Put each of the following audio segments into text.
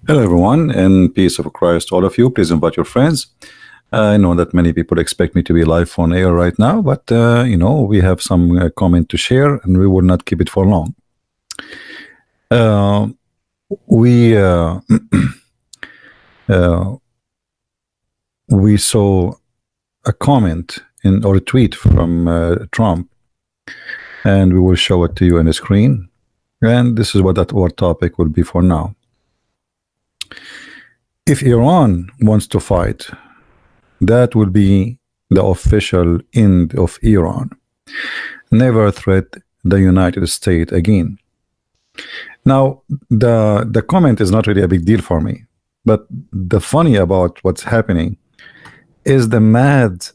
Hello, everyone, and peace of Christ, all of you. Please invite your friends. I know that many people expect me to be live on air right now, but we have some comment to share, and we will not keep it for long. Uh, we uh, uh, we saw a comment or a tweet from Trump, and we will show it to you on the screen. And this is what our topic will be for now. If Iran wants to fight, that will be the official end of Iran. Never threat the United States again. Now, the comment is not really a big deal for me, but the funny about what's happening is the mad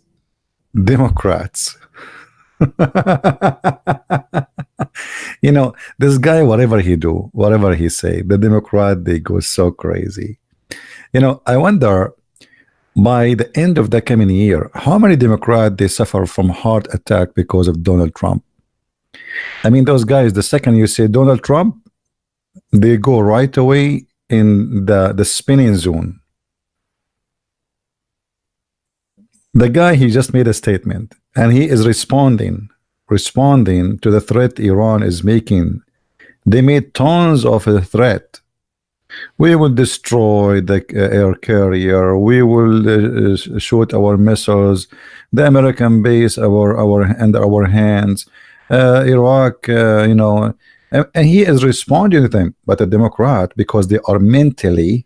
Democrats. This guy, whatever he do, whatever he say, the Democrat, they go so crazy. I wonder, by the end of the coming year, how many Democrats they suffer from heart attack because of Donald Trump? I mean, those guys, the second you say Donald Trump, they go right away in the spinning zone. The guy, he just made a statement, and he is responding to the threat Iran is making. They made tons of a threat. We will destroy the air carrier. We will shoot our missiles. The American base under our hands. Iraq, and he is responding to them. But a Democrat, because they are mentally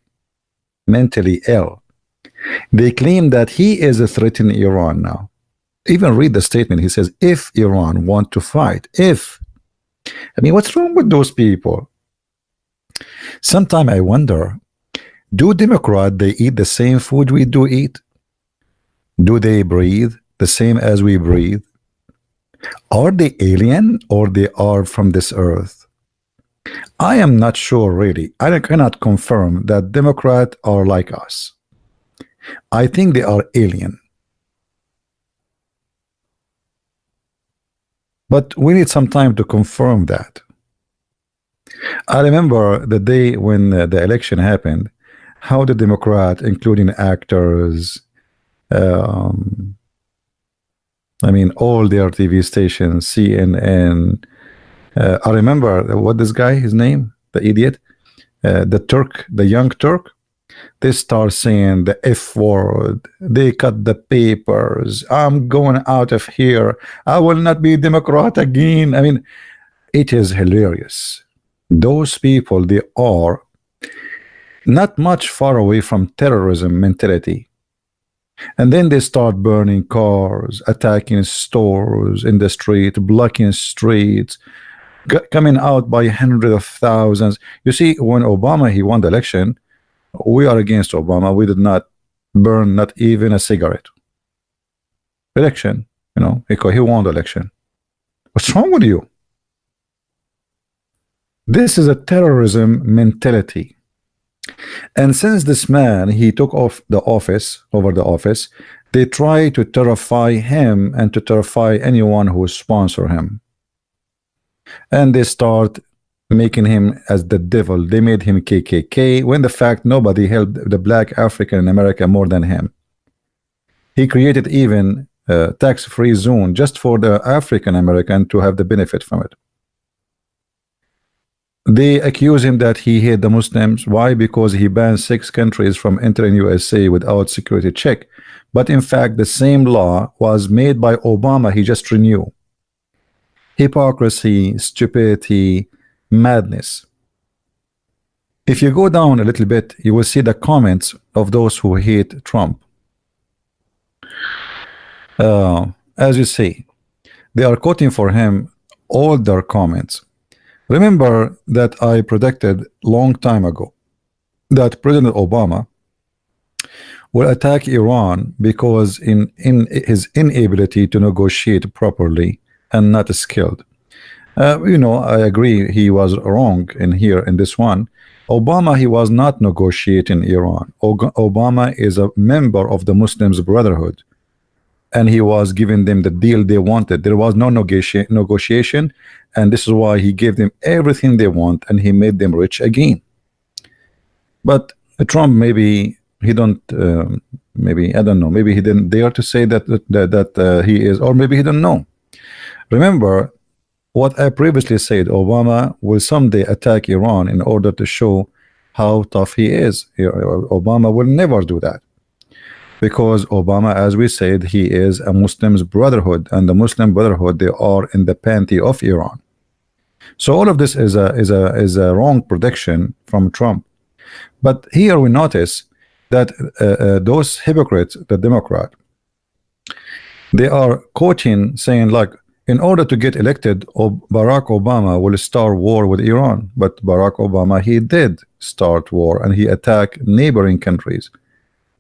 ill, they claim that he is a threat in Iran now. Even read the statement. He says, if Iran want to fight, what's wrong with those people? Sometimes I wonder, do Democrats, they eat the same food we do eat? Do they breathe the same as we breathe? Are they alien or they are from this earth? I am not sure really. I cannot confirm that Democrats are like us. I think they are alien. But we need some time to confirm that. I remember the day when the election happened, how the Democrat, including actors, all their TV stations, CNN. I remember what this guy, his name, the idiot, the Turk, the young Turk. They start saying the F word. They cut the papers. I'm going out of here. I will not be Democrat again. It is hilarious. Those people, they are not much far away from terrorism mentality. And then they start burning cars, attacking stores in the street, blocking streets, coming out by hundreds of thousands. You see, when Obama, he won the election, we are against Obama. We did not burn not even a cigarette. Election, because he won the election. What's wrong with you? This is a terrorism mentality. And since this man, he took over the office, they try to terrify him and to terrify anyone who sponsor him. And they start making him as the devil. They made him KKK, when the fact nobody helped the black African in America more than him. He created even a tax-free zone just for the African American to have the benefit from it. They accuse him that he hate the Muslims. Why? Because he banned 6 countries from entering USA without security check. But in fact, the same law was made by Obama. He just renewed. Hypocrisy, stupidity, madness. If you go down a little bit, you will see the comments of those who hate Trump. As you see, they are quoting for him all their comments. Remember that I predicted long time ago that President Obama will attack Iran because in his inability to negotiate properly and not skilled. I agree he was wrong in this one. Obama, he was not negotiating Iran. Obama is a member of the Muslims Brotherhood, and he was giving them the deal they wanted. There was no negotiation, and this is why he gave them everything they want, and he made them rich again. But Trump, maybe he don't, maybe I don't know, maybe he didn't dare to say that he is, or maybe he don't know. Remember what I previously said: Obama will someday attack Iran in order to show how tough he is. Obama will never do that, because Obama, as we said, he is a Muslim's brotherhood, and the Muslim Brotherhood, they are in the panty of Iran. So all of this is a wrong prediction from Trump. But here we notice that those hypocrites, the Democrat, they are quoting, saying like, in order to get elected, Barack Obama will start war with Iran. But Barack Obama, he did start war, and he attacked neighboring countries.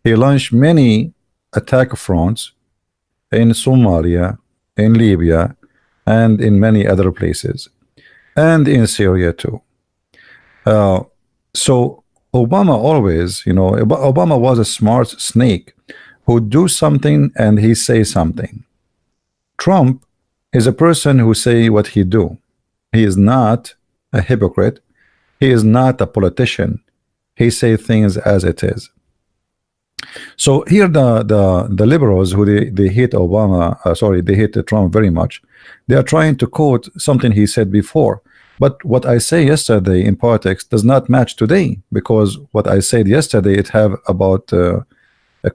He launched many attack fronts in Somalia, in Libya, and in many other places, and in Syria too. So Obama always, you know, Obama was a smart snake who do something and he say something. Trump is a person who say what he do. He is not a hypocrite. He is not a politician. He say things as it is. So here the liberals who they hate Obama, they hate Trump very much. They are trying to quote something he said before. But what I say yesterday in politics does not match today, because what I said yesterday, it have about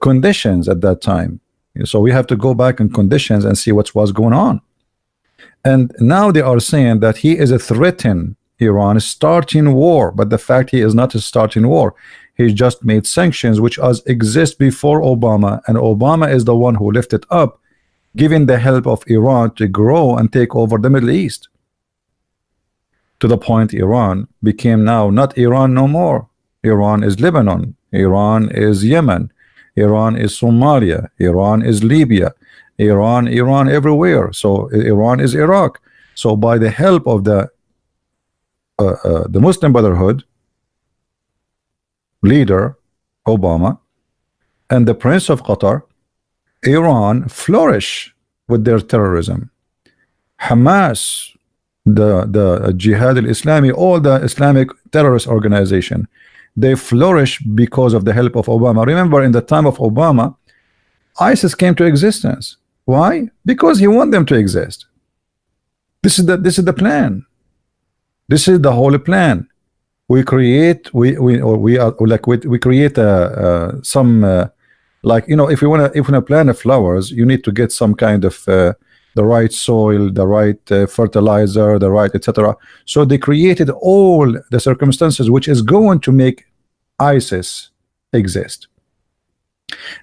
conditions at that time. So we have to go back in conditions and see what was going on. And now they are saying that he is a threaten Iran starting war, but the fact he is not starting war. He just made sanctions which exist before Obama, and Obama is the one who lifted up, giving the help of Iran to grow and take over the Middle East. To the point Iran became now not Iran no more. Iran is Lebanon, Iran is Yemen, Iran is Somalia, Iran is Libya, Iran everywhere. So Iran is Iraq. So by the help of the Muslim Brotherhood leader Obama and the Prince of Qatar, Iran flourish with their terrorism. Hamas, the Jihad al-Islami, all the Islamic terrorist organization, they flourish because of the help of Obama. Remember, in the time of Obama, ISIS came to existence. Why? Because he wanted them to exist. This is the plan. This is the whole plan. We create some like, you know, if you want to plant flowers, you need to get some kind of the right soil, the right fertilizer, the right etc. So they created all the circumstances which is going to make ISIS exist.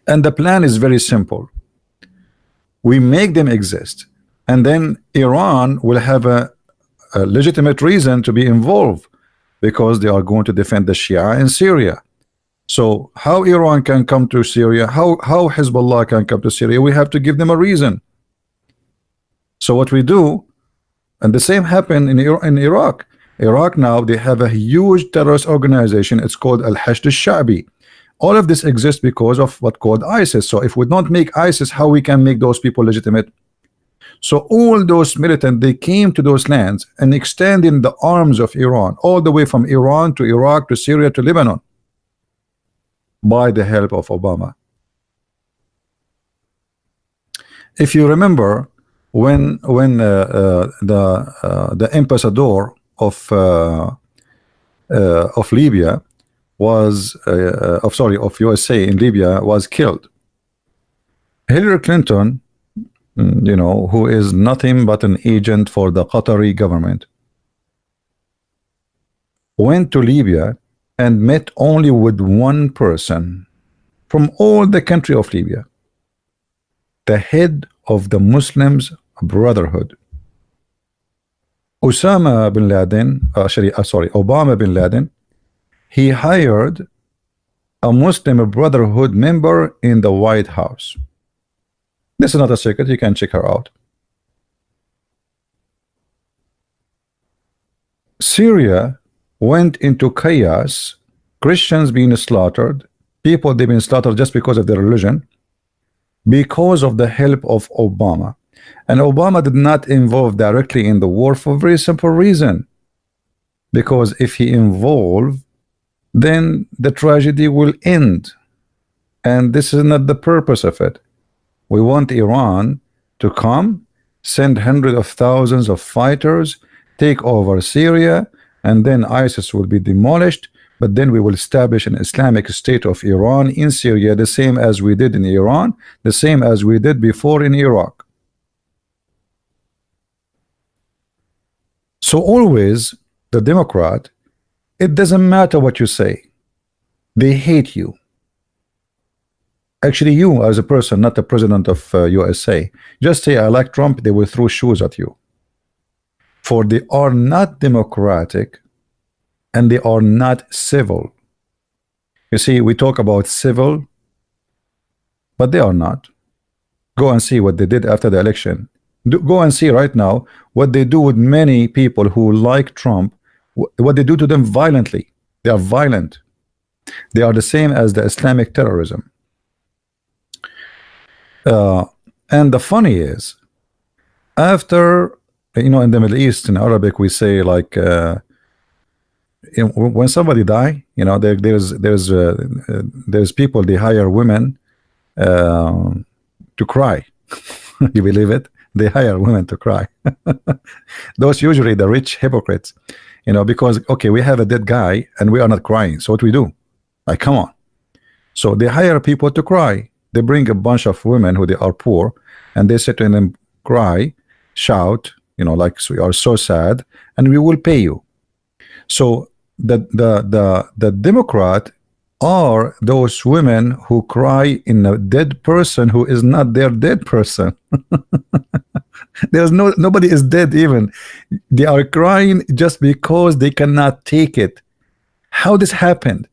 And the plan is very simple. We make them exist, and then Iran will have a legitimate reason to be involved, because they are going to defend the Shia in Syria. So how Iran can come to Syria, how Hezbollah can come to Syria, we have to give them a reason. So what we do, and the same happened in Iraq. Iraq now, they have a huge terrorist organization. It's called Al-Hashd al-Sha'bi. All of this exists because of what called ISIS. So if we don't make ISIS, how we can make those people legitimate? So all those militants, they came to those lands and extending the arms of Iran all the way from Iran to Iraq to Syria to Lebanon by the help of Obama. If you remember, when the ambassador of Libya was of USA in Libya was killed, Hillary Clinton, you know, who is nothing but an agent for the Qatari government, went to Libya and met only with one person from all the country of Libya, the head of the Muslims Brotherhood, Osama bin Laden, Obama bin Laden. He hired a Muslim Brotherhood member in the White House. This is not a secret, you can check her out. Syria went into chaos, Christians being slaughtered, people they've been slaughtered just because of their religion, because of the help of Obama. And Obama did not involve directly in the war for a very simple reason, because if he involved, then the tragedy will end. And this is not the purpose of it. We want Iran to come, send hundreds of thousands of fighters, take over Syria, and then ISIS will be demolished. But then we will establish an Islamic State of Iran in Syria, the same as we did in Iran, the same as we did before in Iraq. So always the Democrat, it doesn't matter what you say, they hate you. Actually, you as a person, not the president of USA, just say I like Trump, they will throw shoes at you. For they are not democratic and they are not civil. You see, we talk about civil, but they are not. Go and see what they did after the election. Go and see right now what they do with many people who like Trump, what they do to them violently. They are violent. They are the same as the Islamic terrorism. And the funny is, after, you know, in the Middle East, in Arabic, we say like, when somebody die, you know, there's people, they hire women to cry. You believe it? They hire women to cry. Those usually the rich hypocrites, you know, because okay, we have a dead guy and we are not crying, so what we do? Like, come on. So they hire people to cry. They bring a bunch of women who they are poor, and they sit in them cry, shout, you know, like, so we are so sad, and we will pay you. So the Democrat are those women who cry in a dead person who is not their dead person. There's nobody is dead even. They are crying just because they cannot take it. How this happened?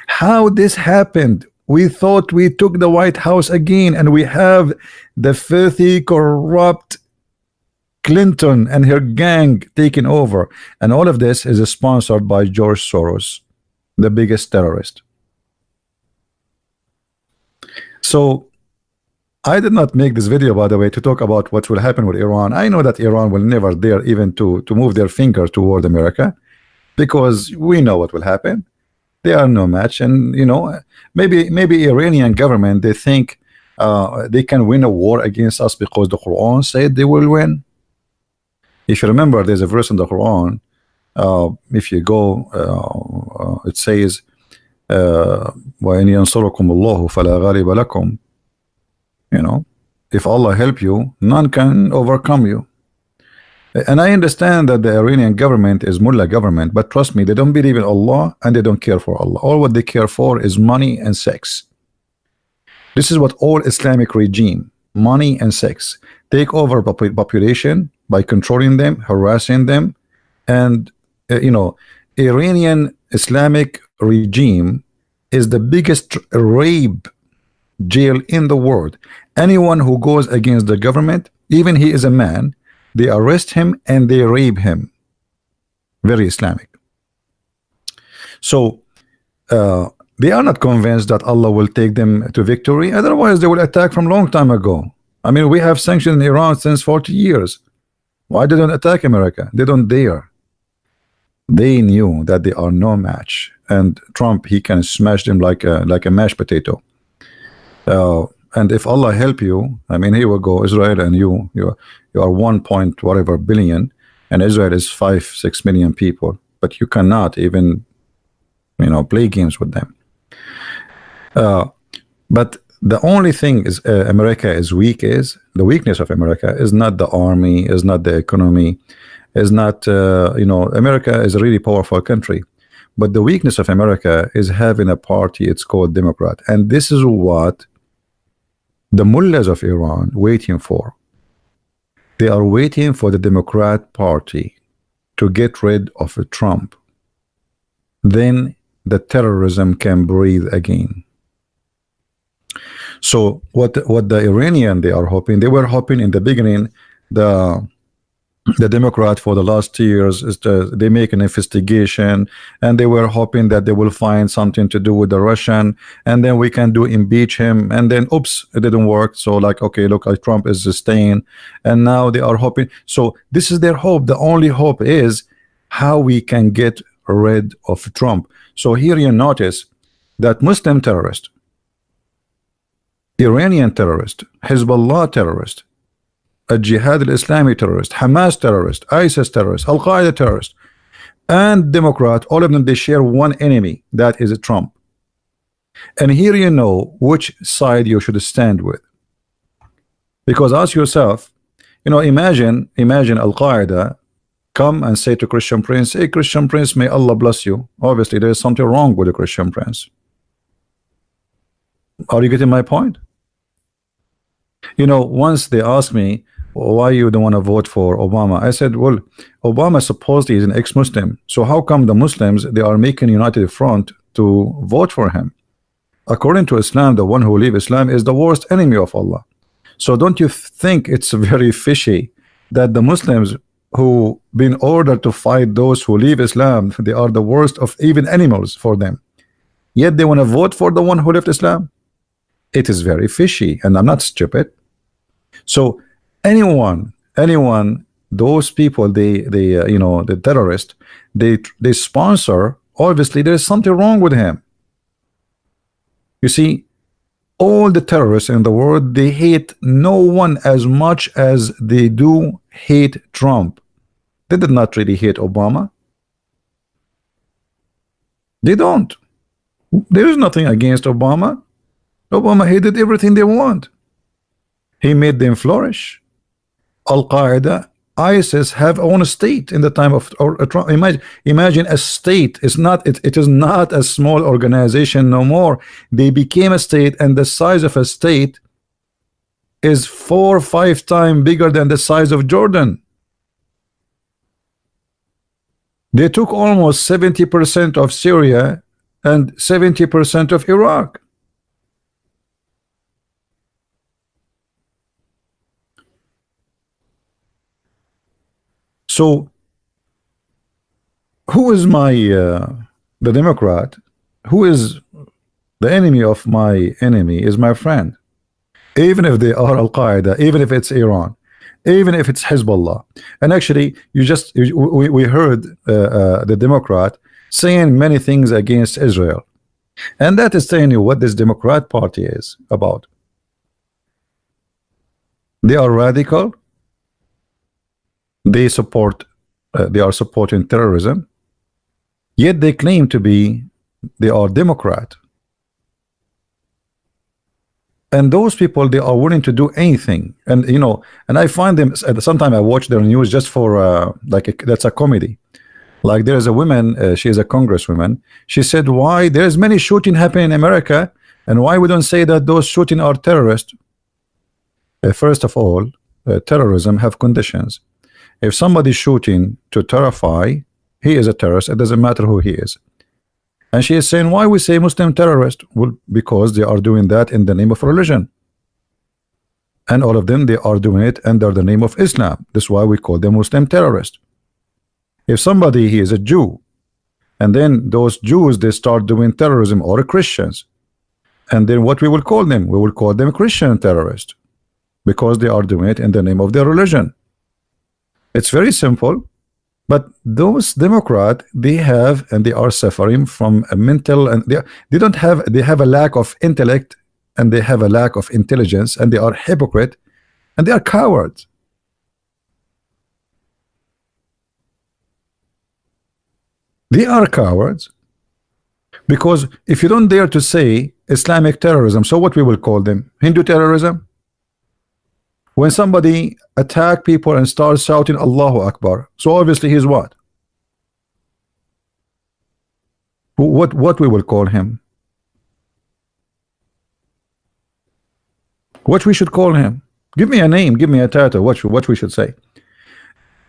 How this happened? We thought we took the White House again, and we have the filthy, corrupt Clinton and her gang taking over, and all of this is sponsored by George Soros, the biggest terrorist. So I did not make this video, by the way, to talk about what will happen with Iran. I know that Iran will never dare even to move their finger toward America, because we know what will happen. They are no match, and you know, maybe Iranian government, they think they can win a war against us because the Quran said they will win. If you remember, there's a verse in the Quran. If you go, it says, وَإِنْ يَنْصُرُكُمُ اللَّهُ فَلَا غَالِبَ لَكُمْ. You know, if Allah help you, none can overcome you. And I understand that the Iranian government is mullah government, but trust me, they don't believe in Allah and they don't care for Allah. All what they care for is money and sex. This is what all Islamic regime, money and sex, take over population by controlling them, harassing them, and you know, Iranian Islamic regime is the biggest rape jail in the world. Anyone who goes against the government, even he is a man, they arrest him and they rape him. Very Islamic. So they are not convinced that Allah will take them to victory, otherwise they will attack from long time ago. I mean, we have sanctions in Iran since 40 years. Why they don't attack America? They don't dare. They knew that they are no match, and Trump, he can smash them like a mashed potato. And if Allah help you, I mean, here we go, Israel, and you are 1 point whatever billion, and Israel is 5-6 million people, but you cannot even, you know, play games with them. But the only thing is America is weak, is the weakness of America is not the army, is not the economy, is not you know, America is a really powerful country, but the weakness of America is having a party, it's called Democrat, and this is what the mullahs of Iran waiting for. They are waiting for the Democrat Party to get rid of Trump. Then the terrorism can breathe again. So what the Iranian, they are hoping, they were hoping in the beginning, the Democrat for the last 2 years is they make an investigation, and they were hoping that they will find something to do with the Russian, and then we can impeach him, and then oops, it didn't work. So like, okay, look, Trump is staying, and now they are hoping. So this is their hope. The only hope is how we can get rid of Trump. So here you notice that Muslim terrorist, Iranian terrorist, Hezbollah terrorist, a Jihad al-Islami terrorist, Hamas terrorist, ISIS terrorist, Al-Qaeda terrorist, and Democrat, all of them, they share one enemy, that is Trump. And here you know which side you should stand with. Because ask yourself, you know, imagine Al-Qaeda come and say to Christian Prince, hey Christian Prince, may Allah bless you. Obviously there is something wrong with the Christian Prince. Are you getting my point? You know, once they asked me why you don't want to vote for Obama, I said, well, Obama supposedly is an ex-Muslim, so how come the Muslims, they are making a united front to vote for him? According to Islam, the one who leaves Islam is the worst enemy of Allah. So don't you think it's very fishy that the Muslims who been ordered to fight those who leave Islam, they are the worst of even animals for them, yet they want to vote for the one who left Islam? It is very fishy, and I'm not stupid. So anyone, those people, they you know, the terrorist, they sponsor, obviously there is something wrong with him. You see, all the terrorists in the world, they hate no one as much as they do hate Trump. They did not really hate Obama. They don't. There is nothing against Obama. Obama hated everything they want. He made them flourish. Al-Qaeda, ISIS have own state in the time of Trump. Imagine a state. It is not a small organization no more. They became a state, and the size of a state is 4 or 5 times bigger than the size of Jordan. They took almost 70% of Syria and 70% of Iraq. So who is my the Democrat? Who is the enemy of my enemy is my friend, even if they are Al-Qaeda, even if it's Iran, even if it's Hezbollah. And actually we heard the Democrat saying many things against Israel, and that is telling you what this Democrat party is about. They are radical. They support they are supporting terrorism, yet they claim to be, they are Democrat. And those people, they are willing to do anything. And you know, and I find them, sometimes I watch their news just for that's a comedy. Like there is a woman, she is a congresswoman, she said, why there's many shooting happening in America, and why we don't say that those shooting are terrorists? First of all, terrorism have conditions. If somebody is shooting to terrify, he is a terrorist. It doesn't matter who he is. And she is saying, why we say Muslim terrorist? Well, because they are doing that in the name of religion. And all of them, they are doing it under the name of Islam. That's why we call them Muslim terrorist. If somebody, he is a Jew, and then those Jews, they start doing terrorism, or Christians, and then what we will call them? We will call them Christian terrorist, because they are doing it in the name of their religion. It's very simple. But those Democrats, they have, and they are suffering from a mental, and they have a lack of intellect, and they have a lack of intelligence, and they are hypocrite, and they are cowards. They are cowards because if you don't dare to say Islamic terrorism, so what we will call them? Hindu terrorism? When somebody attack people and starts shouting Allahu Akbar, so obviously he's what? What we will call him? What we should call him? Give me a name, give me a title. What we should say?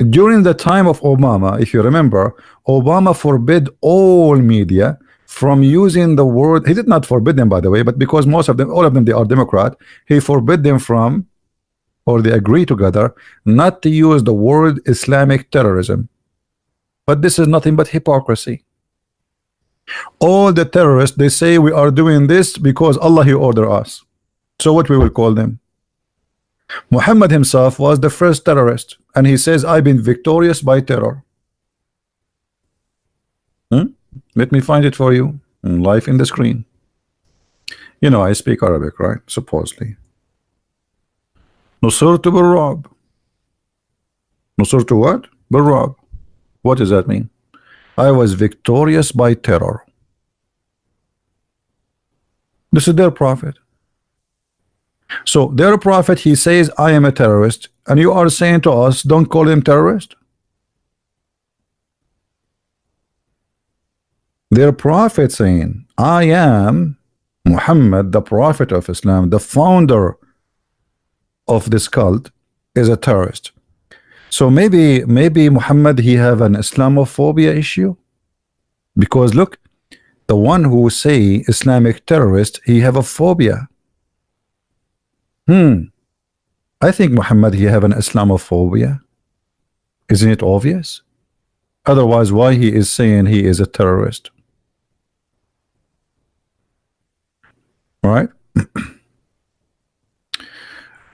During the time of Obama, if you remember, Obama forbid all media from using the word. He did not forbid them, by the way, but because most of them, all of them, they are Democrat, he forbid them from, or they agree together not to use the word Islamic terrorism. But this is nothing but hypocrisy. All the terrorists, they say we are doing this because Allah, he ordered us. So what we will call them? Muhammad himself was the first terrorist, and he says I've been victorious by terror. Let me find it for you. Live in the screen. You know, I speak Arabic, right? Supposedly. نصرت بالرعب. نصرت what? بالرعب. What does that mean? I was victorious by terror. This is their prophet. So their prophet, he says, I am a terrorist, and you are saying to us, don't call him terrorist. Their prophet saying, I am Muhammad, the prophet of Islam, the founder of this cult, is a terrorist. So maybe Muhammad, he have an Islamophobia issue, because look, the one who say Islamic terrorist, he have a phobia. I think Muhammad, he have an Islamophobia. Isn't it obvious? Otherwise, why he is saying he is a terrorist? Right?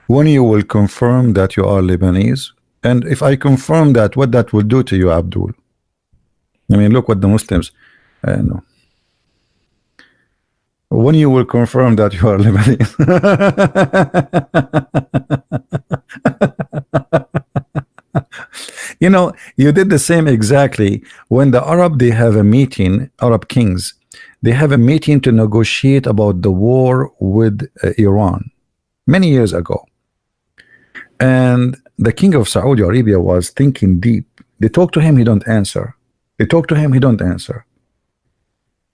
When you will confirm that you are Lebanese, and if I confirm that, what that will do to you, Abdul? I mean, look what the Muslims know. When you will confirm that you are Lebanese. You know, you did the same exactly when the Arab, they have a meeting, Arab kings, they have a meeting to negotiate about the war with Iran many years ago. And the king of Saudi Arabia was thinking deep. They talked to him, he don't answer. They talked to him, he don't answer.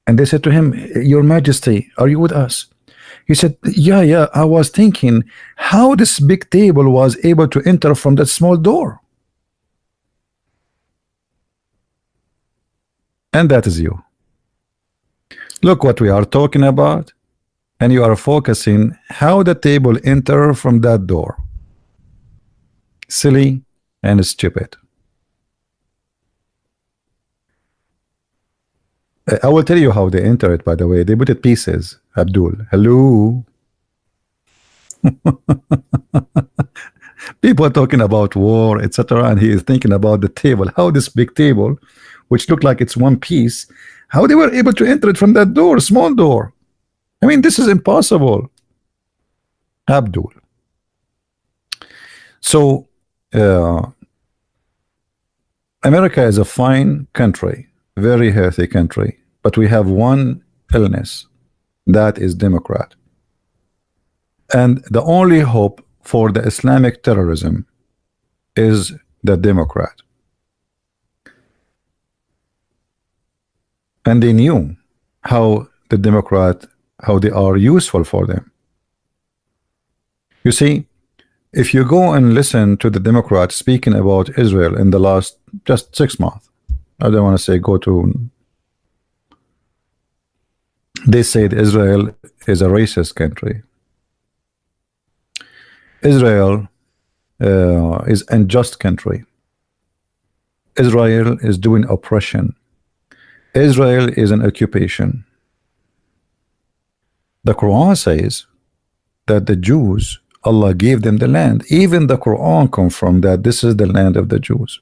And they said to him, Your Majesty, are you with us? He said, yeah, I was thinking how this big table was able to enter from that small door. And that is you. Look what we are talking about, and you are focusing how the table enter from that door. Silly and stupid. I will tell you how they enter it, by the way. They put it pieces. Abdul, hello. People are talking about war, etc., and he is thinking about the table. How this big table, which looked like it's one piece, how they were able to enter it from that door, small door. I mean, this is impossible. Abdul. So, America is a fine country, very healthy country, but we have one illness, that is Democrat. And the only hope for the Islamic terrorism is the Democrat. And they knew how the Democrat, how they are useful for them. You see, if you go and listen to the Democrats speaking about Israel in the last just 6 months, I don't want to say go to, they said Israel is a racist country. Israel is an unjust country. Israel is doing oppression. Israel is an occupation. The Quran says that the Jews, Allah gave them the land. Even the Quran confirmed that this is the land of the Jews.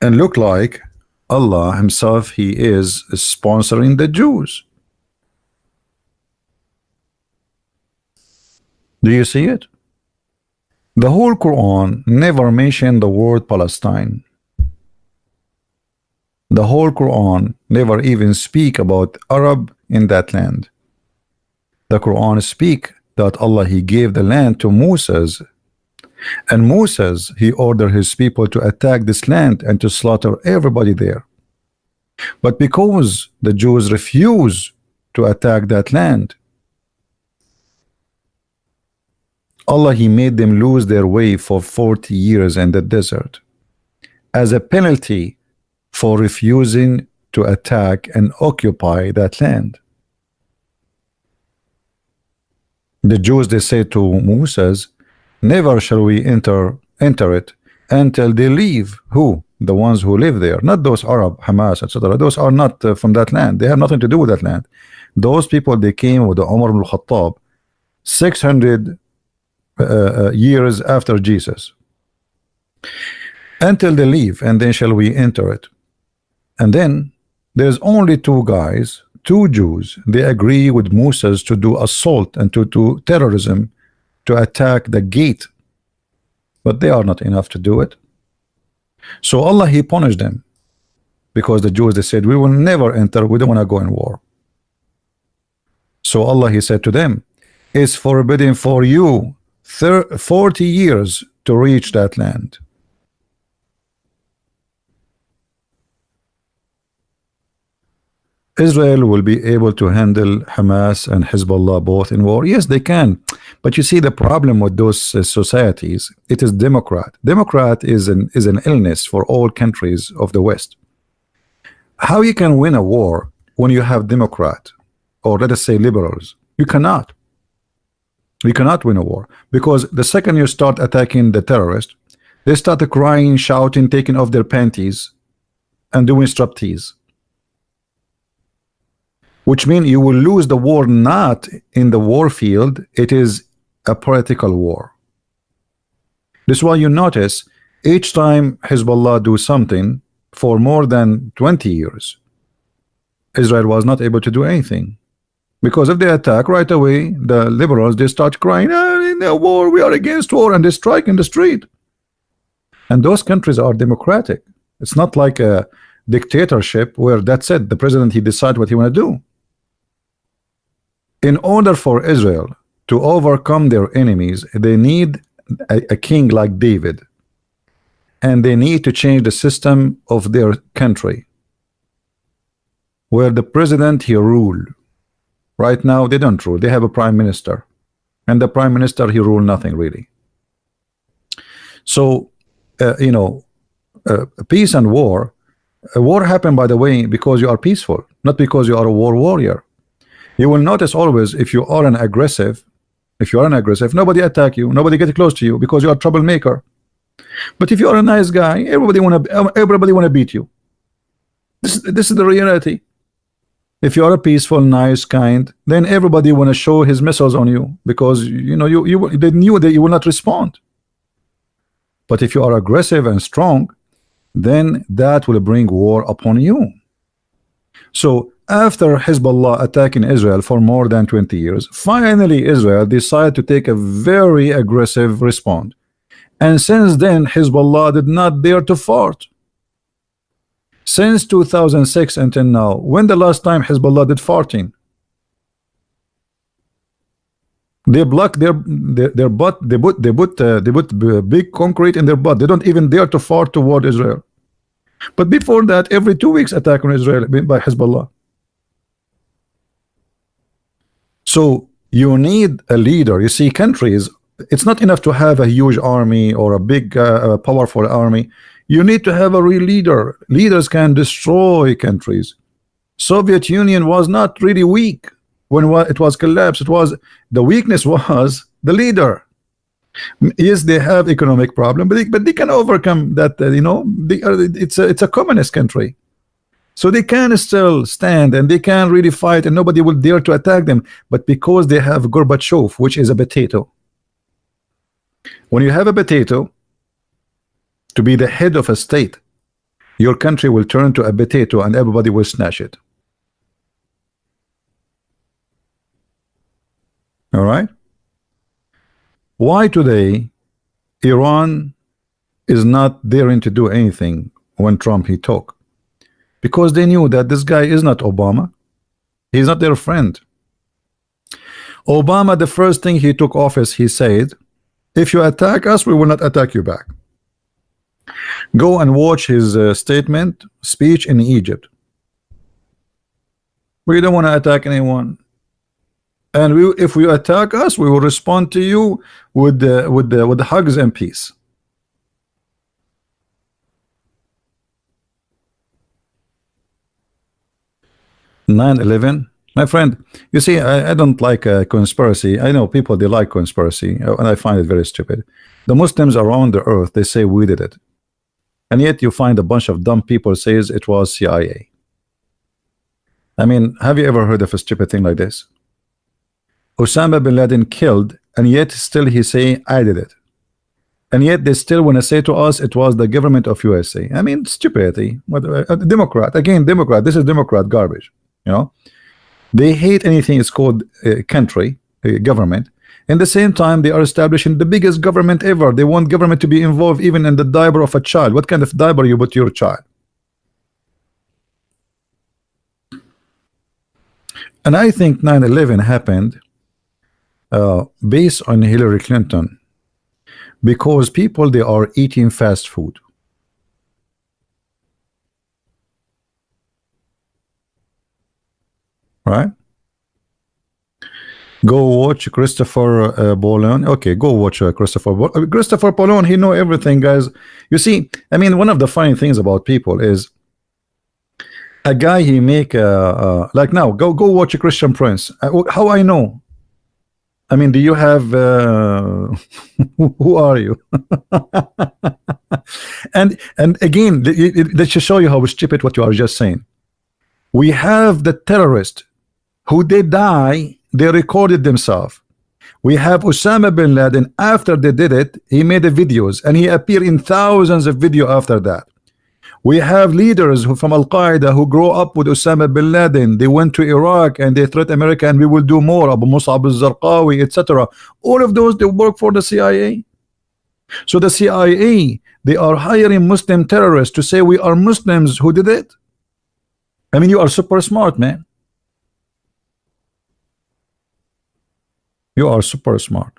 And look like Allah himself, he is sponsoring the Jews. Do you see it? The whole Quran never mentioned the word Palestine. The whole Quran never even speak about Arab in that land. The Quran speak that Allah, he gave the land to Moses, and Moses, he ordered his people to attack this land and to slaughter everybody there. But because the Jews refuse to attack that land, Allah, he made them lose their way for 40 years in the desert as a penalty for refusing to attack and occupy that land. The Jews, they say to Moses, never shall we enter it until they leave. Who? The ones who live there, not those Arab, Hamas, etc. Those are not from that land. They have nothing to do with that land. Those people, they came with the Umar ibn Khattab 600 years after Jesus. until they leave, and then shall we enter it. And then there's only two guys, two Jews. They agree with Moses to do assault and to do terrorism, to attack the gate, but they are not enough to do it. So Allah, he punished them, because the Jews, they said, we will never enter, we don't want to go in war. So Allah, he said to them, it's forbidden for you 40 years to reach that land. Israel will be able to handle Hamas and Hezbollah both in war. Yes, they can. But you see the problem with those societies, it is Democrat. Democrat is an illness for all countries of the West. How you can win a war when you have Democrat, or let us say liberals? You cannot. You cannot win a war, because the second you start attacking the terrorist, they start crying, shouting, taking off their panties and doing striptease, which means you will lose the war not in the war field, it is a political war. This is why you notice each time Hezbollah do something for more than 20 years, Israel was not able to do anything. Because if they attack right away, the liberals, they start crying, in a war, we are against war, and they strike in the street. And those countries are democratic. It's not like a dictatorship where that's it, the president, he decides what he want to do. In order for Israel to overcome their enemies, they need a king like David, and they need to change the system of their country, where the president, he rule. Right now they don't rule, they have a prime minister, and the prime minister, he rule nothing really. So you know, peace and war, war happen, by the way, because you are peaceful, not because you are a war warrior. You will notice always, if you are an aggressive, nobody attack you, nobody get close to you, because you are a troublemaker. But if you are a nice guy, everybody wanna beat you. This is the reality. If you are a peaceful, nice, kind, then everybody wanna show his missiles on you, because you know they knew that you will not respond. But if you are aggressive and strong, then that will bring war upon you. So after Hezbollah attacking Israel for more than 20 years, finally Israel decided to take a very aggressive response. And since then, Hezbollah did not dare to fart. Since 2006 until now, when the last time Hezbollah did farting? They block their butt. They put big concrete in their butt. They don't even dare to fart toward Israel. But before that, every 2 weeks attack on Israel by Hezbollah. So you need a leader. You see, countries, it's not enough to have a huge army or a big powerful army. You need to have a real leader. Leaders can destroy countries. Soviet Union was not really weak when it was collapsed. It was, the weakness was the leader. Yes, they have economic problem, but they can overcome that. You know, it's a communist country, so they can still stand and they can really fight, and nobody will dare to attack them. But because they have Gorbachev, which is a potato. When you have a potato to be the head of a state, your country will turn to a potato and everybody will snatch it. All right. Why today Iran is not daring to do anything when Trump he talk? Because they knew that this guy is not Obama. He's not their friend. Obama, the first thing he took office, he said, if you attack us, we will not attack you back. Go and watch his speech in Egypt. We don't want to attack anyone. And if you attack us, we will respond to you with the hugs and peace. (9/11) My friend, you see, I don't like conspiracy. I know people, they like conspiracy, and I find it very stupid. The Muslims around the earth, they say we did it, and yet you find a bunch of dumb people says it was CIA. I mean, have you ever heard of a stupid thing like this? Osama bin Laden killed, and yet still he say I did it. and yet they still want to say to us it was the government of USA. I mean, stupidity. What Democrat again? Democrat. This is Democrat garbage. You know, they hate anything is called country, government. In the same time, they are establishing the biggest government ever. They want government to be involved even in the diaper of a child. What kind of diaper you put your child? And I think 9/11 happened based on Hillary Clinton, because people, they are eating fast food. Right? Go watch Christopher Pollone. Okay, go watch Christopher Pollone. He know everything, guys. You see, I mean, one of the funny things about people is a guy, he make like now. Go watch a Christian Prince. How I know? I mean, do you have who are you? and again, that should show you how stupid what you are just saying. We have the terrorist who did die. They recorded themselves. We have Osama bin Laden. After they did it, he made the videos and he appeared in thousands of videos after that. We have leaders who from Al-Qaeda who grow up with Osama bin Laden. They went to Iraq and they threat America, and we will do more. Abu Musab al-Zarqawi, etc. All of those, they work for the CIA. So the CIA, they are hiring Muslim terrorists to say we are Muslims who did it. I mean, you are super smart, man. You are super smart.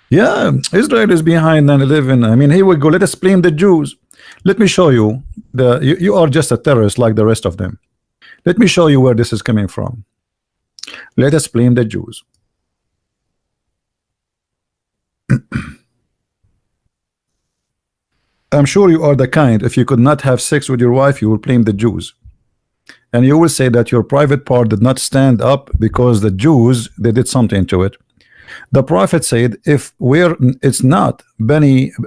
Yeah, Israel is behind 9/11. I mean, here we go. Let us blame the Jews. Let me show you. You are just a terrorist like the rest of them. Let me show you where this is coming from. Let us blame the Jews. I'm sure you are the kind, if you could not have sex with your wife, you will blame the Jews. And you will say that your private part did not stand up because the Jews, they did something to it. The prophet said, if it's not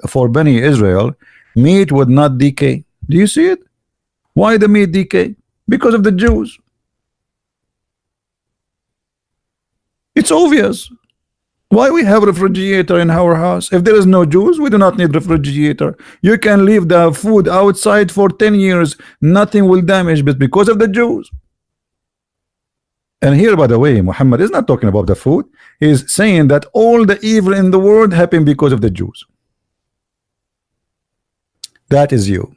for Bani Israel, meat would not decay. Do you see it? Why the meat decay? Because of the Jews. It's obvious. Why we have refrigerator in our house? If there is no Jews, we do not need refrigerator. You can leave the food outside for 10 years, nothing will damage, but because of the Jews. And here, by the way, Muhammad is not talking about the food. He is saying that all the evil in the world happened because of the Jews. That is you.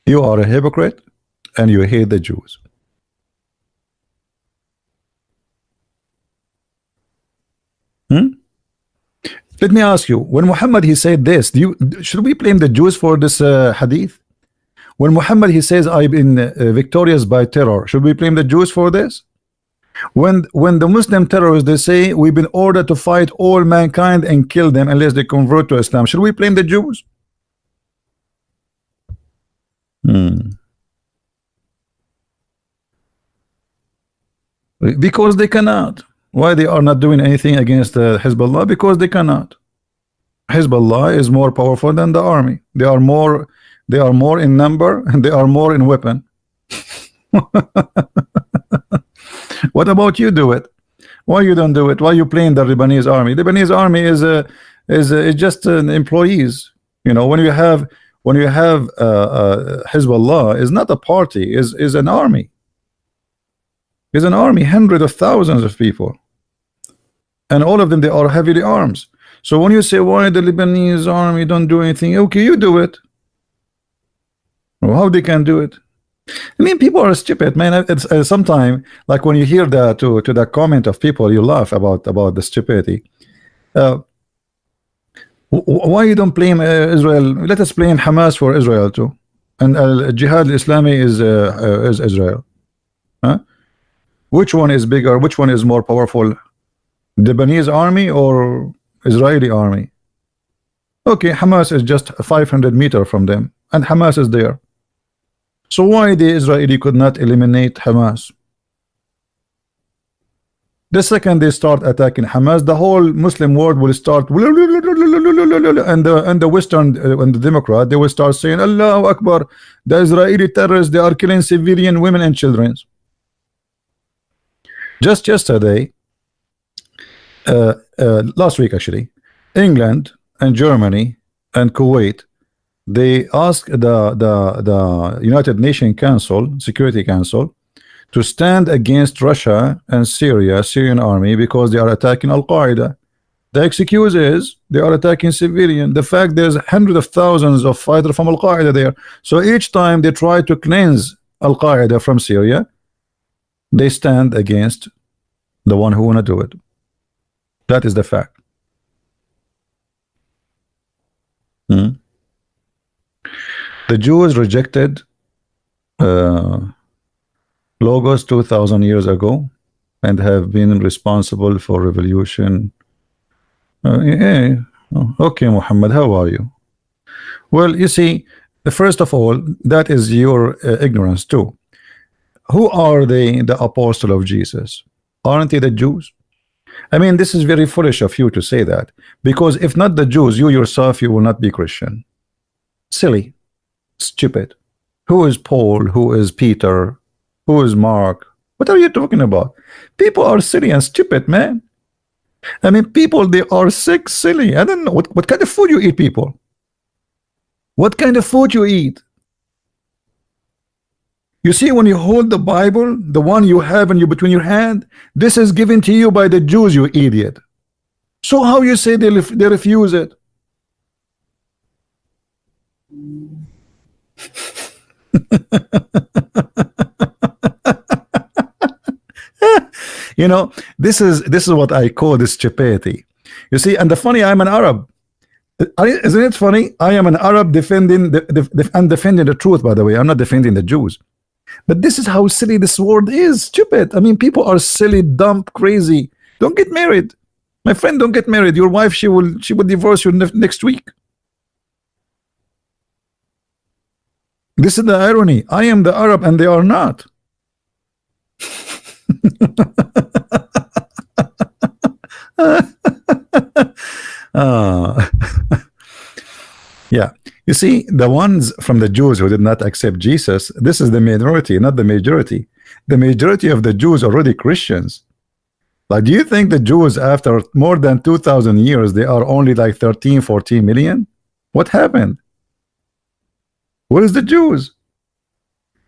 You are a hypocrite and you hate the Jews. Let me ask you, when Muhammad he said this, should we blame the Jews for this hadith? When Muhammad he says I've been victorious by terror, should we blame the Jews for this? When the Muslim terrorists, they say we've been ordered to fight all mankind and kill them unless they convert to Islam, should we blame the Jews? Because they cannot. Why they are not doing anything against Hezbollah? Because they cannot. Hezbollah is more powerful than the army. They are more in number and they are more in weapon. What about you do it? Why you don't do it? Why you playing the Lebanese army? The Lebanese army is just employees. You know, when you have Hezbollah is not a party, is an army. Is an army, hundreds of thousands of people, and all of them, they are heavily armed. So when you say why the Lebanese army don't do anything, okay, you do it. Well, how they can do it? I mean, people are stupid, man. It's sometimes like when you hear that to the comment of people, you laugh about the stupidity. Why you don't blame Israel? Let us blame Hamas for Israel too, and Jihad Islami is Israel. Huh? Which one is bigger? Which one is more powerful? The Lebanese army or Israeli army? Okay, Hamas is just 500 meters from them, and Hamas is there. So why the Israeli could not eliminate Hamas? The second they start attacking Hamas, the whole Muslim world will start, and the Western and the Democrat, they will start saying, Allahu Akbar, the Israeli terrorists, they are killing civilian women and children. Just yesterday, last week actually, England and Germany and Kuwait, they asked the United Nations Council, Security Council, to stand against Russia and Syrian army because they are attacking Al Qaeda. The excuse is they are attacking civilian. The fact there's hundreds of thousands of fighters from Al Qaeda there. So each time they try to cleanse Al Qaeda from Syria, they stand against the one who wanna do it. That is the fact. The Jews rejected Logos 2,000 years ago and have been responsible for revolution. Yeah. Okay, Muhammad, how are you? Well, you see, first of all, that is your ignorance too. Who are they, the apostle of Jesus? Aren't they the Jews? I mean, this is very foolish of you to say that, because if not the Jews, you yourself, you will not be Christian. Silly, stupid. Who is Paul? Who is Peter? Who is Mark? What are you talking about? People are silly and stupid, man. I mean, people, they are sick, silly. I don't know what kind of food you eat, people. What kind of food you eat? You see, when you hold the Bible, the one you have in you between your hand, this is given to you by the Jews, you idiot. So how you say they refuse it? You know, this is what I call this stupidity. You see, and the funny, I'm an Arab. Isn't it funny? I am an Arab defending I'm defending the truth, by the way. I'm not defending the Jews. But this is how silly this world is. Stupid. I mean, people are silly, dumb, crazy. Don't get married, my friend. Don't get married. Your wife, she will divorce you next week. This is the irony. I am the Arab and they are not. Yeah, you see, the ones from the Jews who did not accept Jesus, this is the minority, not the majority. The majority of the Jews are already Christians. Like, do you think the Jews, after more than 2,000 years, they are only like 13, 14 million? What happened? Where is the Jews?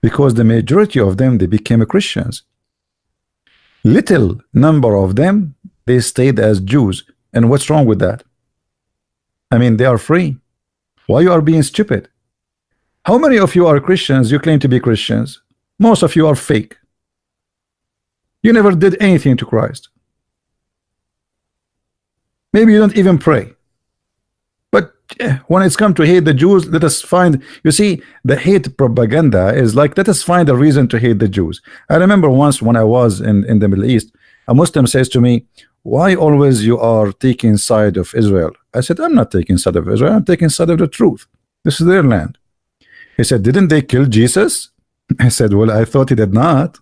Because the majority of them, they became Christians. Little number of them, they stayed as Jews. And what's wrong with that? I mean, they are free. Why you are being stupid? How many of you are Christians? You claim to be Christians. Most of you are fake. You never did anything to Christ. Maybe you don't even pray. But when it's come to hate the Jews, let us find, you see, the hate propaganda is like, let us find a reason to hate the Jews. I remember once when I was in the Middle East, a Muslim says to me, why always you are taking side of Israel? I said, I'm not taking side of Israel. I'm taking side of the truth. This is their land. He said, didn't they kill Jesus? I said, well, I thought he did not.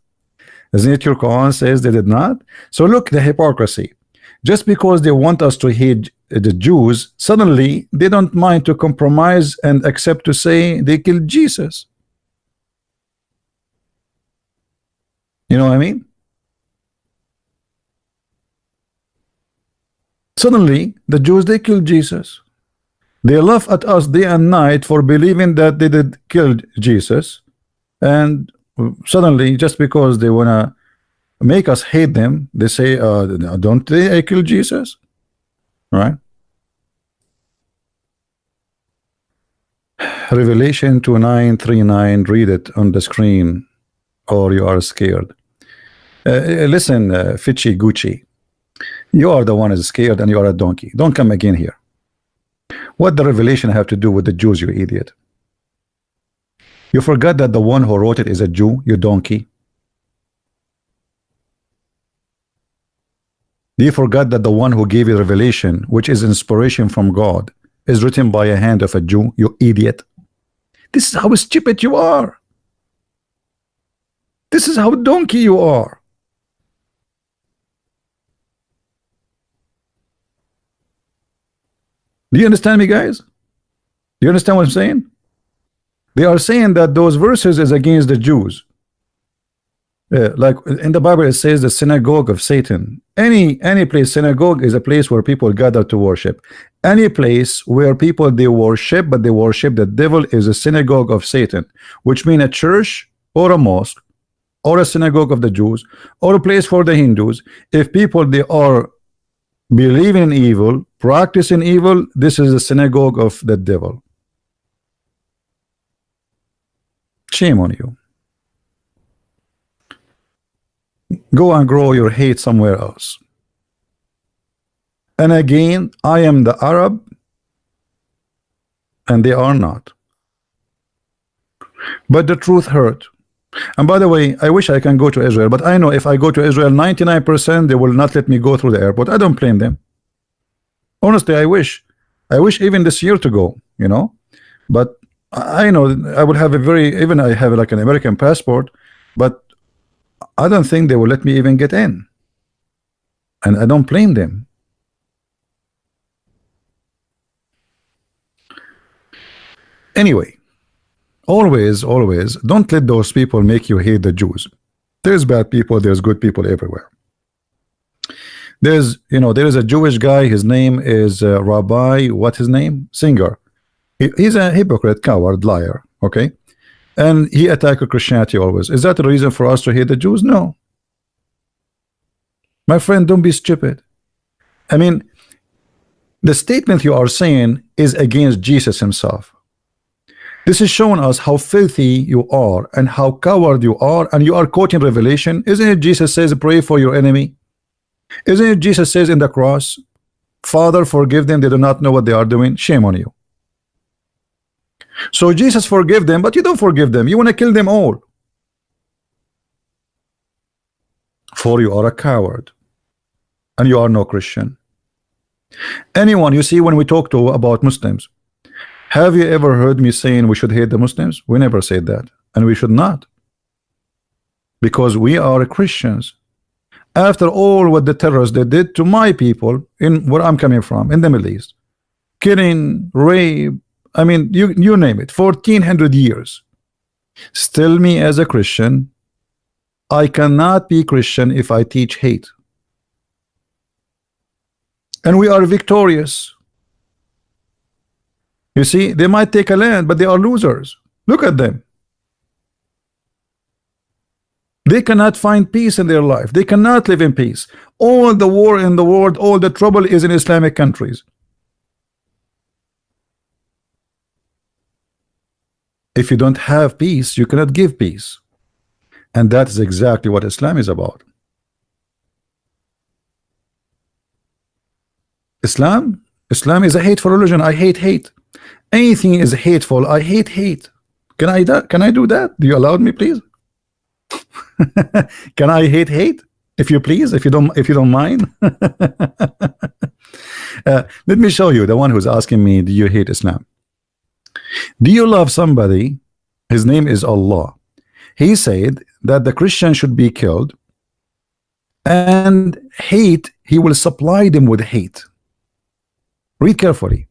Isn't it your Quran says they did not? So look, the hypocrisy. Just because they want us to hate the Jews, suddenly they don't mind to compromise and accept to say they killed Jesus. You know what I mean? Suddenly the Jews, they killed Jesus. They laugh at us day and night for believing that they did kill Jesus, and suddenly just because they wanna make us hate them, they say, don't they kill Jesus? Right? Revelation 29:39, read it on the screen or you are scared. Listen, Fitchy Gucci, you are the one who is scared and you are a donkey. Don't come again here. What the revelation have to do with the Jews, you idiot? You forgot that the one who wrote it is a Jew, you donkey. Do you forget that the one who gave you revelation, which is inspiration from God, is written by a hand of a Jew, you idiot? This is how stupid you are. This is how donkey you are. Do you understand me, guys? Do you understand what I'm saying? They are saying that those verses is against the Jews. Like in the Bible, it says the synagogue of Satan. Any place, synagogue is a place where people gather to worship. Any place where people they worship, but they worship the devil, is a synagogue of Satan, which means a church or a mosque or a synagogue of the Jews or a place for the Hindus. If people they are believing in evil, practicing evil, this is a synagogue of the devil. Shame on you. Go and grow your hate somewhere else. And again, I am the Arab and they are not. But the truth hurt. And by the way, I wish I can go to Israel, but I know if I go to Israel, 99% they will not let me go through the airport. I don't blame them. Honestly, I wish even this year to go, you know. But I know I would have a very, even I have like an American passport, but I don't think they will let me even get in. And I don't blame them. Anyway, always don't let those people make you hate the Jews. There's bad people, there's good people everywhere. There's, you know, there is a Jewish guy, his name is Rabbi, what's his name? Singer. He's a hypocrite, coward, liar, okay? And he attacked Christianity always. Is that the reason for us to hate the Jews? No. My friend, don't be stupid. I mean, the statement you are saying is against Jesus himself. This is showing us how filthy you are and how coward you are, and you are quoting Revelation. Isn't it Jesus says, pray for your enemy? Isn't it Jesus says in the cross, Father, forgive them, they do not know what they are doing? Shame on you. So Jesus forgive them, but you don't forgive them. You want to kill them all. For you are a coward. And you are no Christian. Anyone you see when we talk to about Muslims, have you ever heard me saying we should hate the Muslims? We never said that. And we should not. Because we are Christians. After all what the terrorists they did to my people in where I'm coming from, in the Middle East, killing, rape, I mean, you name it, 1400 years. Still, me as a Christian, I cannot be Christian if I teach hate. And we are victorious. You see, they might take a land, but they are losers. Look at them. They cannot find peace in their life. They cannot live in peace. All the war in the world, all the trouble is in Islamic countries. If you don't have peace, you cannot give peace. And that is exactly what Islam is about. Islam is a hateful religion. I hate hate. Anything is hateful. I hate hate. Can I do that? Do you allow me, please? Can I hate hate? If you please, if you don't mind. Let me show you the one who's asking me, do you hate Islam? Do you love somebody? His name is Allah. He said that the Christian should be killed, and hate, he will supply them with hate. Read carefully.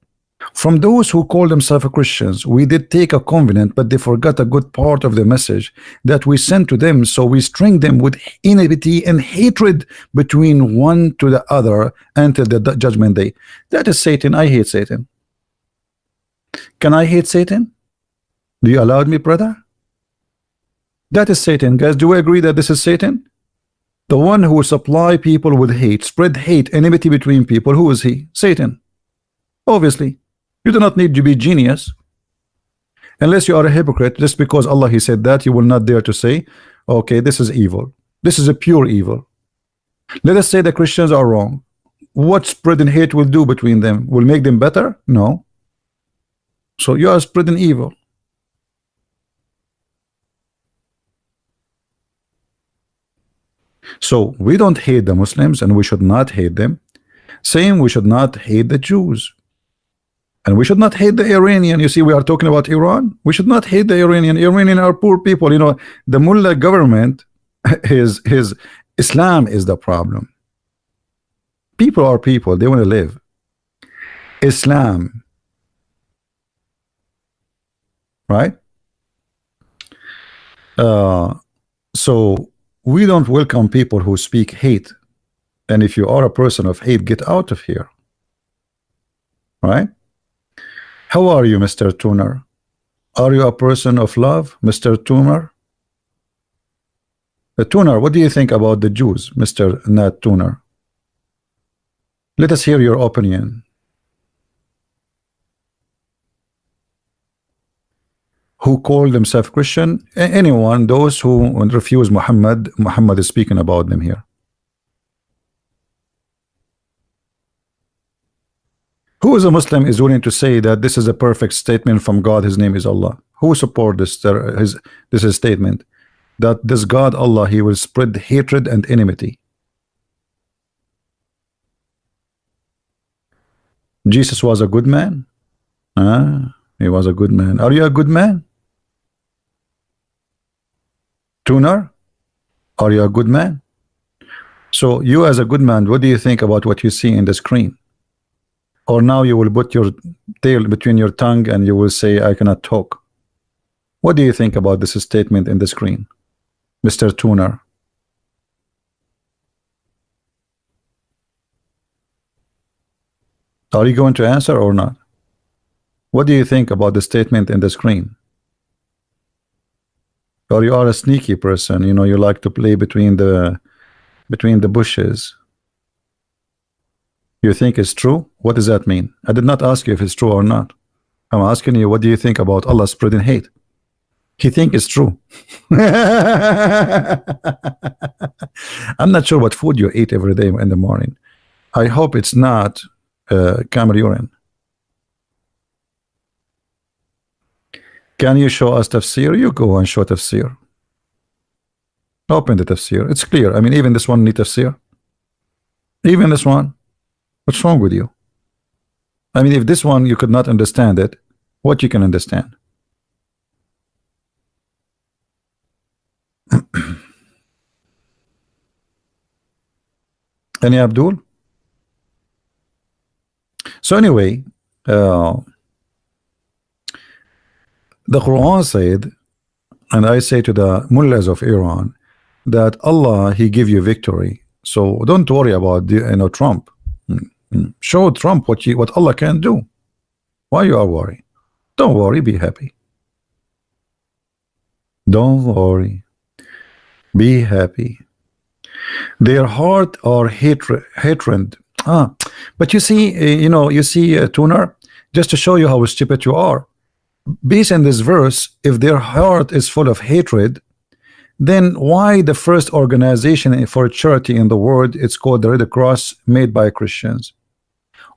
From those who call themselves Christians, we did take a covenant, but they forgot a good part of the message that we sent to them, so we string them with enmity and hatred between one to the other until the judgment day. That is Satan. I hate Satan. Can I hate Satan? Do you allow me, brother? That is Satan. Guys, do we agree that this is Satan? The one who supply people with hate, spread hate, enmity between people. Who is he? Satan. Obviously. You do not need to be genius. Unless you are a hypocrite, just because Allah he said that, you will not dare to say, okay, this is evil. This is a pure evil. Let us say the Christians are wrong. What spreading hate will do between them? Will make them better? No. So you are spreading evil. So we don't hate the Muslims, and we should not hate them. Same, we should not hate the Jews. And we should not hate the Iranian. You see, we are talking about Iran. We should not hate the Iranian. Iranian are poor people. You know, the mullah government is Islam is the problem. People are people. They want to live. Islam, right? So we don't welcome people who speak hate. And if you are a person of hate, get out of here. Right? How are you, Mr. Tuner? Are you a person of love, Mr. Tuner? The Tuner, what do you think about the Jews, Mr. Nat Tuner? Let us hear your opinion. Who call themselves Christian? Anyone, those who refuse Muhammad, Muhammad is speaking about them here. Who is a Muslim is willing to say that this is a perfect statement from God, his name is Allah? Who support this this is statement that this God Allah, he will spread hatred and enmity? Jesus was a good man. He was a good man. Are you a good man? Tuner, are you a good man? So you as a good man, what do you think about what you see in the screen? Or now you will put your tail between your tongue and you will say, I cannot talk. What do you think about this statement in the screen, Mr. Tuner? Are you going to answer or not? What do you think about the statement in the screen? Or you are a sneaky person, you know, you like to play between the bushes. You think it's true? What does that mean? I did not ask you if it's true or not. I'm asking you, what do you think about Allah spreading hate? He think it's true. I'm not sure what food you eat every day in the morning. I hope it's not camel urine. Can you show us tafsir? You go and show tafsir. Open the tafsir. It's clear. I mean, even this one need tafsir. Even this one. What's wrong with you? I mean, if this one you could not understand it, what you can understand? Any Abdul? So anyway, the Quran said, and I say to the mullahs of Iran, that Allah, he give you victory. So don't worry about the, Trump. Show Trump what Allah can do. Why you are worried? Don't worry, be happy. Don't worry, be happy. Their heart are hatred. But you see, you see, Tuner, just to show you how stupid you are. Based on this verse, if their heart is full of hatred, then why the first organization for charity in the world, it's called the Red Cross, made by Christians?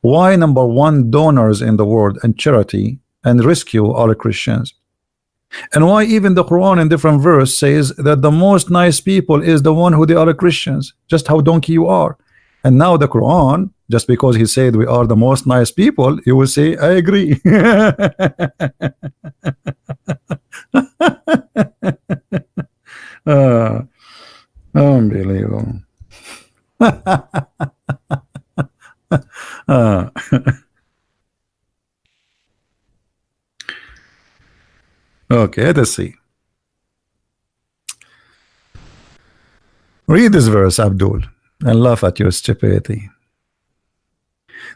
Why number one donors in the world and charity and rescue are Christians? And why even the Quran in different verse says that the most nice people is the one who they are Christians? Just how donkey you are. And now the Quran, just because he said we are the most nice people, you will say, I agree. Unbelievable. Okay, let us see. Read this verse, Abdul, and laugh at your stupidity.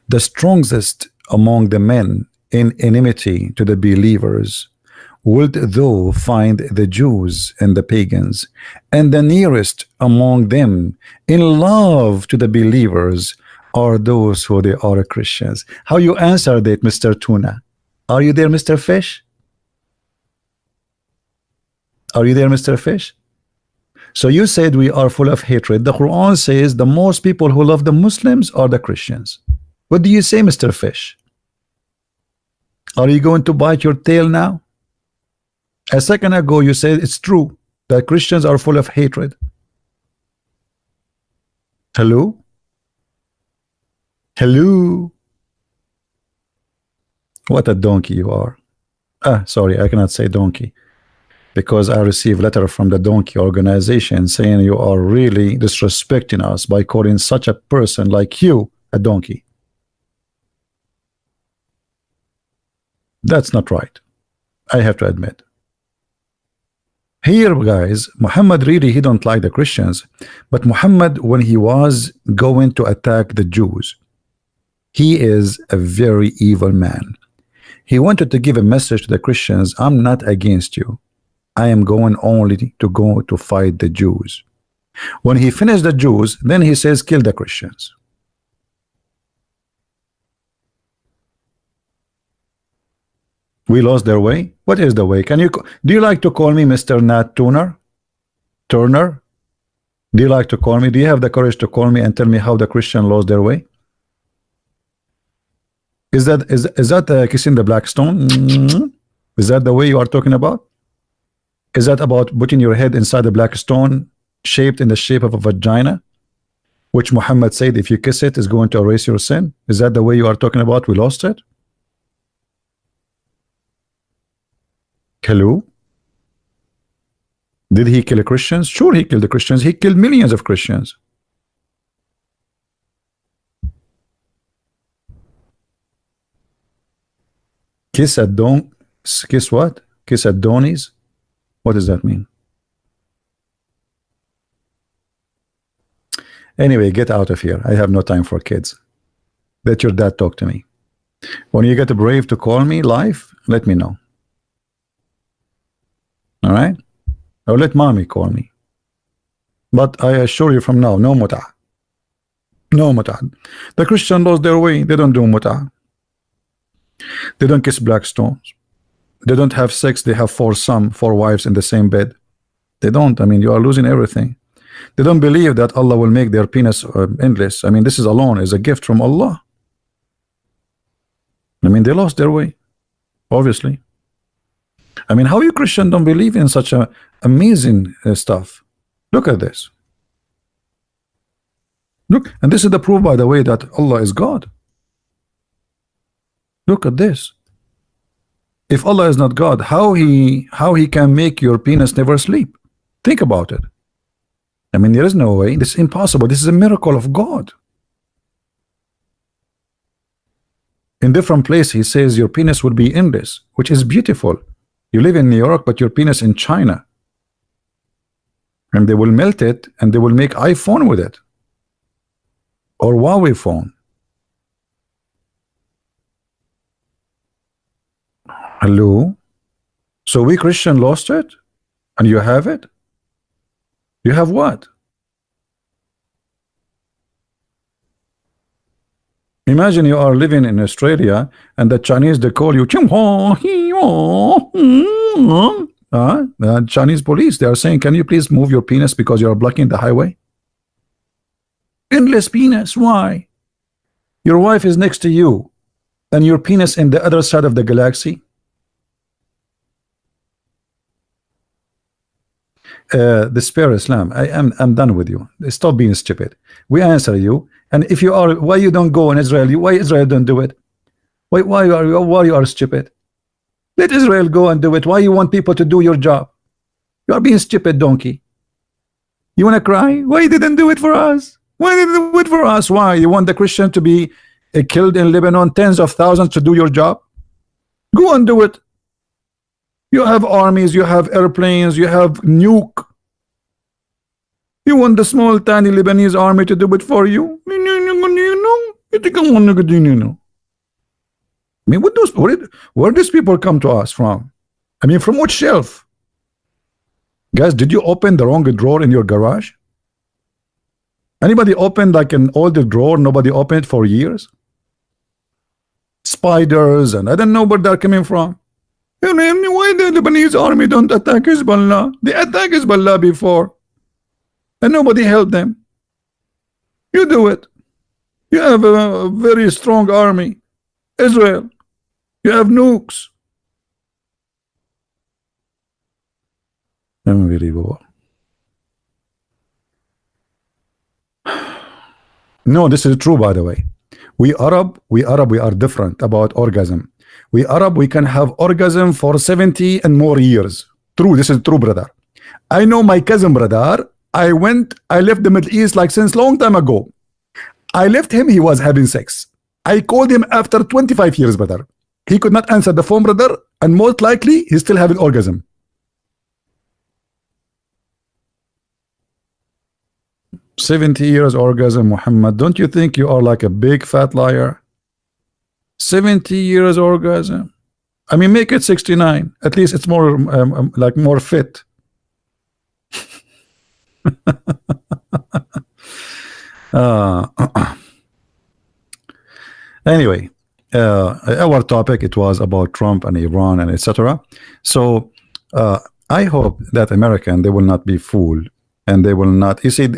The strongest among the men in enmity to the believers wilt thou find the Jews and the pagans, and the nearest among them in love to the believers are those who they are Christians. How you answer that, Mr. Tuna? Are you there, Mr. Fish? Are you there, Mr. Fish? So you said we are full of hatred. The Quran says the most people who love the Muslims are the Christians. What do you say, Mr. Fish? Are you going to bite your tail now? A second ago you said it's true that Christians are full of hatred. Hello? Hello? What a donkey you are. Sorry, I cannot say donkey, because I received letter from the donkey organization saying you are really disrespecting us by calling such a person like you a donkey. That's not right, I have to admit. Here, guys, Muhammad really, he don't like the Christians, but Muhammad, when he was going to attack the Jews, he is a very evil man. He wanted to give a message to the Christians: I'm not against you. I am going only to go to fight the Jews. When he finished the Jews, then he says, kill the Christians. We lost their way. What is the way? Can you, do you like to call me Mr. Nat Turner? Turner? Do you like to call me? Do you have the courage to call me and tell me how the Christian lost their way? Is that kissing the black stone? Is that the way you are talking about? Is that about putting your head inside the black stone shaped in the shape of a vagina, which Muhammad said if you kiss it is going to erase your sin? Is that the way you are talking about? We lost it. Hello? Did he kill Christians? Sure, he killed the Christians. He killed millions of Christians. Kiss at dawn. Kiss what? Kiss at Dawnies? What does that mean? Anyway, get out of here. I have no time for kids. Let your dad talk to me. When you get brave to call me live, let me know. All right? Or let mommy call me. But I assure you from now, no mut'ah. No mut'ah. The Christian lost their way. They don't do mut'ah. They don't kiss black stones. They don't have sex. They have four wives in the same bed. They don't. I mean, you are losing everything. They don't believe that Allah will make their penis endless. I mean, this is alone is a gift from Allah. I mean, they lost their way, obviously. I mean, how you Christian don't believe in such a amazing stuff? Look at this. Look, and this is the proof, by the way, that Allah is God. Look at this. If Allah is not God, how he can make your penis never sleep? Think about it. I mean, there is no way. This is impossible. This is a miracle of God. In different places, he says your penis will be endless, which is beautiful. You live in New York, but your penis in China. And they will melt it, and they will make iPhone with it. Or Huawei phone. Hello? So we Christian lost it? And you have it? You have what? Imagine you are living in Australia and the Chinese, they call you the Chinese police, they are saying, can you please move your penis because you are blocking the highway? Endless penis, why? Your wife is next to you and your penis in the other side of the galaxy. The spare Islam, I'm done with you. Stop being stupid. We answer you, and if you are, why you don't go in Israel? Why Israel don't do it? Why you are stupid? Let Israel go and do it. Why you want people to do your job? You are being stupid, donkey. You want to cry? Why you didn't do it for us? Why didn't you do it for us? Why you want the Christian to be killed in Lebanon, tens of thousands to do your job? Go and do it. You have armies, you have airplanes, you have nuke. You want the small tiny Lebanese army to do it for you? I mean, where these people come to us from? I mean, from what shelf? Guys, did you open the wrong drawer in your garage? Anybody opened like an older drawer? Nobody opened it for years? Spiders, and I don't know where they're coming from. Why the Lebanese army don't attack Hezbollah? They attacked Hezbollah before and nobody helped them. You do it. You have a very strong army, Israel. You have nukes. Unbelievable. No, this is true, by the way. We Arab, we are different about orgasm. We Arab, we can have orgasm for 70 and more years. True, this is true, brother. I know my cousin, brother. I left the Middle East like since long time ago. I left him, he was having sex. I called him after 25 years, brother. He could not answer the phone, brother, and most likely he's still having orgasm. 70 years orgasm, Muhammad. Don't you think you are like a big fat liar? 70 years orgasm. I mean, make it 69. At least it's more like more fit. Anyway, our topic, it was about Trump and Iran and etc. So I hope that American, they will not be fooled, and they will not, you see,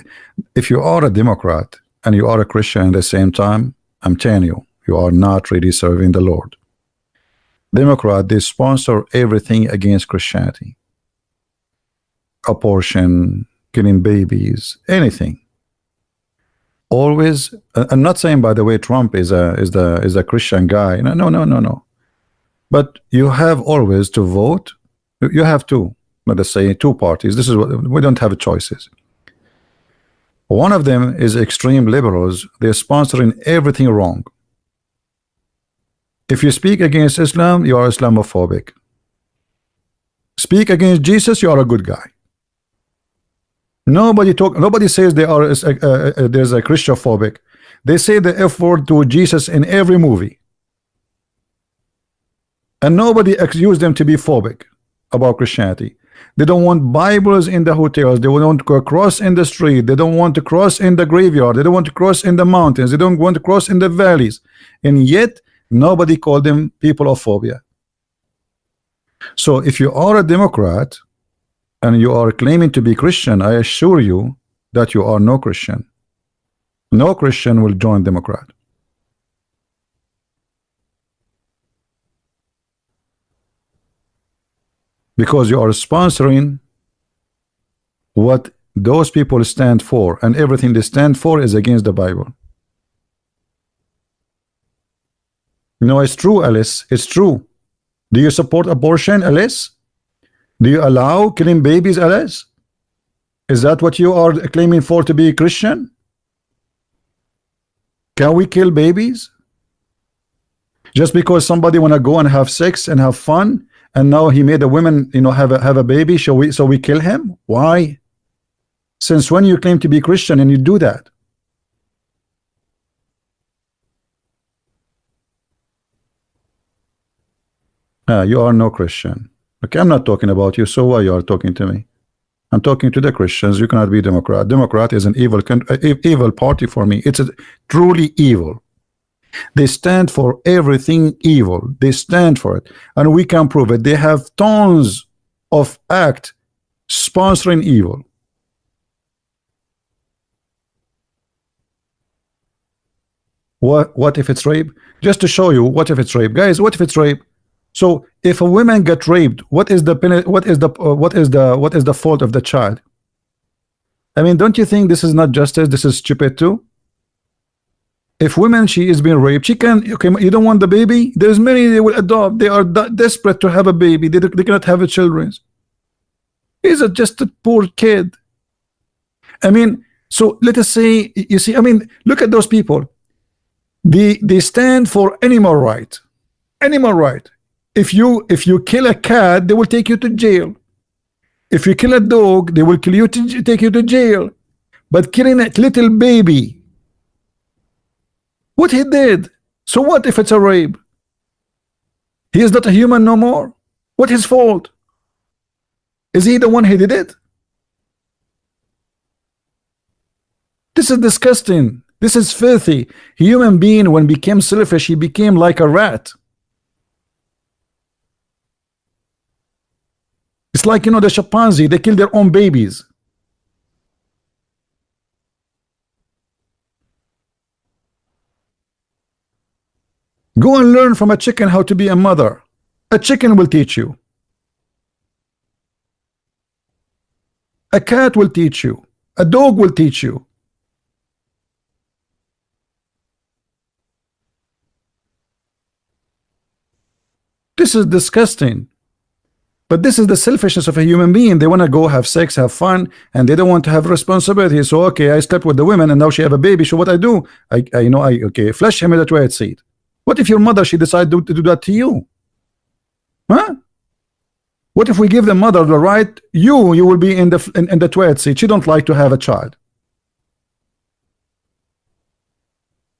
if you are a Democrat and you are a Christian at the same time, I'm telling you, you are not really serving the Lord. Democrat, they sponsor everything against Christianity. Abortion, killing babies, anything. Always. I'm not saying, by the way, Trump is a Christian guy. No. But you have always to vote. You have to, let us say, two parties. This is what we don't have choices. One of them is extreme liberals. They're sponsoring everything wrong. If you speak against Islam, you are Islamophobic. Speak against Jesus, you are a good guy. Nobody says they are there's a Christophobic. They say the F word to Jesus in every movie, and nobody accused them to be phobic about Christianity. They don't want Bibles in the hotels. They don't want to cross in the street. They don't want to cross in the graveyard. They don't want to cross in the mountains. They don't want to cross in the valleys. And yet nobody called them people of phobia. So if you are a Democrat and you are claiming to be Christian, I assure you that you are no Christian. No Christian will join Democrat. Because you are sponsoring what those people stand for, and everything they stand for is against the Bible. No, it's true, Alice. It's true. Do you support abortion, Alice? Do you allow killing babies, Alice? Is that what you are claiming for to be Christian? Can we kill babies? Just because somebody want to go and have sex and have fun, and now he made a woman, you know, have a baby, so we kill him? Why? Since when you claim to be Christian and you do that? You are no Christian. Okay, I'm not talking about you, so why you are talking to me? I'm talking to the Christians. You cannot be Democrat. Democrat is an evil party for me. It's truly evil. They stand for everything evil. They stand for it, and we can prove it. They have tons of acts sponsoring evil. What if it's rape? Just to show you, what if it's rape, guys? What if it's rape? So if a woman get raped, what is the fault of the child? I mean, don't you think this is not justice? This is stupid too. If women, she is being raped, she can, okay, you don't want the baby, there's many they will adopt. They are desperate to have a baby. They cannot have a children. He's just a poor kid. I mean, so let us say, you see, I mean, look at those people. They stand for animal right. Animal right. If you kill a cat, they will take you to jail. If you kill a dog, they will kill you to take you to jail. But killing a little baby, what he did? So what if it's a rape? He is not a human no more. What his fault? Is he the one who did it? This is disgusting. This is filthy. Human being, when became selfish, he became like a rat. It's like, you know, the chimpanzee, they kill their own babies. Go and learn from a chicken how to be a mother. A chicken will teach you. A cat will teach you. A dog will teach you. This is disgusting. But this is the selfishness of a human being. They want to go have sex, have fun, and they don't want to have responsibility. So okay, I slept with the women and now she have a baby. So what I do? I okay, flush him in the toilet seat. What if your mother, she decided to do that to you? Huh? What if we give the mother the right? You will be in the toilet seat. She don't like to have a child.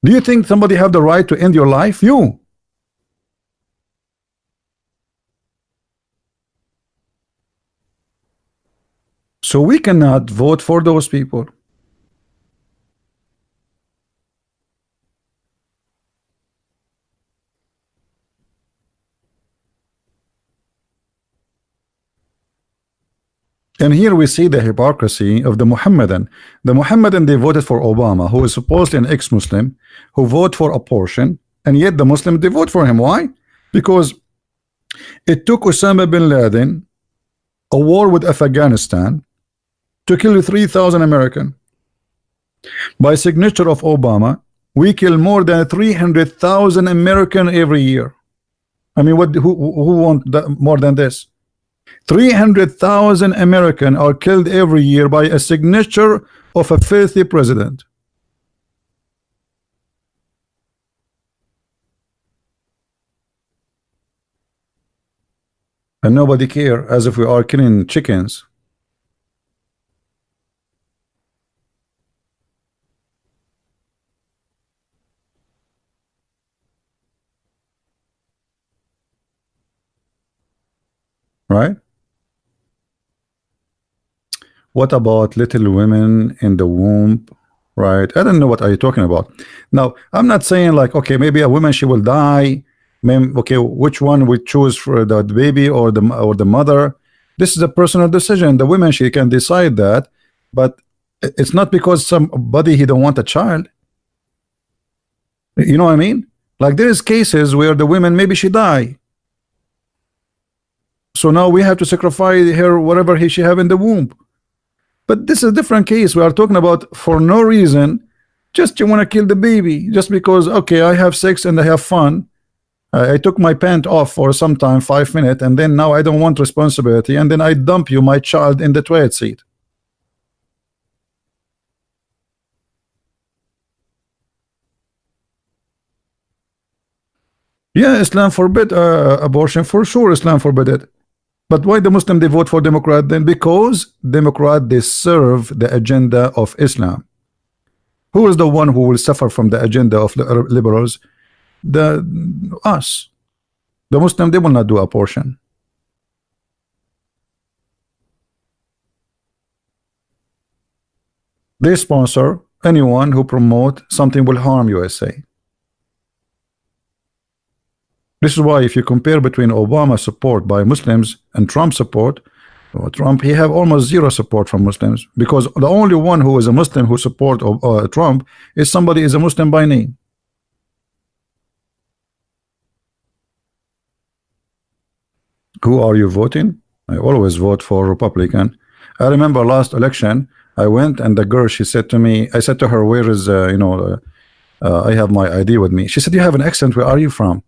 Do you think somebody have the right to end your life? You. So we cannot vote for those people. And here we see the hypocrisy of the Mohammedan. The Mohammedan, they voted for Obama, who is supposedly an ex-Muslim, who vote for abortion, and yet the Muslim, they vote for him. Why? Because it took Osama bin Laden a war with Afghanistan to kill 3,000 Americans. By signature of Obama, we kill more than 300,000 Americans every year. I mean, who want that, more than this? 300,000 Americans are killed every year by a signature of a filthy president. And nobody care, as if we are killing chickens. Right? What about little women in the womb? Right? I don't know what are you talking about. Now, I'm not saying like, okay, maybe a woman, she will die. Okay, which one we choose for the baby or the mother? This is a personal decision. The woman, she can decide that, but it's not because somebody he don't want a child. You know what I mean? Like there is cases where the women, maybe she die. So now we have to sacrifice her whatever she have in the womb. But this is a different case. We are talking about for no reason, just you want to kill the baby just because, okay, I have sex and I have fun. I took my pant off for some time, 5 minutes, and then now I don't want responsibility, and then I dump you, my child, in the toilet seat. Yeah, Islam forbid abortion for sure. Islam forbid it. But why the Muslim they vote for Democrat then? Because Democrat they serve the agenda of Islam. Who is the one who will suffer from the agenda of liberals? Us. The Muslim they will not do abortion. They sponsor anyone who promote something will harm USA. This is why if you compare between Obama support by Muslims and Trump support, Trump he have almost zero support from Muslims, because the only one who is a Muslim who support Trump is somebody is a Muslim by name. Who are you voting? I always vote for Republican. I remember last election I went and the girl, she said to me, I said to her, where is I have my ID with me. She said, you have an accent, where are you from?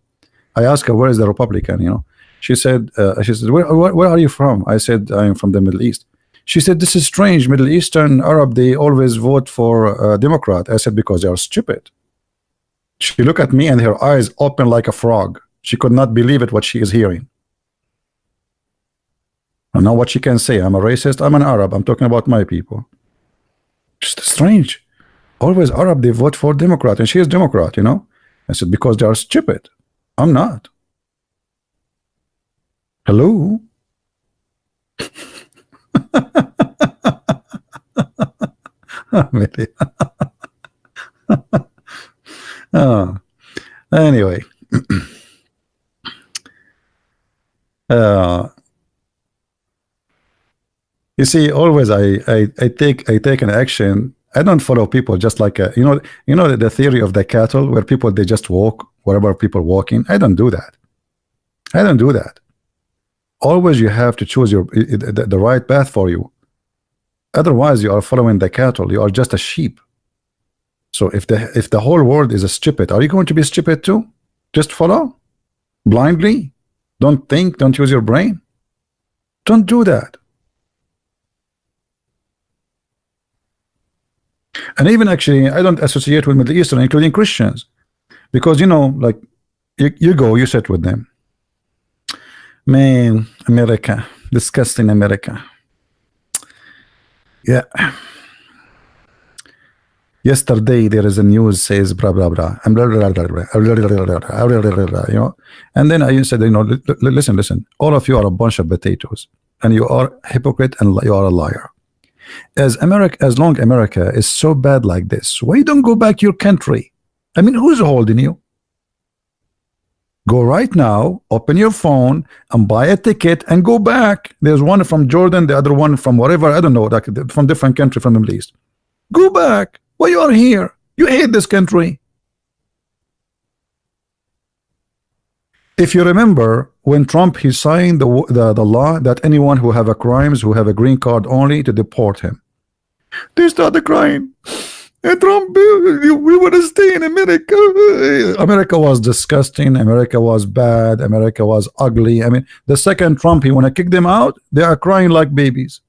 I asked her, where is the Republican, she said where are you from? I said, I am from the Middle East. She said, this is strange, Middle Eastern Arab, they always vote for Democrat. I said, because they are stupid. She looked at me and her eyes open like a frog. She could not believe it what she is hearing. I know what she can say. I'm a racist, I'm an Arab, I'm talking about my people. Just strange. Always Arab, they vote for Democrat, and she is Democrat, I said, because they are stupid. I'm not. Hello? Anyway. You see, always I take an action. I don't follow people just like the theory of the cattle where people they just walk wherever people walking. I don't do that. I don't do that. Always you have to choose the right path for you. Otherwise you are following the cattle. You are just a sheep. So if the whole world is a stupid, are you going to be stupid too? Just follow blindly? Don't think, don't use your brain. Don't do that. And even actually I don't associate with Middle Eastern, including Christians, because like you go, you sit with them. Man, America, disgusting America. Yeah. Yesterday there is a news says blah blah blah and blah blah blah blah, blah, blah, blah, you know. And then I said, you know, listen, all of you are a bunch of potatoes, and you are hypocrite, and you are a liar. As long America is so bad like this, why don't go back to your country? I mean, who's holding you? Go right now, open your phone and buy a ticket and go back. There's one from Jordan, the other one from wherever, I don't know, like from different country from the Middle East. Go back. Why you are here? You hate this country. If you remember, when Trump, he signed the law that anyone who have a crimes, who have a green card only, to deport him. They started crying. And Trump, we want to stay in America. America was disgusting. America was bad. America was ugly. I mean, the second Trump, he want to kick them out, they are crying like babies.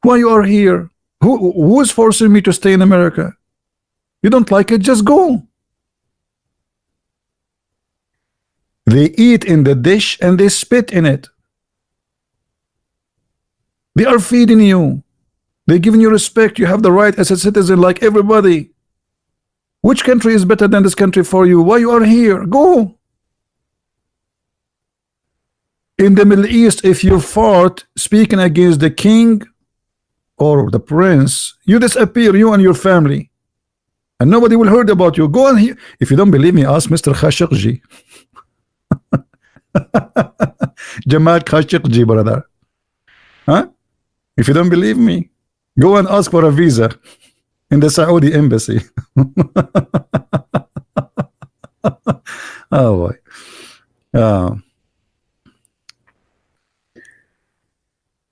Why you are here? Who is forcing me to stay in America? You don't like it, just go. They eat in the dish and they spit in it. They are feeding you. They're giving you respect. You have the right as a citizen like everybody. Which country is better than this country for you? Why you are here? Go. In the Middle East, if you fart speaking against the king or the prince, you disappear, you and your family, and nobody will heard about you. Go on here. If you don't believe me, ask Mr. Khashoggi. Jamal Khashoggi, brother. Huh? If you don't believe me, go and ask for a visa in the Saudi embassy. Oh boy.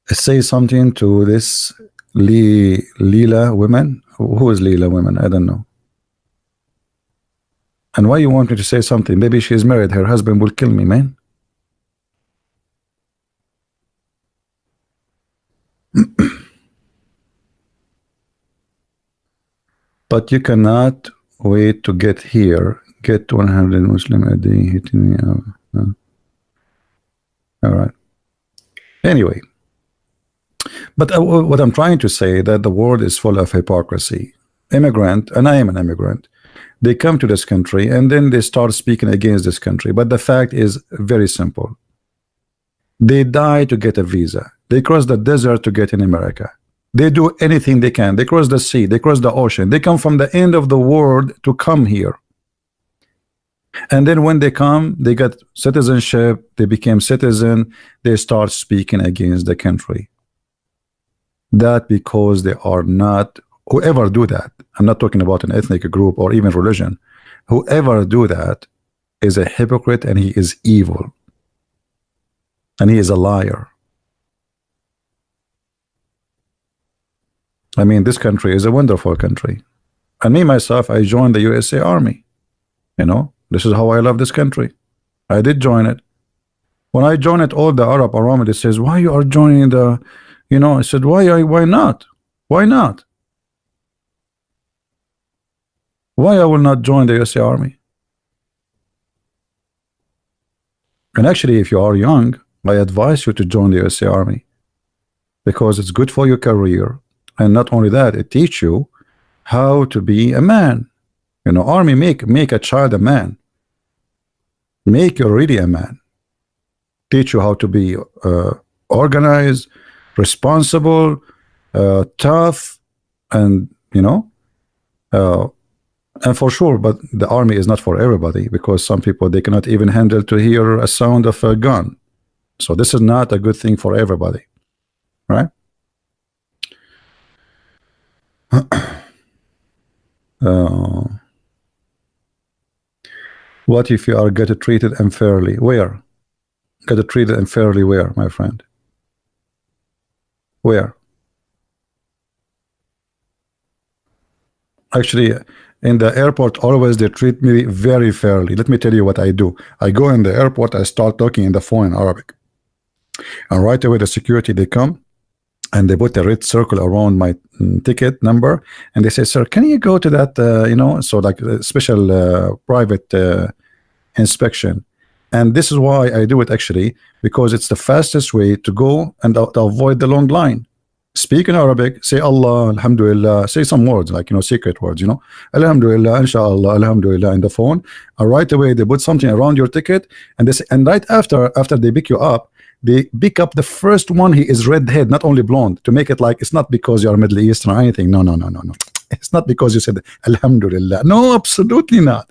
Say something to this Leela women. Who is Leela women? I don't know. And why you want me to say something? Maybe she's married. Her husband will kill me, man. But you cannot wait to get here. Get 100 Muslim a day hitting me out. All right. Anyway, but what I'm trying to say, that the world is full of hypocrisy. Immigrant, and I am an immigrant, they come to this country and then they start speaking against this country. But the fact is very simple. They die to get a visa. They cross the desert to get in America. They do anything they can. They cross the sea. They cross the ocean. They come from the end of the world to come here. And then when they come, they get citizenship. They became citizen. They start speaking against the country. That because they are not, whoever do that, I'm not talking about an ethnic group or even religion, whoever do that is a hypocrite, and he is evil, and he is a liar. I mean, this country is a wonderful country, and me myself, I joined the USA Army. You know, this is how I love this country. I did join it. When I joined it, all the Arab around me says, why you are joining the, you know, I said, why not? Why not? Why I will not join the USA Army? And actually, if you are young, I advise you to join the USA Army, because it's good for your career. And not only that, it teaches you how to be a man. You know, Army make a child a man. Make you really a man. Teach you how to be organized, responsible, tough, and you know, and for sure. But the Army is not for everybody, because some people, they cannot even handle to hear a sound of a gun. So this is not a good thing for everybody, right? What if you are get treated unfairly? Where? Get treated unfairly where, my friend? Where? Actually, in the airport, always they treat me very fairly. Let me tell you what I do. I go in the airport, I start talking in the phone in Arabic, and right away the security, they come and they put a red circle around my ticket number, and they say, sir, can you go to that, you know, so like a special private inspection. And this is why I do it, actually, because it's the fastest way to go and to avoid the long line. speak in Arabic, say Allah, Alhamdulillah, say some words like, you know, secret words, you know, Alhamdulillah, Inshallah, Alhamdulillah in the phone, and right away they put something around your ticket, and this, and right after they pick you up, they pick up the first one. He is redhead, not only blonde, to make it like it's not because you are Middle Eastern or anything. No, no, no, no, no. It's not because you said Alhamdulillah. No, absolutely not.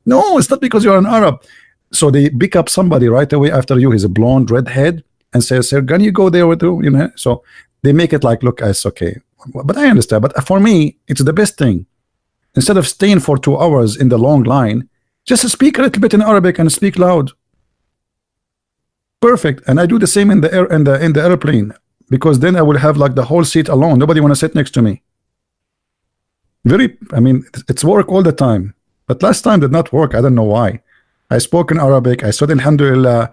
No, it's not because you're an Arab. So they pick up somebody right away after you. He's a blonde redhead, and say, "Sir, can you go there with you?" You know, so they make it like, look, it's okay. But I understand. But for me, it's the best thing. Instead of staying for 2 hours in the long line, just speak a little bit in Arabic and speak loud. Perfect. And I do the same in the air, in the airplane, because then I will have like the whole seat alone. Nobody want to sit next to me. Very, I mean, it's work all the time. But last time did not work. I don't know why. I spoke in Arabic. I said Alhamdulillah,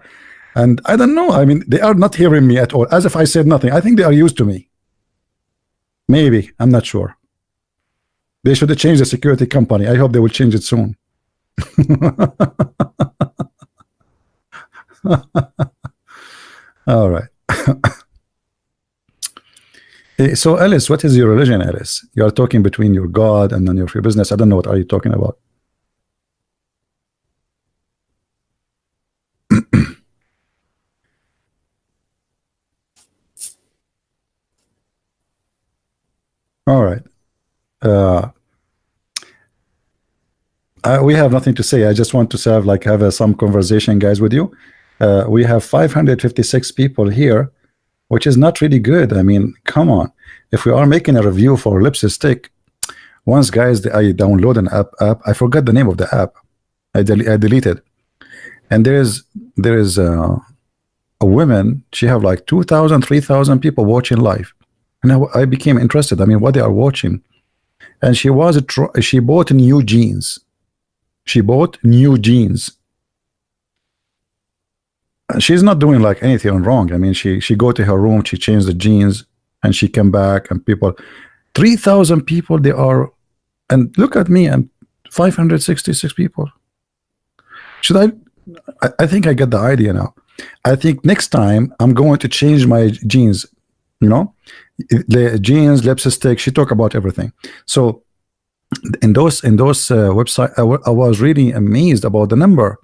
and I don't know. I mean, they are not hearing me at all, as if I said nothing. I think they are used to me. Maybe, I'm not sure. They should have changed the security company. I hope they will change it soon. All right. So Alice, what is your religion, Alice? You are talking between your God and then your business. I don't know, what are you talking about? All right. We have nothing to say. I just want to have some conversation, guys, with you. We have 556 people here, which is not really good. I mean, come on. If we are making a review for Lipstick, once, guys, I download an app. I forgot the name of the app. I deleted. And there is a woman. She have like 2,000, 3,000 people watching live. And I became interested. I mean, what they are watching. And she bought new jeans. She bought new jeans. She's not doing like anything wrong. I mean, she go to her room, she changed the jeans, and she came back, and people, 3,000 people they are, and look at me, and 566 people. Should I think I get the idea now. I think next time I'm going to change my jeans, you know, the jeans, Lipstick, she talk about everything. So in those website, I was really amazed about the number.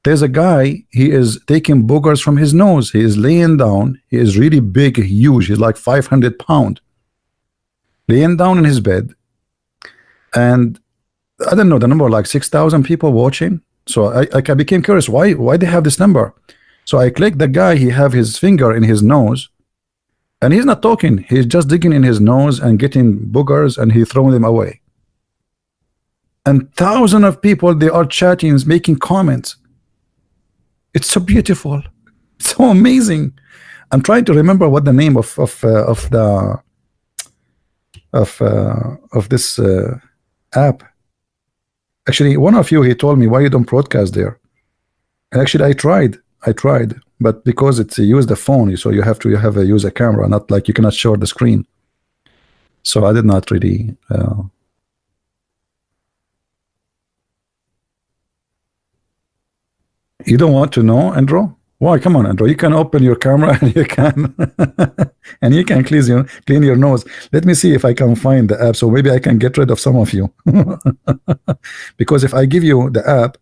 There's a guy, he is taking boogers from his nose. He is laying down. He is really big, huge. He's like 500 pounds. Laying down in his bed. And I don't know, the number, like 6,000 people watching. So I became curious, why they have this number? So I clicked the guy, he have his finger in his nose. And he's not talking. He's just digging in his nose and getting boogers, and he throwing them away. And thousands of people, they are chatting, making comments. It's so beautiful, it's so amazing. I'm trying to remember what the name of this app. Actually, one of you, he told me, why you don't broadcast there? And actually, I tried, but because it's use the phone, so you have to use a camera, not like you cannot show the screen. So I did not really. You don't want to know, Andrew? Why? Come on, Andrew. You can open your camera and you can and you can clean your nose. Let me see if I can find the app, so maybe I can get rid of some of you. Because if I give you the app,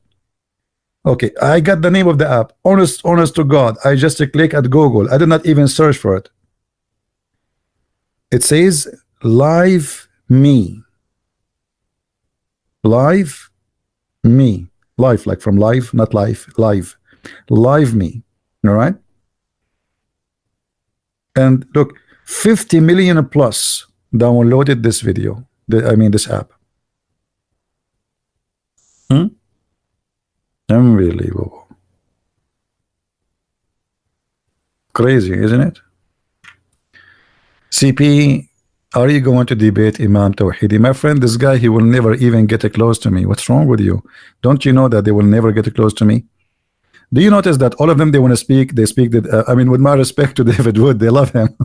okay, I got the name of the app. Honest to God, I just click at Google. I did not even search for it. It says Live Me. Live Me. Life, like from live, not life, live. Live Me. All right. And look, 50 million plus downloaded this video. This app. Unbelievable. Crazy, isn't it? CP, are you going to debate Imam Tawhidi? My friend, this guy, he will never even get close to me. What's wrong with you? Don't you know that they will never get close to me? Do you notice that all of them, they want to speak, they speak that, I mean, with my respect to David Wood, they love him.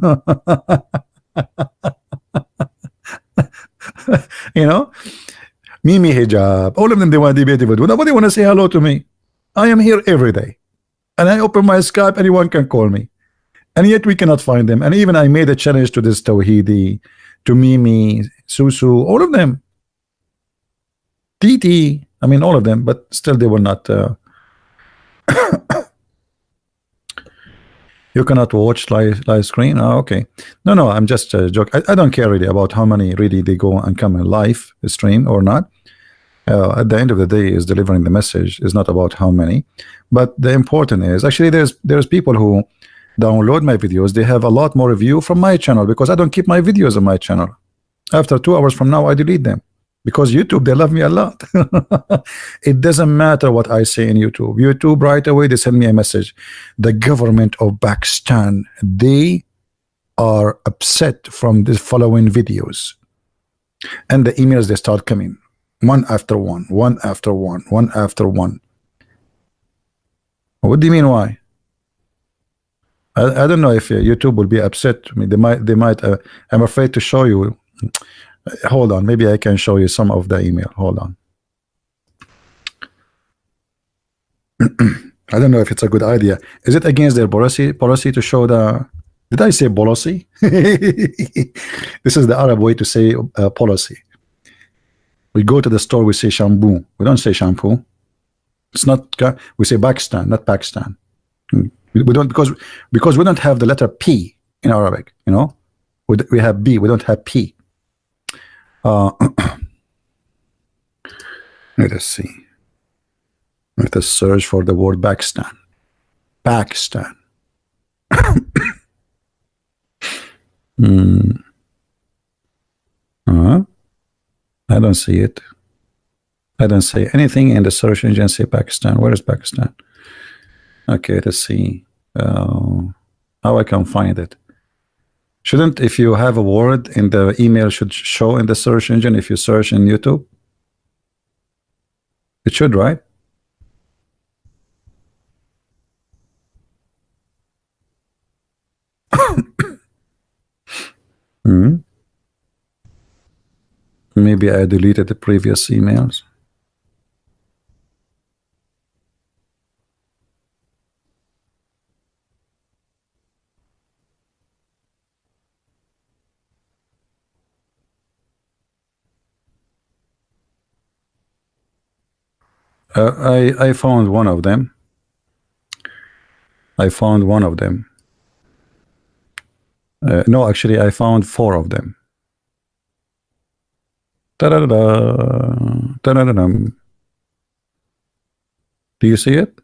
You know, Mimi Hijab, all of them, they want to debate David Wood. Nobody want to say hello to me. I am here every day, and I open my Skype, anyone can call me. and yet we cannot find them. And even I made a challenge to this Tawhidi, to Mimi, Susu, all of them, TT, I mean all of them, but still they will not. You cannot watch live screen. Oh, okay. No, I'm just joking. I don't care really about how many really they go and come in live stream or not. At the end of the day, is delivering the message is not about how many, but the important is actually there's people who download my videos. They have a lot more review from my channel because I don't keep my videos on my channel. After 2 hours from now, I delete them because YouTube, they love me a lot. It doesn't matter what I say in YouTube. YouTube right away they send me a message. The government of Pakistan, they are upset from the following videos, and the emails they start coming one after one, one after one, one after one. What do you mean why? I don't know if YouTube will be upset. I mean, they might I'm afraid to show you. Hold on, maybe I can show you some of the email. Hold on. I don't know if it's a good idea. Is it against their policy to show the, did I say policy? This is the Arab way to say policy. We go to the store, we say shampoo. We don't say shampoo. It's not, we say Pakistan, not Pakistan. We don't, because we don't have the letter P in Arabic, you know. We have B, we don't have P. Let us see. Let us search for the word Pakistan. Pakistan. I don't see it. I don't see anything in the search engine say Pakistan. Where is Pakistan? Okay, let's see how I can find it. Shouldn't, if you have a word in the email, should show in the search engine if you search in YouTube? It should, right? Maybe I deleted the previous emails. I found one of them. I found one of them. No, actually, I found 4 of them. Ta-da-da-da. Ta-da-da-dum. Do you see it?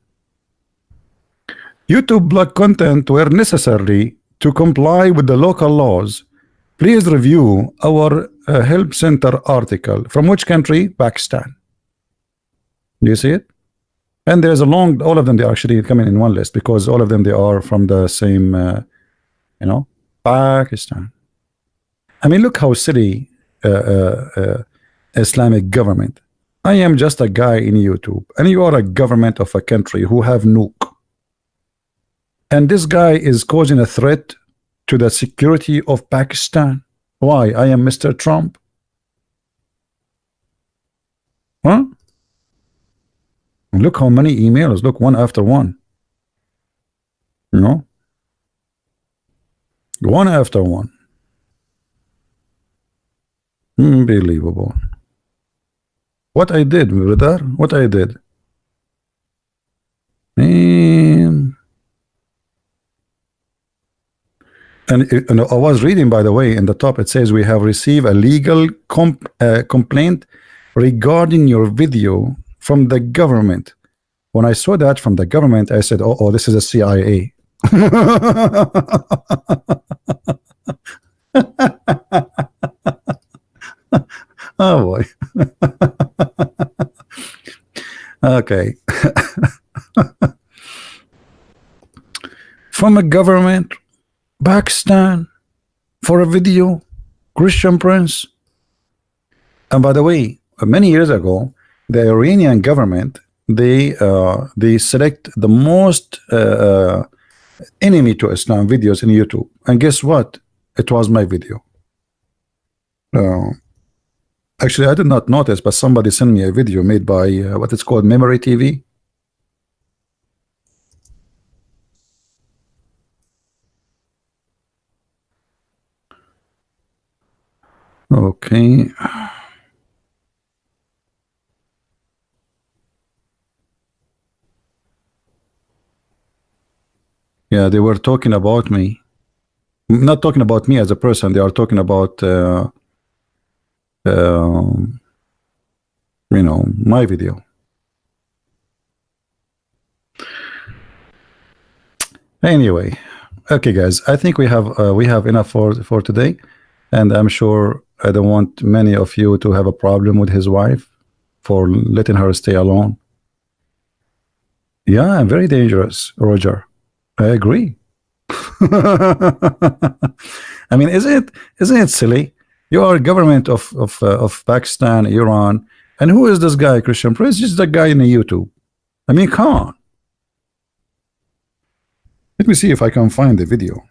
YouTube block content where necessary to comply with the local laws. Please review our help center article. From which country? Pakistan. Do you see it? And there's a long, all of them, they actually coming in one list because all of them, they are from the same, you know, Pakistan. I mean, look how silly Islamic government. I am just a guy in YouTube, and you are a government of a country who have nuke. And this guy is causing a threat to the security of Pakistan. Why? I am Mr. Trump. Huh? Look how many emails. Look, one after one. You know? One after one. Unbelievable. What I did, brother? What I did? Man. And I was reading, by the way, in the top it says we have received a legal complaint regarding your video from the government. When I saw that from the government, I said, oh, this is a CIA. Oh boy. Okay. From a government, Pakistan, for a video, Christian Prince. And by the way, many years ago, the Iranian government, they select the most enemy to Islam videos in YouTube, and guess what? It was my video. Actually, I did not notice, but somebody sent me a video made by what it's called, Memory TV. Okay. Yeah, they were talking about me. Not talking about me as a person. They are talking about, um, my video. Anyway, okay, guys. I think we have enough for today, and I'm sure I don't want many of you to have a problem with his wife for letting her stay alone. Yeah, I'm very dangerous, Roger. I agree. I mean, isn't it silly? You are government of Pakistan, Iran, and who is this guy, Christian Prince? Just the guy in the YouTube. I mean, come on. Let me see if I can find the video.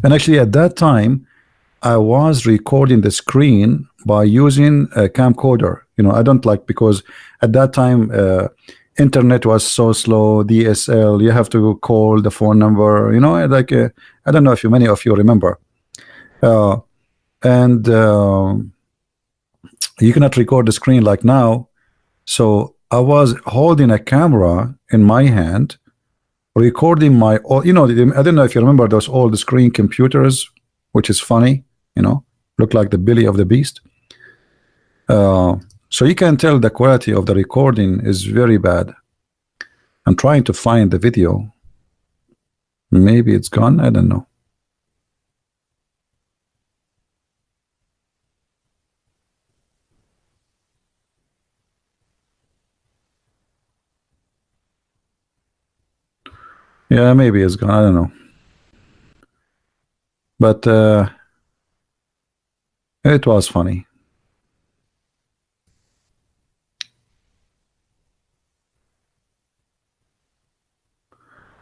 And actually, at that time, I was recording the screen by using a camcorder. I don't like, because at that time, internet was so slow, DSL, you have to call the phone number, like, I don't know if many of you remember. And you cannot record the screen like now. So I was holding a camera in my hand, recording my, I don't know if you remember those old screen computers, which is funny, look like the belly of the beast. So you can tell the quality of the recording is very bad. I'm trying to find the video. Maybe it's gone, I don't know. Yeah, maybe it's gone, I don't know. But it was funny.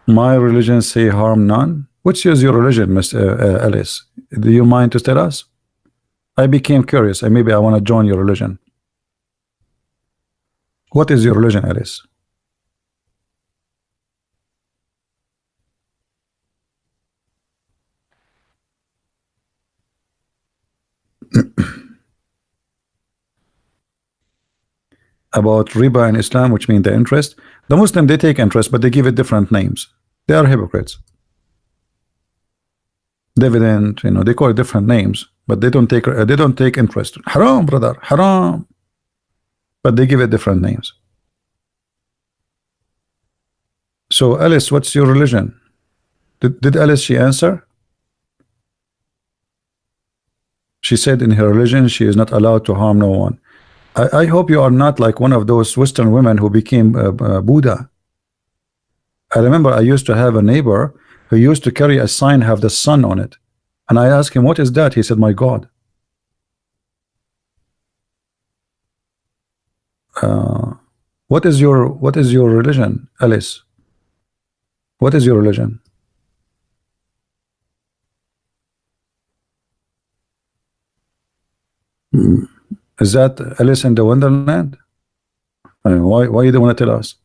My religion say harm none. Which is your religion, Mr. Ellis? Do you mind to tell us? I became curious, and maybe I want to join your religion. What is your religion, Ellis? About riba in Islam, which means the interest. The Muslim, they take interest, but they give it different names. They are hypocrites. Dividend, they call it different names, but they don't take interest. Haram, brother, haram. But they give it different names. So Alice, what's your religion? Did Alice, she answer? She said in her religion she is not allowed to harm no one. I hope you are not like one of those Western women who became Buddha. I remember I used to have a neighbor who used to carry a sign, have the sun on it. And I asked him, what is that? He said, my God. What is your religion, Alice? What is your religion? Is that Alice in the Wonderland? I mean, why you don't want to tell us?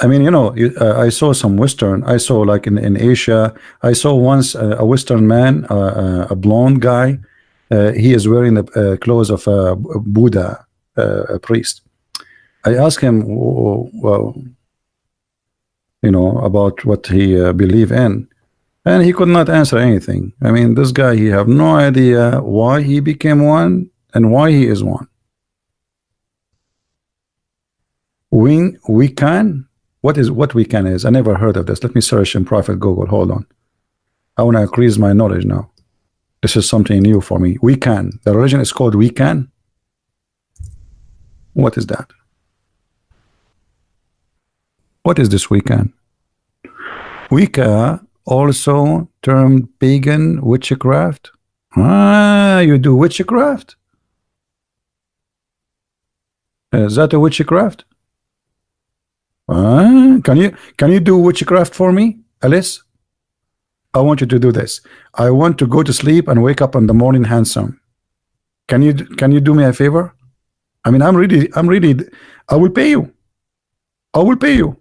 I mean, I saw some Western. I saw like in Asia. I saw once a Western man, a blonde guy. He is wearing the clothes of a Buddha, a priest. I asked him, well, about what he believe in, and he could not answer anything. I mean, this guy, he have no idea why he became one and why he is one. We can. What we can is? I never heard of this. Let me search in private Google. Hold on. I want to increase my knowledge now. This is something new for me. We can. The religion is called We Can. What is that? What is this We Can? Wicca, also termed pagan witchcraft. Ah, you do witchcraft? Is that a witchcraft? Can you do witchcraft for me, Alice? I want you to do this. I want to go to sleep and wake up in the morning handsome. Can you do me a favor? I mean, I'm really, I will pay you. I will pay you.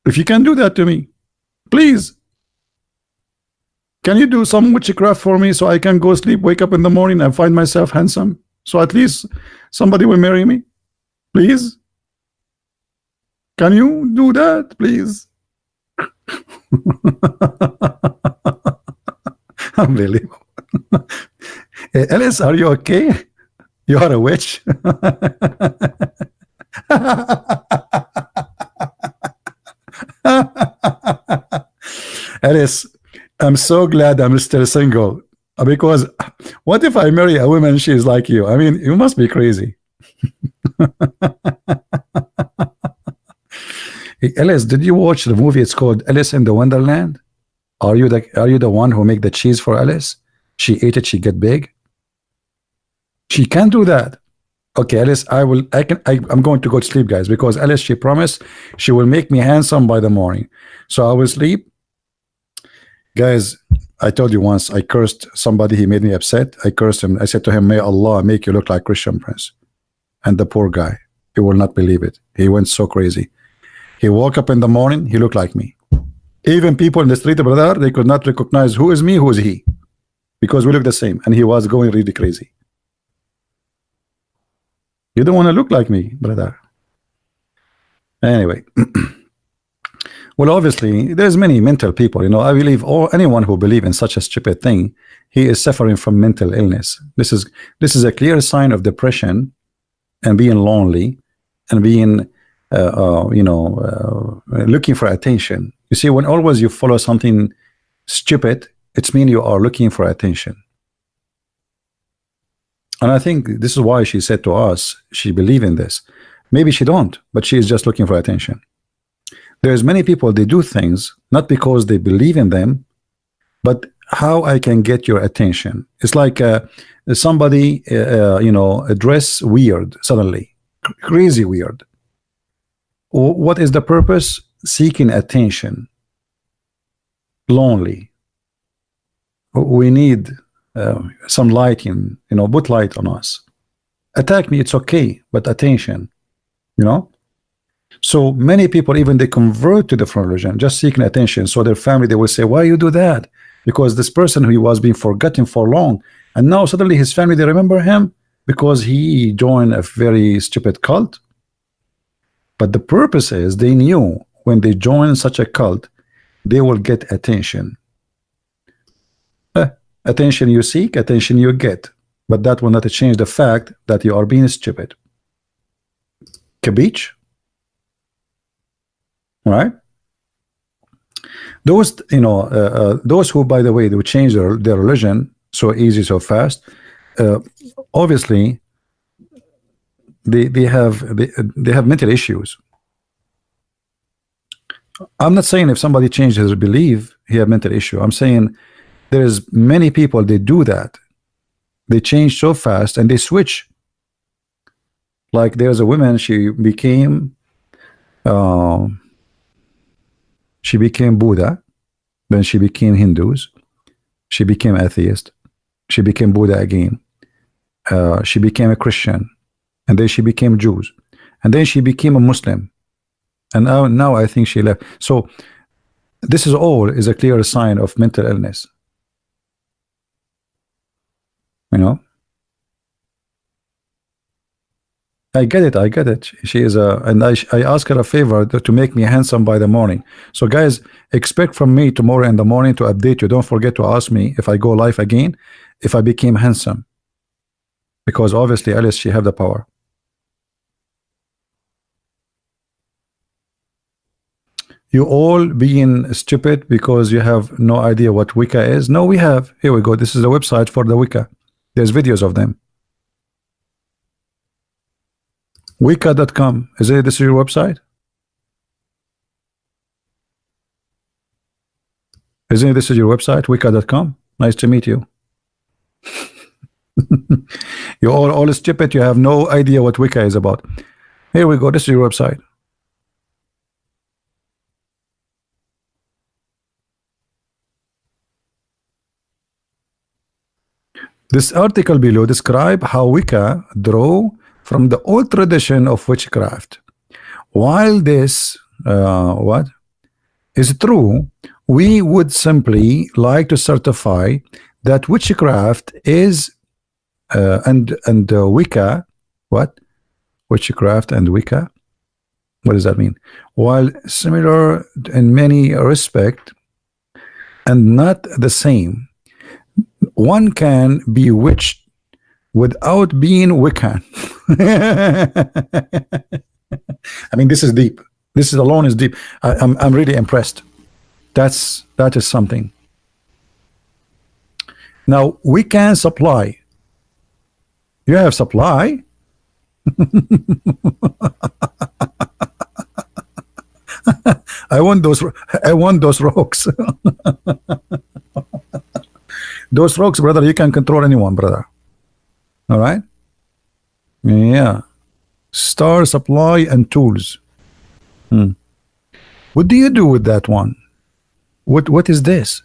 If you can do that to me, please. Can you do some witchcraft for me so I can go sleep, wake up in the morning and find myself handsome? So at least somebody will marry me? Please? Can you do that, please? Unbelievable. Ellis, are you okay? You are a witch. Ellis, I'm so glad I'm still single, because what if I marry a woman she's like you? I mean, you must be crazy. Hey, Ellis, did you watch the movie? It's called Alice in the Wonderland. Are you the one who make the cheese for Alice? She ate it, she get big. She can't do that. Okay, Alice, I'm going to go to sleep, guys, because Alice, she promised she will make me handsome by the morning. So I will sleep. Guys, I told you once, I cursed somebody, he made me upset. I cursed him. I said to him, may Allah make you look like Christian Prince. And the poor guy, he will not believe it. He went so crazy. He woke up in the morning, he looked like me. Even people in the street, brother, they could not recognize who is me, who is he, because we look the same. And he was going really crazy. You don't want to look like me, brother. Anyway. Well, obviously, there's many mental people. You know, I believe anyone who believes in such a stupid thing, he is suffering from mental illness. This is a clear sign of depression and being lonely and being, looking for attention. You see, when always you follow something stupid, it means you are looking for attention. And I think this is why she said to us, she believes in this. Maybe she don't, but she is just looking for attention. There's many people, they do things not because they believe in them, but how I can get your attention. It's like somebody, dress weird suddenly, crazy weird. What is the purpose? Seeking attention. Lonely. We need some lighting, put light on us. Attack me, it's okay, but attention, So many people, even they convert to different religion, just seeking attention. So their family, they will say, why you do that? Because this person who was being forgotten for long, and now suddenly his family, they remember him because he joined a very stupid cult. But the purpose is they knew when they join such a cult, they will get attention. Attention you seek, attention you get. But that will not change the fact that you are being stupid. Kabich? Right? Those, those who, by the way, they will change their religion so easy, so fast. Obviously, they have mental issues. I'm not saying if somebody changes his belief, he have mental issue. I'm saying there is many people, they do that. They change so fast and they switch. Like there's a woman, she became Buddha, then she became Hindus, she became atheist, she became Buddha again, she became a Christian, and then she became Jews, and then she became a Muslim, and now I think she left. So this is all is a clear sign of mental illness. I get it. She is and I ask her a favor to make me handsome by the morning. So guys, expect from me tomorrow in the morning to update you. Don't forget to ask me if I go live again, if I became handsome, because obviously Alice, she have the power. You all being stupid because you have no idea what Wicca is. No, we have. Here we go. This is the website for the Wicca. There's videos of them. Wicca.com. This is your website? Isn't this is your website? Wicca.com. Nice to meet you. You're all stupid. You have no idea what Wicca is about. Here we go. This is your website. This article below describe how Wicca draw from the old tradition of witchcraft. While this, is true, we would simply like to certify that witchcraft is and Wicca. What? Witchcraft and Wicca? What does that mean? While similar in many respects and not the same, one can be witched without being Wiccan. I mean, this is deep. This is alone is deep. I'm really impressed. That is something. Now we can supply. You have supply. I want those. I want those rocks. Those rocks, brother. You can control anyone, brother. All right. Yeah. Star supply and tools. What do you do with that one? What is this?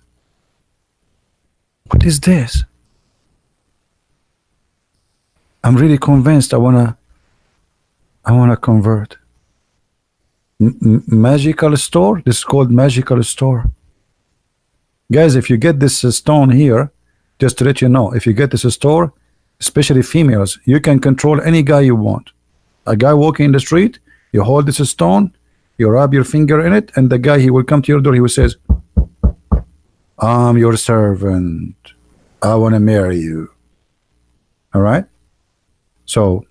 What is this? I'm really convinced. I wanna convert. Magical store. This is called magical store. Guys, if you get this stone here, just to let you know, if you get this store, especially females, you can control any guy you want. A guy walking in the street, you hold this stone, you rub your finger in it, and the guy, he will come to your door. He will says, "I'm your servant. I want to marry you." All right. So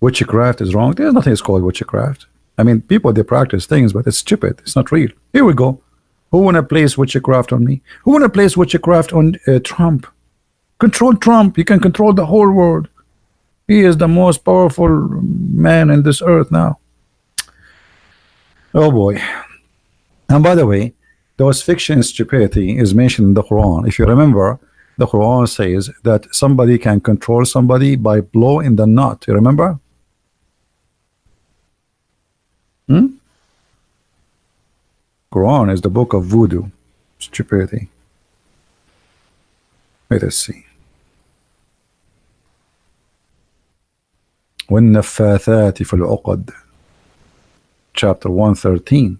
witchcraft is wrong. There's nothing is called witchcraft. I mean, people, they practice things, but it's stupid. It's not real. Here we go. Who want to place witchcraft on me? Who want to place witchcraft on Trump? Control Trump. You can control the whole world. He is the most powerful man in this earth now. Oh boy. And by the way, those fiction stupidity is mentioned in the Quran. If you remember, the Quran says that somebody can control somebody by blowing the knot. You remember? Quran is the book of voodoo. Stupidity. Let us see. وَالنَّفَّاثَاتِ فِي الْعُقَدِ, chapter 113.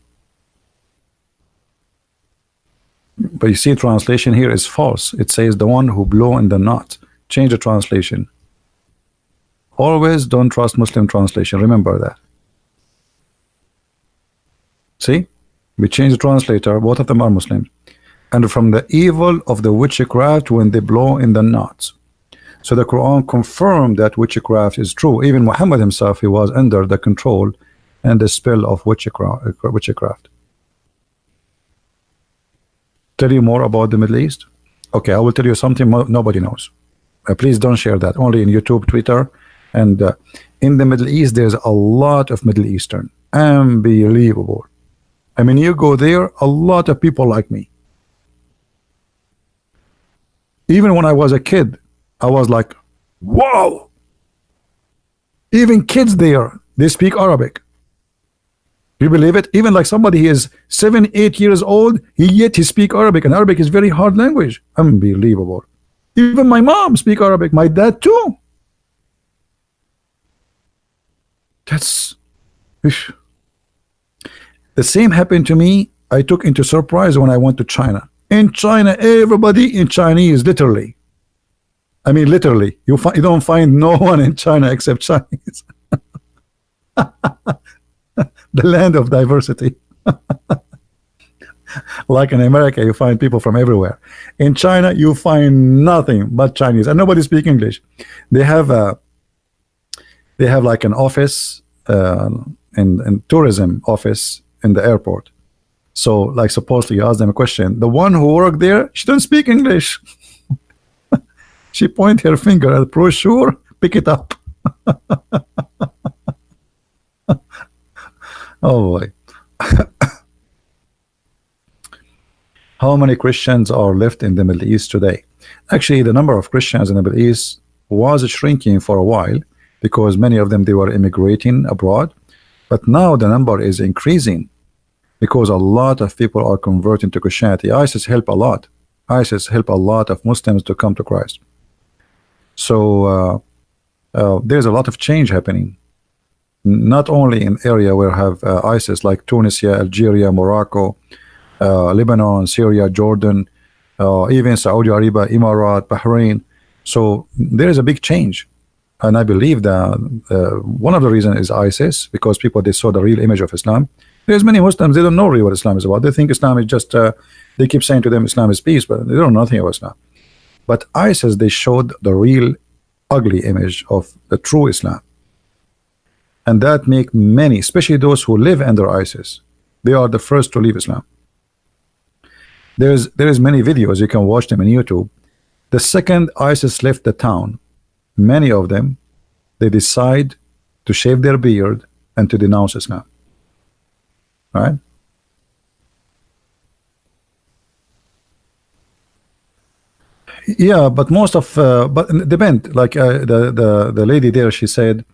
But you see, translation here is false. It says the one who blow in the knot. Change the translation. Always don't trust Muslim translation. Remember that. See, we change the translator. Both of them are Muslims. And from the evil of the witchcraft when they blow in the knots. So the Quran confirmed that witchcraft is true. Even Muhammad himself, he was under the control and the spell of witchcraft. Tell you more about the Middle East? Okay, I will tell you something nobody knows. Please don't share that. Only in YouTube, Twitter, and in the Middle East, there's a lot of Middle Eastern. Unbelievable. I mean, you go there, a lot of people like me. Even when I was a kid, I was like, wow. Even kids there, they speak Arabic. You believe it? Even like somebody he is 7, 8 years old, yet he speak Arabic, and Arabic is very hard language. Unbelievable. Even my mom speak Arabic, my dad too. That's the same happened to me. I took into surprise when I went to China. In China, everybody in Chinese, literally. I mean, literally, you don't find no one in China except Chinese. The land of diversity. Like in America, you find people from everywhere. In China, you find nothing but Chinese, and nobody speak English. They have like an office, in tourism office in the airport. So, like, supposedly you ask them a question. The one who worked there, she don't speak English. She point her finger at the brochure, pick it up. Oh boy. How many Christians are left in the Middle East today? Actually, the number of Christians in the Middle East was shrinking for a while because many of them, they were immigrating abroad. But now the number is increasing because a lot of people are converting to Christianity. ISIS help a lot. ISIS help a lot of Muslims to come to Christ. So there's a lot of change happening. not only in area where have ISIS like Tunisia, Algeria, Morocco, Lebanon, Syria, Jordan, even Saudi Arabia, Emirat, Bahrain. So there is a big change, and I believe that one of the reasons is ISIS, because people, they saw the real image of Islam. There's many Muslims, they don't know really what Islam is about. They think Islam is just they keep saying to them Islam is peace, but they don't know nothing about Islam. But ISIS, they showed the real ugly image of the true Islam, and that make many, especially those who live under ISIS, they are the first to leave Islam. There is many videos, you can watch them on YouTube. The second ISIS left the town, many of them, they decide to shave their beard and to denounce Islam. Right? Yeah, but most of but it depend. Like the lady there, she said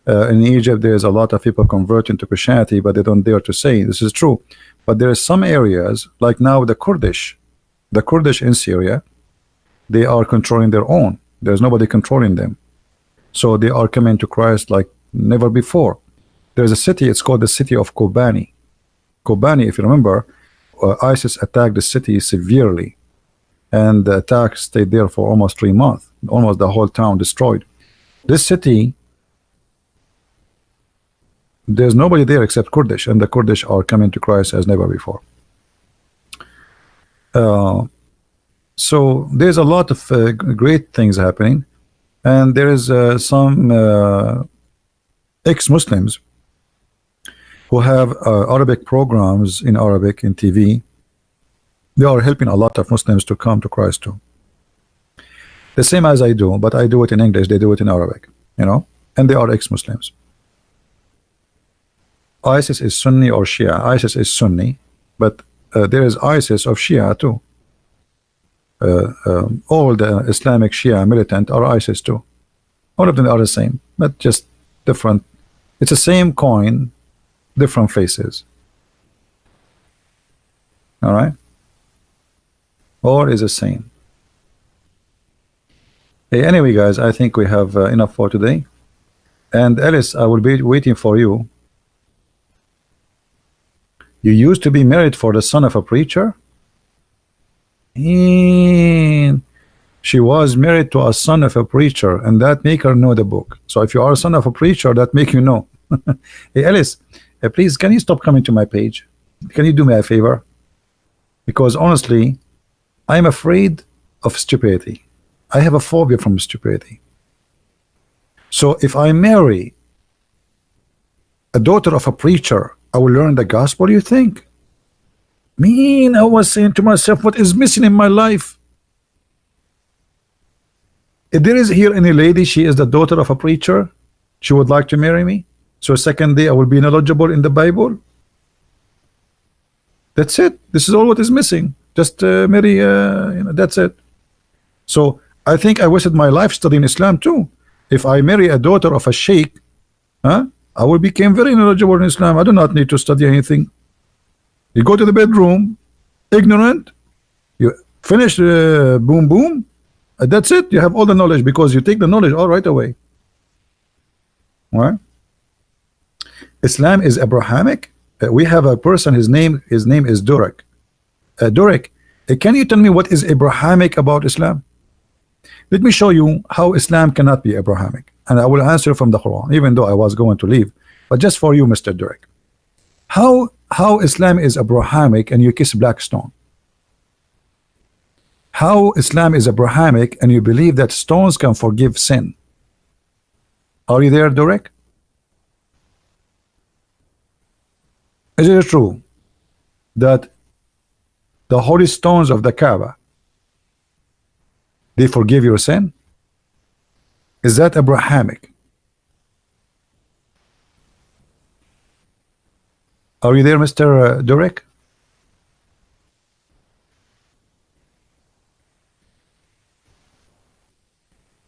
in Egypt there's a lot of people converting to Christianity, but they don't dare to say this is true. But there are some areas, like now the Kurdish in Syria, they are controlling their own. There's nobody controlling them, so they are coming to Christ like never before. There's a city, it's called the city of Kobani. Kobani, if you remember, ISIS attacked the city severely, and the attack stayed there for almost 3 months, almost the whole town destroyed. This city, there's nobody there except Kurdish, and the Kurdish are coming to Christ as never before. So there's a lot of great things happening, and there is some ex-Muslims who have Arabic programs in Arabic in TV. They are helping a lot of Muslims to come to Christ too. The same as I do, but I do it in English, they do it in Arabic, you know, and they are ex-Muslims. ISIS is Sunni or Shia. ISIS is Sunni, but there is ISIS of Shia too. All the Islamic Shia militant are ISIS too. All of them are the same, but just different. It's the same coin, different faces. All right, all is the same. Hey, anyway, guys, I think we have enough for today. And Alice, I will be waiting for you. You used to be married for the son of a preacher? And she was married to a son of a preacher, and that make her know the book. So if you are a son of a preacher, that make you know. Hey, Alice, please, can you stop coming to my page? Can you do me a favor? Because honestly, I'm afraid of stupidity. I have a phobia from stupidity. So if I marry a daughter of a preacher, I will learn the gospel, you think? Man, I was saying to myself, what is missing in my life? If there is here any lady, she is the daughter of a preacher, she would like to marry me, so second day I will be knowledgeable in the Bible. That's it. This is all what is missing. Just marry, you know, that's it. So I think I wasted my life studying Islam too. If I marry a daughter of a sheikh, I will become very knowledgeable in Islam. I do not need to study anything. You go to the bedroom, ignorant, you finish boom boom, that's it. You have all the knowledge because you take the knowledge all right away. All right. Islam is Abrahamic. We have a person, his name is Durek. Durek, can you tell me what is Abrahamic about Islam? Let me show you how Islam cannot be Abrahamic, and I will answer from the Quran, even though I was going to leave, but just for you, Mr. Durek. How Islam is Abrahamic and you kiss black stone? How Islam is Abrahamic and you believe that stones can forgive sin? Are you there, Durek? Is it true that the holy stones of the Kaaba, they forgive your sin? Is that Abrahamic? Are you there, Mr. Durek?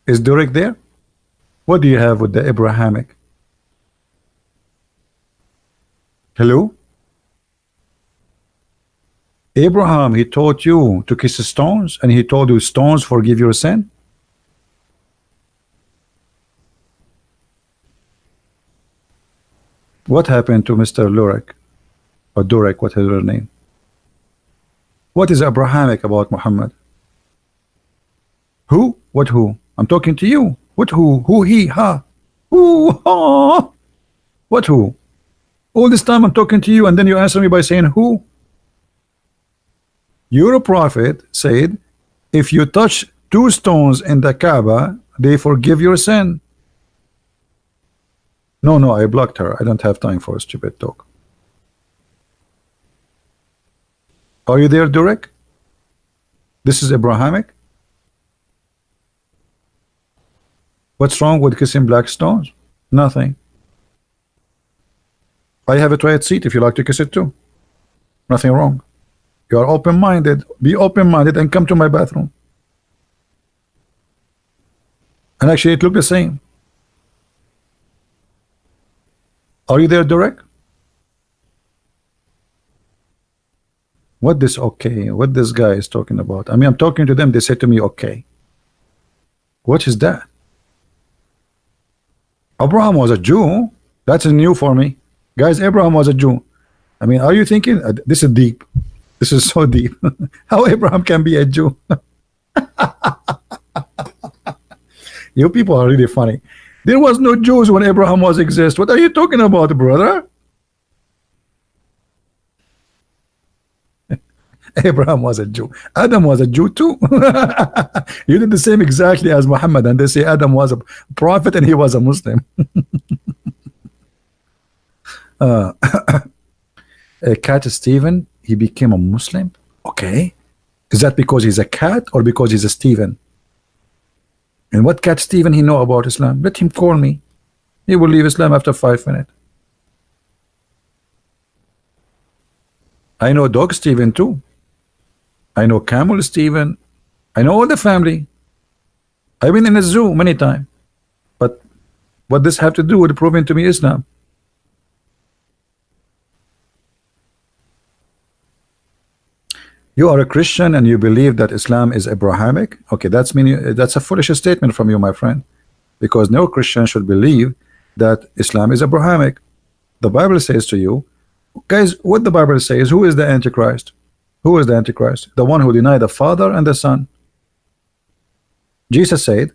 Is Durek there? What do you have with the Abrahamic? Hello? Abraham, he taught you to kiss the stones, and he told you stones forgive your sin? What happened to Mr. Lurek or Durek, what is her name? What is Abrahamic about Muhammad? Who? What who? I'm talking to you. What who? Who he? Ha? Who? Ha? What who? All this time I'm talking to you and then you answer me by saying who? Your prophet said, if you touch 2 stones in the Kaaba, they forgive your sin. No, I blocked her. I don't have time for stupid talk. Are you there, Durek? This is Abrahamic. What's wrong with kissing black stones? Nothing. I have a toilet seat if you like to kiss it too. Nothing wrong. You are open-minded. Be open-minded and come to my bathroom. And actually it looked the same. Are you there, Durek? What this okay? What this guy is talking about? I mean, I'm talking to them. They say to me, okay. What is that? Abraham was a Jew. That's new for me. Guys, Abraham was a Jew. I mean, are you thinking? This is deep. This is so deep. How Abraham can be a Jew? You people are really funny. There was no Jews when Abraham was exist. What are you talking about, brother? Abraham was a Jew. Adam was a Jew too. You did the same exactly as Muhammad, and they say Adam was a prophet and he was a Muslim. Cat Stephen, he became a Muslim. Okay, is that because he's a cat or because he's a Stephen? And what Cat Stephen he know about Islam? Let him call me. He will leave Islam after 5 minutes. I know Dog Stephen too. I know Camel Stephen. I know all the family. I've been in a zoo many times. But what does have to do with proving to me Islam? You are a Christian and you believe that Islam is Abrahamic. Okay, that's a foolish statement from you, my friend, because no Christian should believe that Islam is Abrahamic. The Bible says to you, guys, what the Bible says, who is the Antichrist? Who is the Antichrist? The one who denied the Father and the Son. Jesus said,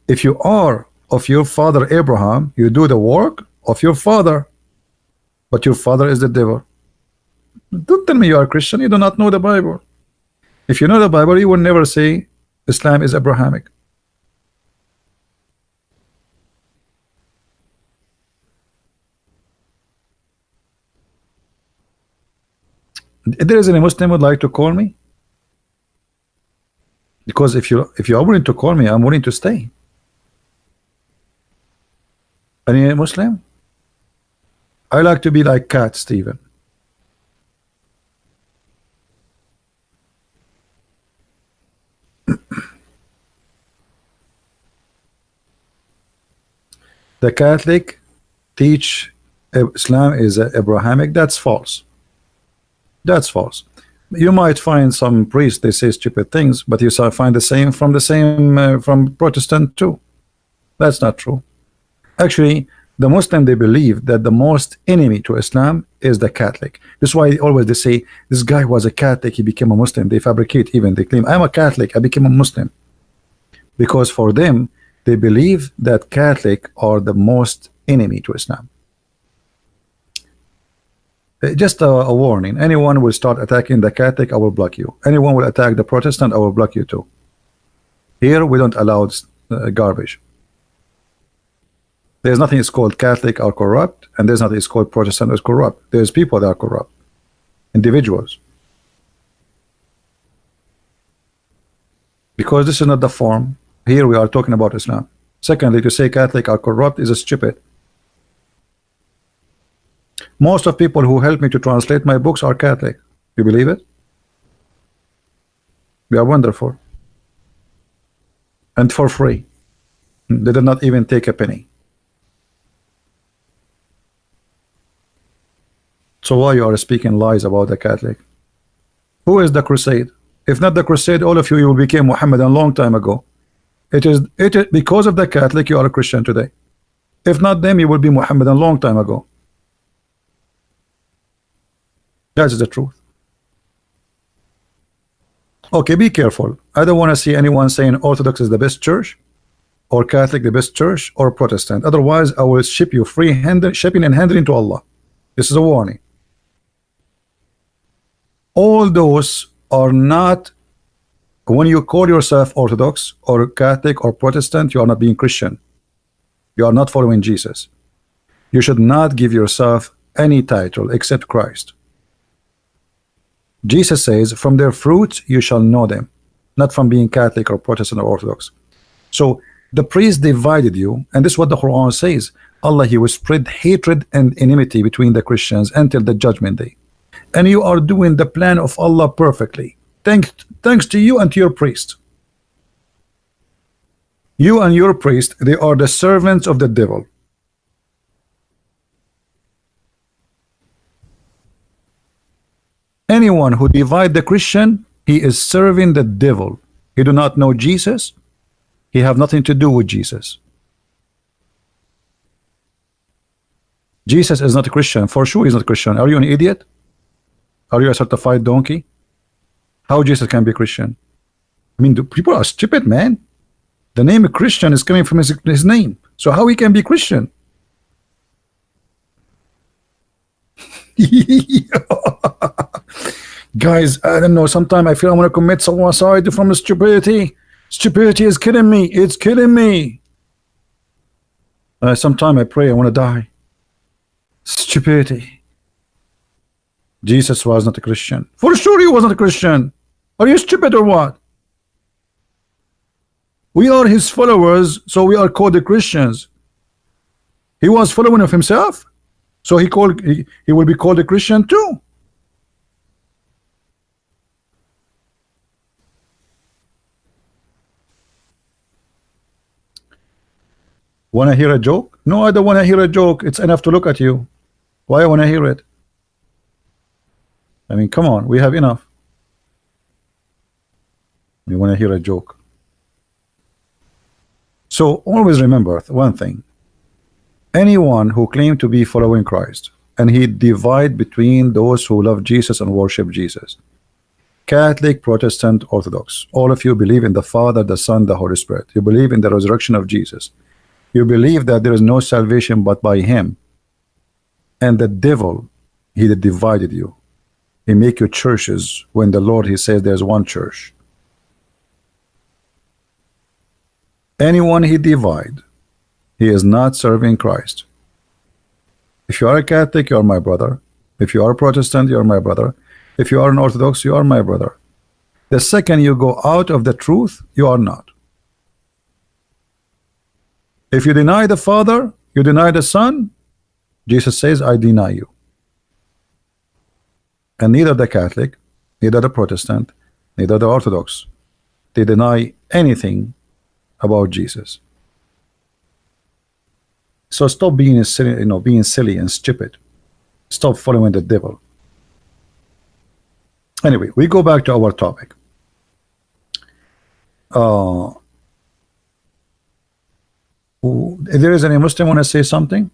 if you are of your father Abraham, you do the work of your father, but your father is the devil. Don't tell me you are a Christian. You do not know the Bible. If you know the Bible, you will never say Islam is Abrahamic. If there is any Muslim would like to call me, because if you are willing to call me, I'm willing to stay. Any Muslim? I like to be like Cat Stephen. The Catholic teach Islam is Abrahamic. That's false. That's false. You might find some priests they say stupid things, but you find the same from Protestant too. That's not true. Actually, the Muslim, they believe that the most enemy to Islam is the Catholic. That's why always they say this guy was a Catholic, he became a Muslim. They fabricate, even they claim I'm a Catholic, I became a Muslim, because for them they believe that Catholic are the most enemy to Islam. Just a warning, anyone will start attacking the Catholic, I will block you. Anyone will attack the Protestant, I will block you too. Here we don't allow garbage. There's nothing is called Catholic or corrupt, and there's nothing is called Protestant is corrupt. There's people that are corrupt, individuals. Because this is not the form. Here we are talking about Islam. Secondly, to say Catholic are corrupt is stupid. Most of people who help me to translate my books are Catholic. You believe it? We are wonderful. And for free. They did not even take a penny. So why you are speaking lies about the Catholic? Who is the crusade? If not the crusade, all of you will became Muhammad a long time ago. It is because of the Catholic you are a Christian today. If not them, you will be Muhammad a long time ago. That is the truth. Okay, be careful. I don't want to see anyone saying Orthodox is the best church, or Catholic the best church, or Protestant. Otherwise, I will ship you shipping and handling to Allah. This is a warning. All those are not. When you call yourself Orthodox or Catholic or Protestant, you are not being Christian. You are not following Jesus. You should not give yourself any title except Christ. Jesus says, from their fruits you shall know them, not from being Catholic or Protestant or Orthodox. So the priest divided you, and this is what the Quran says. Allah, He will spread hatred and enmity between the Christians until the judgment day. And you are doing the plan of Allah perfectly. Thanks to you and to your priest. You and your priest, they are the servants of the devil. Anyone who divide the Christian, he is serving the devil. He do not know Jesus. He have nothing to do with Jesus. Jesus is not a Christian. For sure he's not a Christian. Are you an idiot? Are you a certified donkey? How Jesus can be Christian? I mean, people are stupid, man. The name Christian is coming from his name. So how he can be Christian? Guys, I don't know. Sometimes I feel I want to commit suicide from the stupidity. Stupidity is killing me. It's killing me. Sometimes I pray I want to die. Stupidity. Jesus was not a Christian. For sure he was not a Christian. Are you stupid or what? We are his followers, so we are called the Christians. He was following of himself, so he will be called a Christian too. Want to hear a joke? No, I don't want to hear a joke. It's enough to look at you. Why I want to hear it? I mean, come on, we have enough. You want to hear a joke? So always remember one thing. Anyone who claimed to be following Christ and he divide between those who love Jesus and worship Jesus, Catholic, Protestant, Orthodox, all of you believe in the Father, the Son, the Holy Spirit. You believe in the resurrection of Jesus. You believe that there is no salvation but by him. And the devil, he divided you. He make you churches when the Lord, he says there's one church. Anyone he divide, he is not serving Christ. If you are a Catholic, you are my brother. If you are a Protestant, you are my brother. If you are an Orthodox, you are my brother. The second you go out of the truth, you are not. If you deny the Father, you deny the Son, Jesus says, I deny you. And neither the Catholic, neither the Protestant, neither the Orthodox, they deny anything about Jesus. So stop being silly, being silly and stupid. Stop following the devil. Anyway, we go back to our topic. If there is any Muslim want to say something?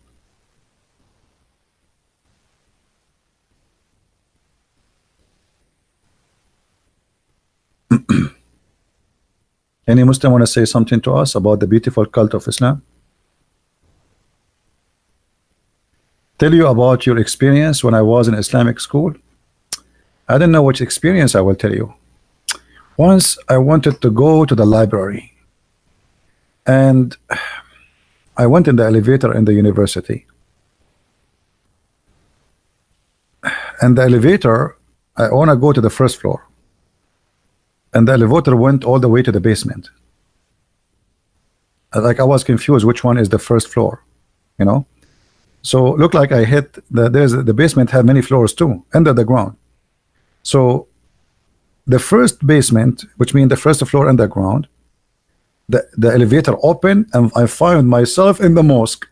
Any Muslim want to say something to us about the beautiful cult of Islam? Tell you about your experience when I was in Islamic school. I don't know which experience I will tell you. Once I wanted to go to the library, and I went in the elevator in the university, and the elevator, I want to go to the first floor, and the elevator went all the way to the basement. Like I was confused which one is the first floor, so looked like I hit the basement had many floors too under the ground. So the first basement, which means the first floor underground, the elevator opened and I found myself in the mosque.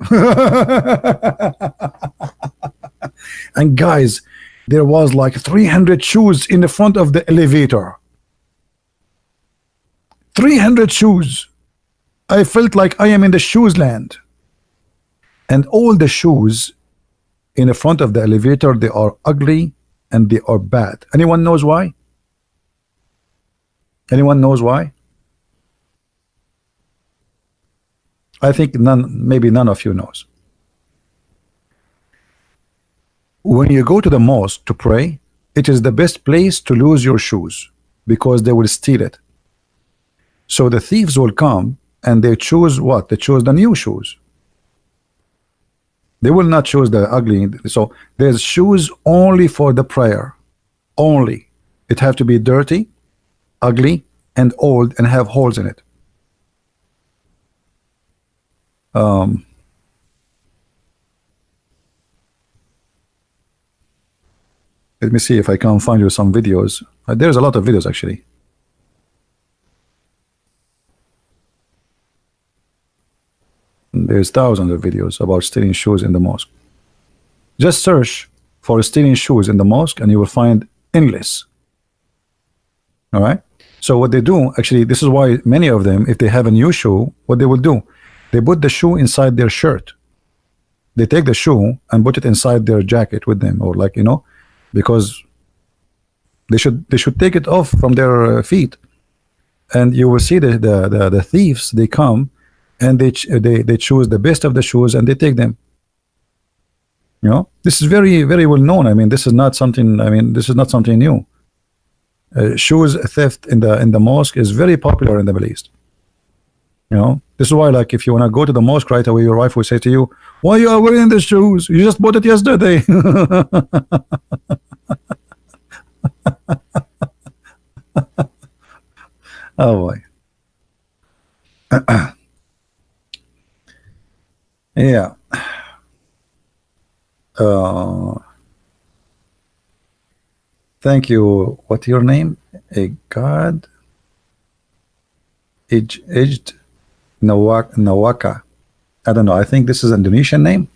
And guys, there was like 300 shoes in the front of the elevator. 300 shoes. I felt like I am in the shoes land. And all the shoes in the front of the elevator, they are ugly and they are bad. Anyone knows why? Anyone knows why? I think maybe none of you knows. When you go to the mosque to pray, it is the best place to lose your shoes because they will steal it. So the thieves will come and they choose what? They choose the new shoes. They will not choose the ugly. So there's shoes only for the prayer. Only. It have to be dirty, ugly, and old and have holes in it. Let me see if I can find you some videos. There's a lot of videos actually. There's thousands of videos about stealing shoes in the mosque. Just search for stealing shoes in the mosque and you will find endless. All right. So what they do, actually, this is why many of them, if they have a new shoe, what they will do, they put the shoe inside their shirt. They take the shoe and put it inside their jacket with them, or like, you know, because they should take it off from their feet. And you will see the thieves, they come and they choose the best of the shoes and they take them. You know, this is very, very well known. I mean, this is not something, this is not something new. Shoes theft in the mosque is very popular in the Middle East. You know, this is why, like, if you want to go to the mosque right away, your wife will say to you, why you are wearing the shoes? You just bought it yesterday. Oh boy. Yeah. Thank you. What's your name? A God Edged Nawaka. I don't know. I think this is an Indonesian name.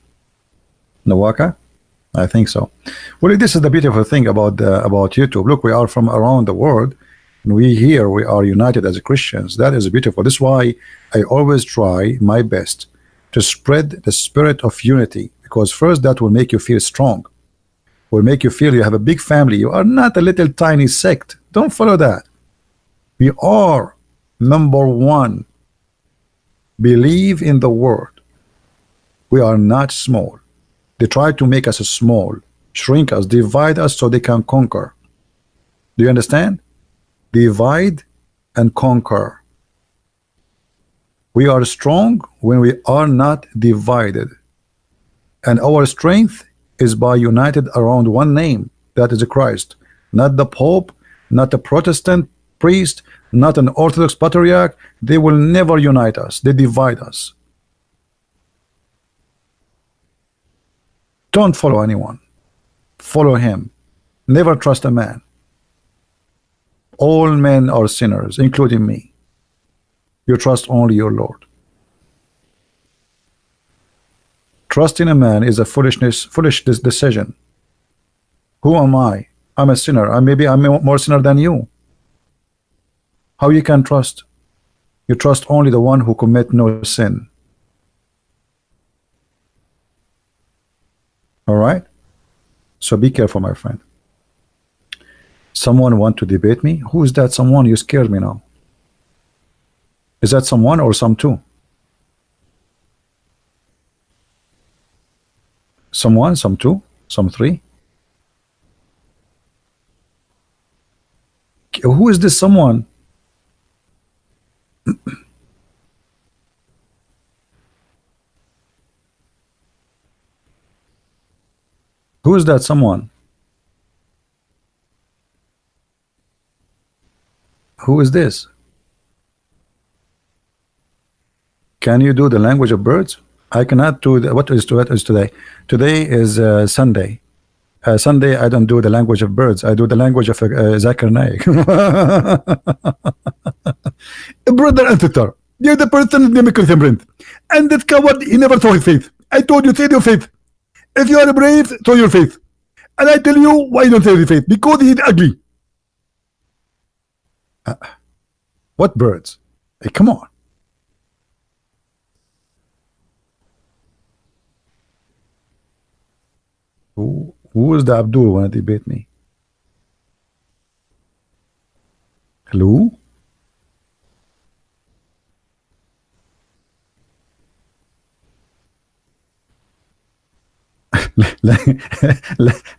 Nawaka. I think so. Well, this is the beautiful thing about YouTube. Look, we are from around the world, and we are united as Christians. That is beautiful. This is why I always try my best to spread the spirit of unity, because first that will make you feel strong, will make you feel you have a big family. You are not a little tiny sect. Don't follow that. We are number one. Believe in the word. We are not small. They try to make us small, shrink us, divide us so they can conquer. Do you understand? Divide and conquer. We are strong when we are not divided. And our strength is by united around one name, that is Christ. Not the Pope, not a Protestant priest, not an Orthodox patriarch. They will never unite us. They divide us. Don't follow anyone. Follow him. Never trust a man. All men are sinners, including me. You trust only your Lord. Trusting a man is a foolish decision. Who am I? I'm a sinner. Maybe I'm more sinner than you. How you can trust? You trust only the one who commit no sin. All right? So be careful, my friend. Someone want to debate me? Who is that someone? You scared me now. Is that someone or some two? Someone, some two, some three? Who is this someone? Who is that someone? Who is this? Can you do the language of birds? I cannot do the, what is today? Today is Sunday. Sunday I don't do the language of birds. I do the language of Zakir Naik. Brother and sister, you're the person different. And that coward, he never saw his faith. I told you, say your faith. If you are brave, show your faith. And I tell you why you don't say your faith. Because he's ugly. What birds? Hey, come on. Who is the Abdul wanna debate me? Hello?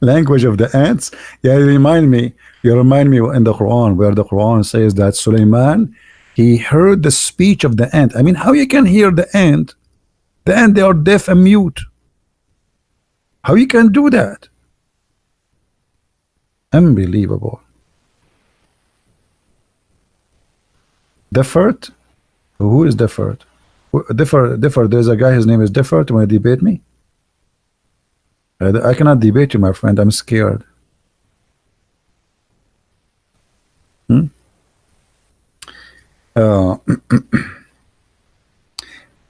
Language of the ants. Yeah, you remind me in the Quran where the Quran says that Suleiman, he heard the speech of the ant. I mean, how you can hear the ant? The ant, they are deaf and mute. How you can do that? Unbelievable. Defert? Who is Defert? Defert, there's a guy, his name is Defert. Want to debate me? I cannot debate you, my friend. I'm scared. Uh,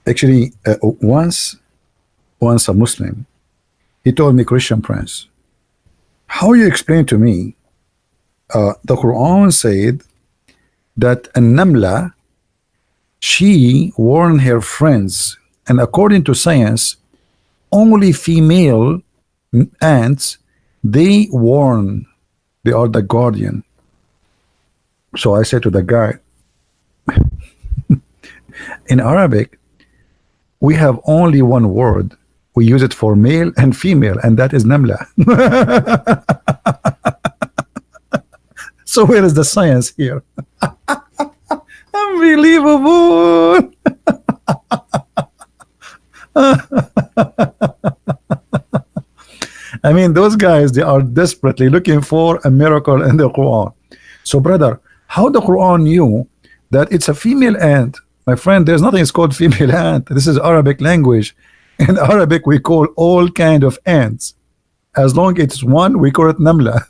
actually, once a Muslim, he told me, Christian Prince, how you explain to me the Quran said that a Namla, she warned her friends, and according to science, only female ants, they warn, they are the guardian. So I said to the guy, in Arabic, we have only one word. We use it for male and female, and that is Namla. So where is the science here? Unbelievable. I mean, those guys, they are desperately looking for a miracle in the Quran. So brother, how the Quran knew that it's a female ant? My friend, there's nothing is called female ant. This is Arabic language. In Arabic, we call all kind of ants. As long as it's one, we call it Namla.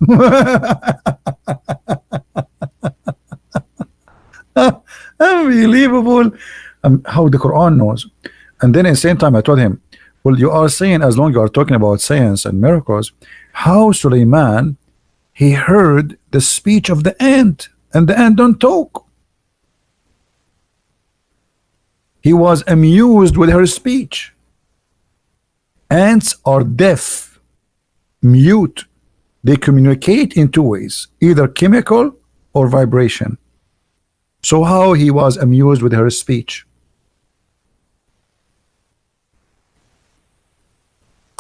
Unbelievable. How the Quran knows. And then at the same time, I told him, well, you are saying, as long as you are talking about science and miracles, how Suleiman, he heard the speech of the ant, and the ant don't talk. He was amused with her speech. Ants are deaf, mute. They communicate in two ways, either chemical or vibration. So how he was amused with her speech?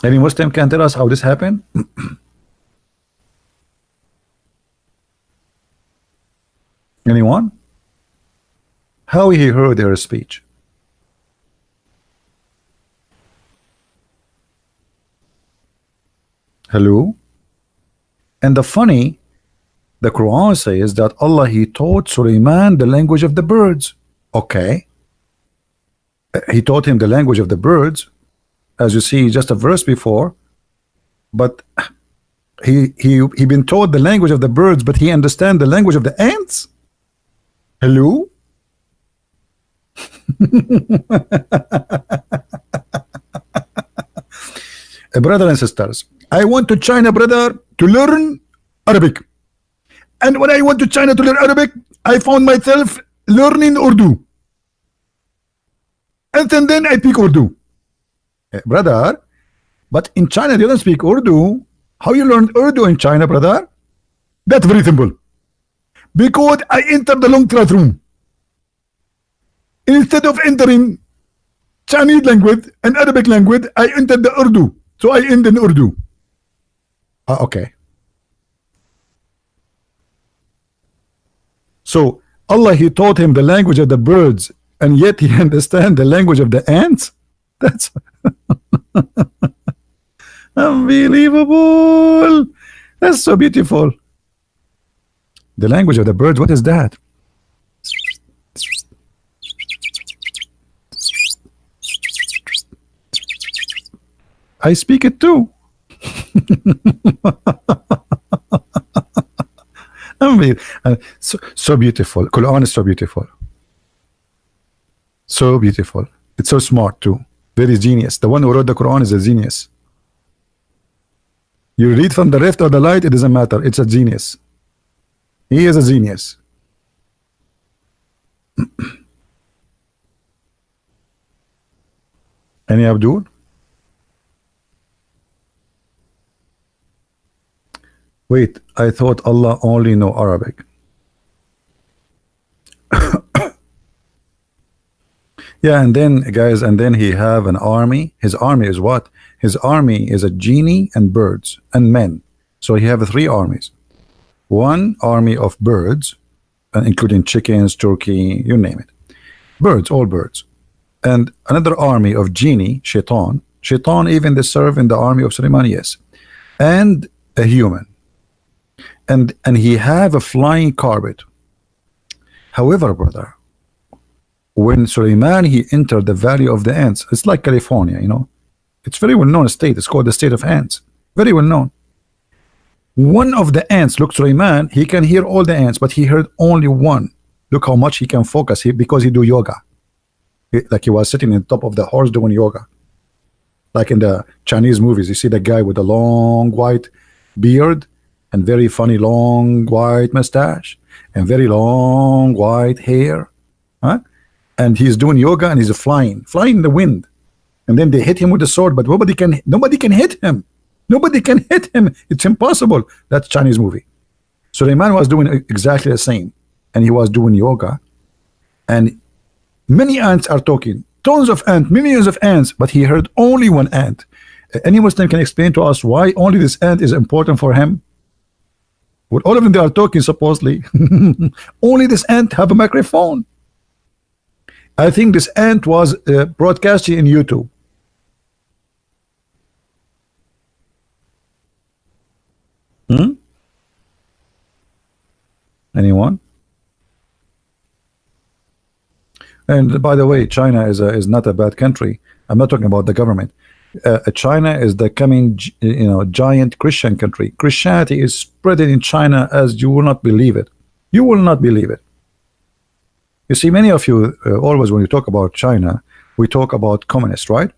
Any Muslim can tell us how this happened? Anyone? How he heard her speech? Hello? And the Quran says that Allah, he taught Suleiman the language of the birds. Okay. He taught him the language of the birds, as you see just a verse before, but he been taught the language of the birds, but he understand the language of the ants. Hello. Brother and sisters, I went to China, brother, to learn Arabic, and when I went to China to learn Arabic, I found myself learning Urdu, and then I speak Urdu. Brother, but in China they don't speak Urdu. How you learned Urdu in China, brother? That's very simple. Because I entered the long classroom. Instead of entering Chinese language and Arabic language, I entered the Urdu. So I end in Urdu. Okay. So Allah, he taught him the language of the birds, and yet he understand the language of the ants. That's unbelievable. That's so beautiful. The language of the birds, what is that? I speak it too. So beautiful. Quran is so beautiful. So beautiful. It's so smart too. Very genius. The one who wrote the Quran is a genius. You read from the left or the right, it doesn't matter. It's a genius. He is a genius. Any Abdul? Wait, I thought Allah only know Arabic. Yeah, and then guys, and then he have an army. His army is what? His army is a genie and birds and men. So he have three armies. One army of birds, including chickens, turkey, you name it. Birds, all birds. And another army of genie, shaitan. Shaitan even they serve in the army of Suleiman, yes. And a human. And he have a flying carpet. However, brother, when Suleiman he entered the valley of the ants, it's like California, you know. It's very well known state. It's called the state of ants. Very well known. One of the ants, look, Suleiman, he can hear all the ants, but he heard only one. Look how much he can focus because he do yoga. Like he was sitting on top of the horse doing yoga. Like in the Chinese movies, you see the guy with a long white beard and very funny long white mustache and very long white hair. Huh? And he's doing yoga and he's flying in the wind. And then they hit him with the sword, but nobody can hit him. Nobody can hit him. It's impossible. That's Chinese movie. Suleiman was doing exactly the same. And he was doing yoga. And many ants are talking. Tons of ants, millions of ants, but he heard only one ant. Any Muslim can explain to us why only this ant is important for him? Well, all of them they are talking supposedly. Only this ant have a microphone. I think this ant was broadcasting in YouTube. Anyone? And by the way, China is not a bad country. I'm not talking about the government. China is the coming, giant Christian country. Christianity is spreading in China as you will not believe it. You will not believe it. You see, many of you always when you talk about China, we talk about communists, right?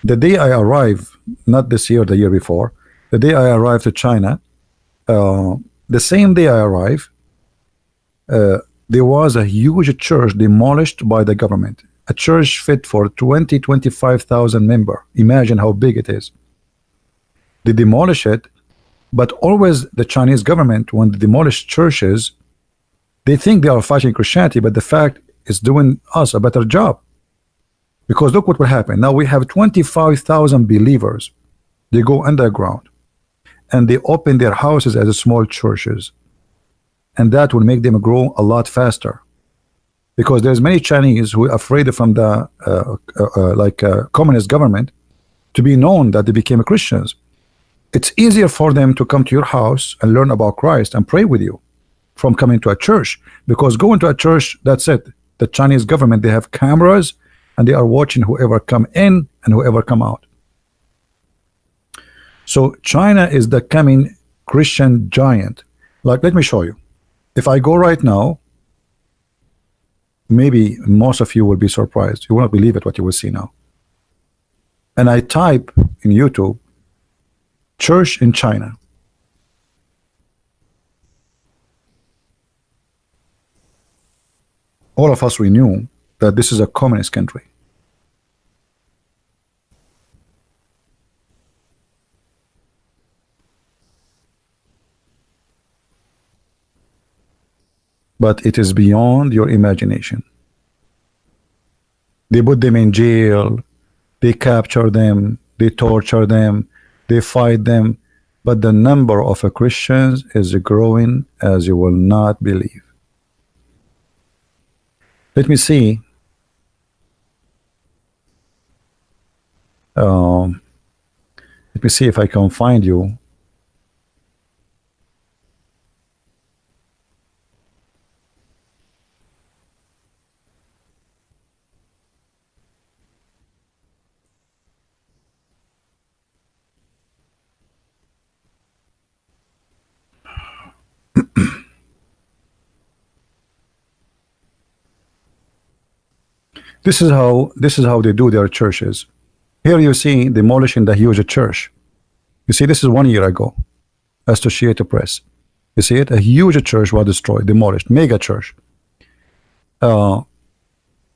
The day I arrived, not this year, the year before, the day I arrived to China, the same day I arrived, there was a huge church demolished by the government. A church fit for 25,000 members. Imagine how big it is. They demolish it, but always the Chinese government, when they demolish churches, they think they are fighting Christianity, but the fact is doing us a better job. Because look what will happen. Now we have 25,000 believers. They go underground and they open their houses as small churches. And that will make them grow a lot faster. Because there's many Chinese who are afraid from the communist government to be known that they became Christians. It's easier for them to come to your house and learn about Christ and pray with you from coming to a church. Because going to a church, that's it. The Chinese government, they have cameras and they are watching whoever come in and whoever come out. So China is the coming Christian giant. Like, let me show you. If I go right now, maybe most of you will be surprised. You will not believe it what you will see now. And I type in YouTube, church in China. All of us, we knew that this is a communist country. But it is beyond your imagination. They put them in jail, they capture them, they torture them, they fight them, but the number of Christians is growing as you will not believe. Let me see. Let me see if I can find you. This is how they do their churches. Here you see demolishing the huge church. You see, this is 1 year ago. Associated Press. You see it? A huge church was destroyed, demolished, mega church.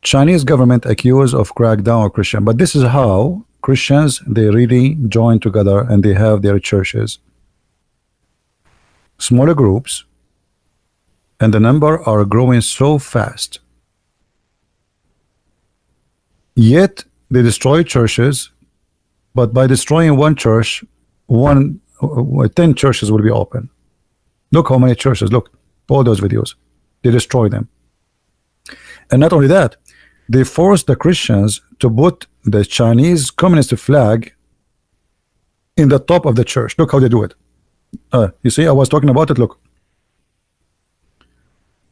Chinese government accused of crackdown on Christian, but this is how Christians, they really join together and they have their churches. smaller groups, and the number are growing so fast. Yet they destroy churches, but by destroying one church, 10 churches will be open. Look how many churches. Look, all those videos. They destroy them. And not only that, they force the Christians to put the Chinese communist flag in the top of the church. Look how they do it. You see, I was talking about it. Look,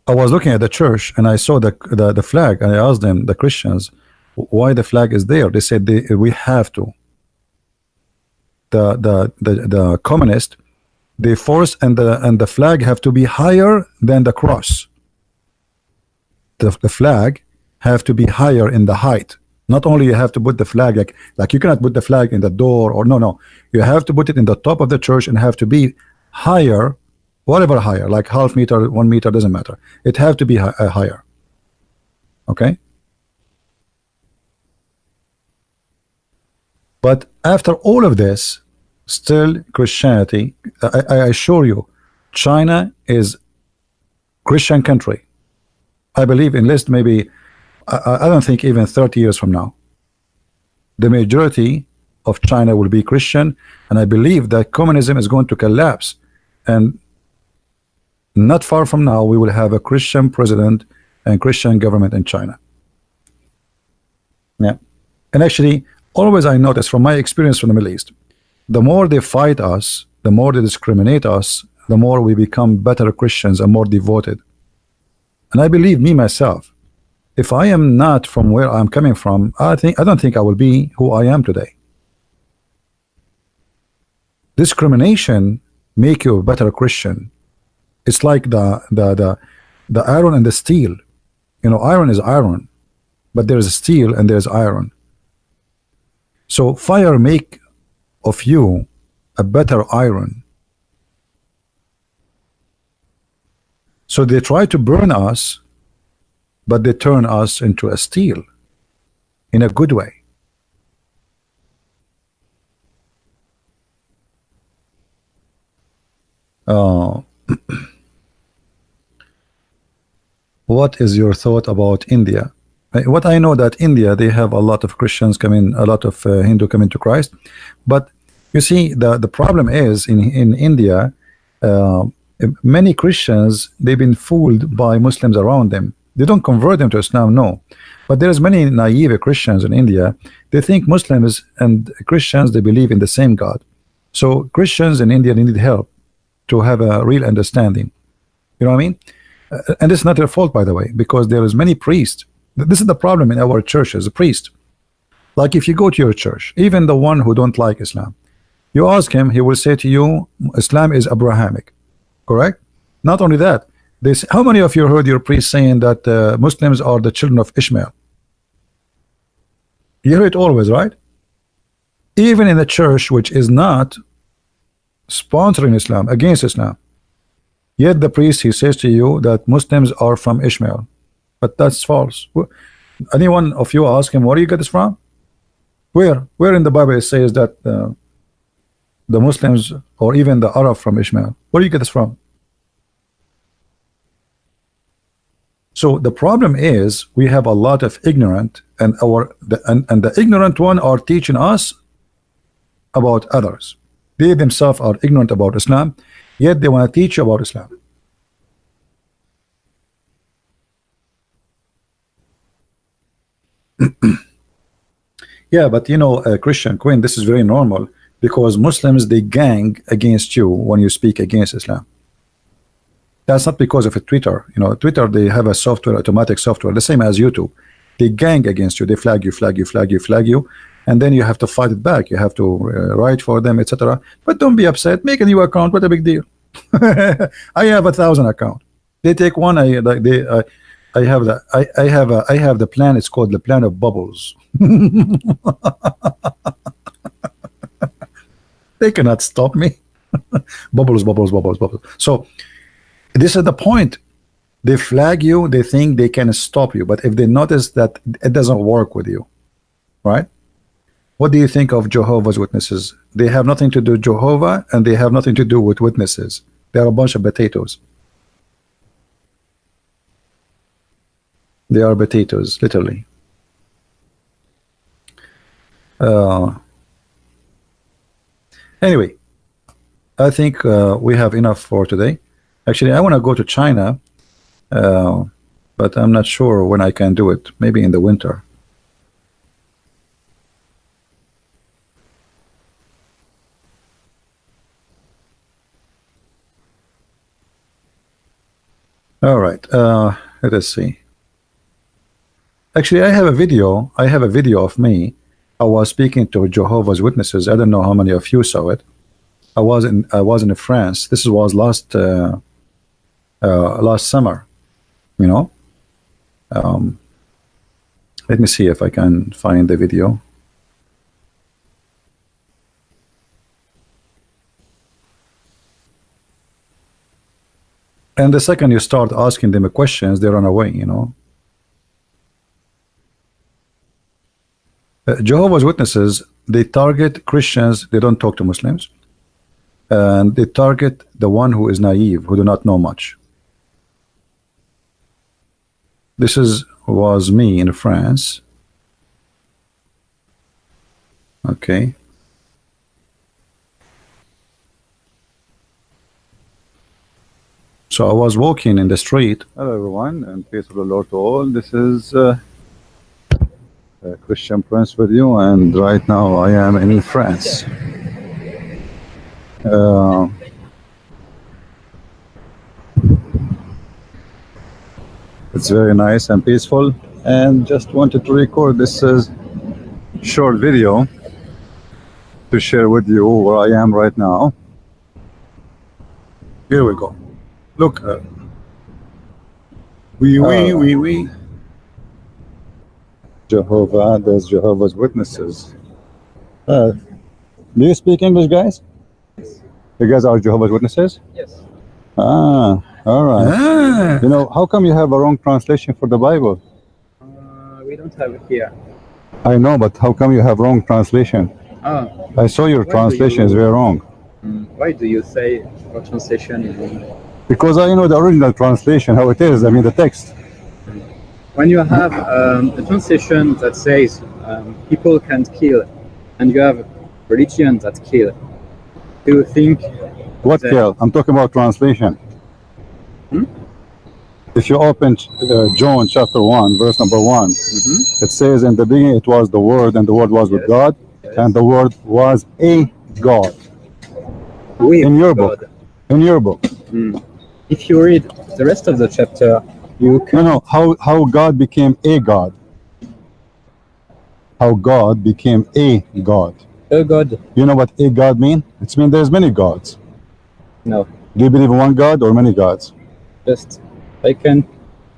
I was looking at the church and I saw the flag, and I asked them, the Christians, why the flag is there. They said we have to. The communist, they force, and the flag have to be higher than the cross. The flag have to be higher in the height. Not only you have to put the flag like you cannot put the flag in the door, or no, you have to put it in the top of the church and have to be higher, whatever higher, like half meter, 1 meter, doesn't matter. It have to be higher. Okay. But after all of this, still Christianity, I assure you, China is Christian country. I believe in list maybe, I don't think even 30 years from now, the majority of China will be Christian, and I believe that communism is going to collapse, and not far from now we will have a Christian president and Christian government in China. Yeah. And actually, always I notice from my experience from the Middle East, the more they fight us, the more they discriminate us, the more we become better Christians and more devoted. And I believe, me myself, if I am not from where I'm coming from, I don't think I will be who I am today. Discrimination make you a better Christian. It's like the iron and the steel. You know, iron is iron, but there's steel and there's iron. So fire make of you a better iron. So they try to burn us, but they turn us into a steel in a good way. What is your thought about India? What I know that India, they have a lot of Christians coming, a lot of Hindu coming to Christ, but you see the problem is in India, many Christians, they've been fooled by Muslims around them. They don't convert them to Islam, no, but there's many naive Christians in India. They think Muslims and Christians, they believe in the same God. So Christians in India, they need help to have a real understanding. You know what I mean? And it's not their fault, by the way, because there is many priests. This is the problem in our churches, a priest. Like if you go to your church, even the one who don't like Islam, you ask him, he will say to you, Islam is Abrahamic, correct? Not only that, how many of you heard your priest saying that Muslims are the children of Ishmael? You hear it always, right? Even in the church which is not sponsoring Islam, against Islam, yet the priest, he says to you that Muslims are from Ishmael. But that's false. Anyone of you ask him, where do you get this from? Where in the Bible it says that the Muslims or even the Arab from Ishmael? Where do you get this from? So the problem is we have a lot of ignorant, and the ignorant one are teaching us about others. They themselves are ignorant about Islam, yet they want to teach you about Islam. Yeah, but you know, Christian Queen, this is very normal because Muslims, they gang against you when you speak against Islam. That's not because of a Twitter. You know, Twitter, they have a software, automatic software, the same as YouTube. They gang against you. They flag you, flag you, flag you, flag you, and then you have to fight it back. You have to write for them, etc. But don't be upset. Make a new account. What a big deal. I have 1,000 accounts. They take one. I have the plan. It's called the plan of bubbles. They cannot stop me. Bubbles, bubbles, bubbles, bubbles. So this is the point. They flag you. They think they can stop you, but if they notice that it doesn't work with you, right? What do you think of Jehovah's Witnesses? They have nothing to do with Jehovah, and they have nothing to do with witnesses. They are a bunch of potatoes. They are potatoes, literally. Anyway, I think we have enough for today. Actually, I want to go to China, but I'm not sure when I can do it. Maybe in the winter. All right. Let us see. Actually, I have a video. I have a video of me. I was speaking to Jehovah's Witnesses. I don't know how many of you saw it. I was in France. This was last summer. You know. Let me see if I can find the video. And the second you start asking them questions, they run away, you know. Jehovah's Witnesses, they target Christians, they don't talk to Muslims. And they target the one who is naive, who do not know much. This was me in France. Okay. So I was walking in the street. Hello everyone, and peace of the Lord to all. This is Christian Prince with you, and right now I am in France. It's very nice and peaceful, and just wanted to record this short video to share with you where I am right now. Here we go. Look, we. Jehovah, there's Jehovah's Witnesses. Do you speak English, guys? Yes. You guys are Jehovah's Witnesses? Yes. Ah, all right. You know, how come you have a wrong translation for the Bible? We don't have it here. I know, but how come you have wrong translation? I saw your translation is very wrong. Why do you say our translation is wrong? Because I know the original translation, how it is, I mean the text. When you have a translation that says people can't kill, and you have religion that kill, do you think... What kill? I'm talking about translation. If you open John chapter 1, verse number 1, it says, in the beginning it was the Word, and the Word was with God, and the Word was a God. In your book. In your book. If you read the rest of the chapter, you can... No, how God became a God. How God became a God. A God. You know what a God mean? It means there's many gods. No. Do you believe in one God or many gods? Just, I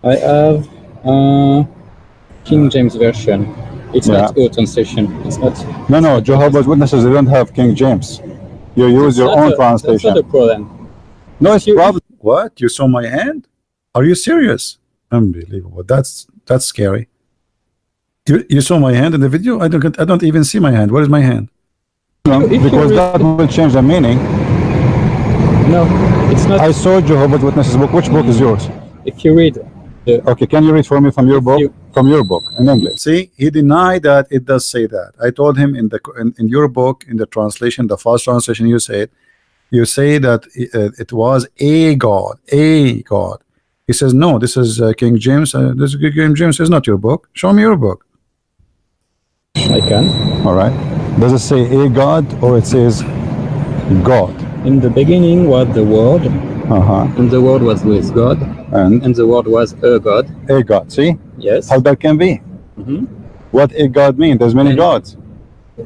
have King James Version. It's not a translation. It's not... No, Jehovah's Witnesses, they don't have King James. You use your own translation. That's not a problem. No, it's problem. What? You saw my hand? Are you serious? Unbelievable. That's scary. You saw my hand in the video? I don't even see my hand. What is my hand? No, because that will change the meaning. No, it's not. I saw Jehovah's Witnesses book. Which book is yours? If you read okay, can you read for me from your book? From your book in English. See, he denied that it does say that. I told him in your book, in the translation, the first translation you say that it was a God, a God. He says, no, this is King James. This King James is not your book. Show me your book. I can. All right. Does it say a God or it says God? In the beginning was the Word, and the Word was with God, and the Word was a God. A God, see? Yes. How that can be? What a God mean? There's many gods.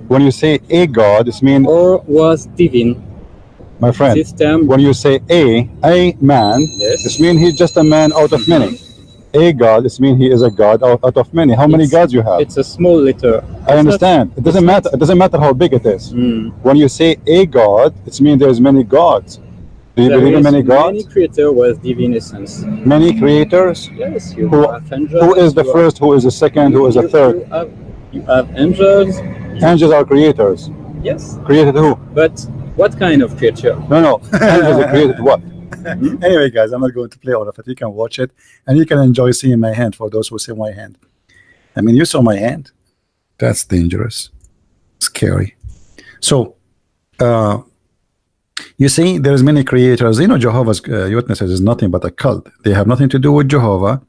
When you say a God, it means... Or was divine. My friend, when you say a man, it means he's just a man out of many. A God, it means he is a God out of many. How many gods you have? It's a small letter. I understand. It doesn't matter. It doesn't matter how big it is. When you say a God, it means there's many gods. Do you believe in many gods? Many creator was divine essence. Many creators? Yes. Who is the first? Who is the second? Who is the third? You have angels. Angels are creators. Yes. Created who? But what kind of creature? No. Angels are created what? Anyway, guys, I'm not going to play all of it. You can watch it, and you can enjoy seeing my hand. For those who see my hand, I mean, you saw my hand. That's dangerous, scary. So, you see, there's many creators. You know, Jehovah's Witnesses is nothing but a cult. They have nothing to do with Jehovah.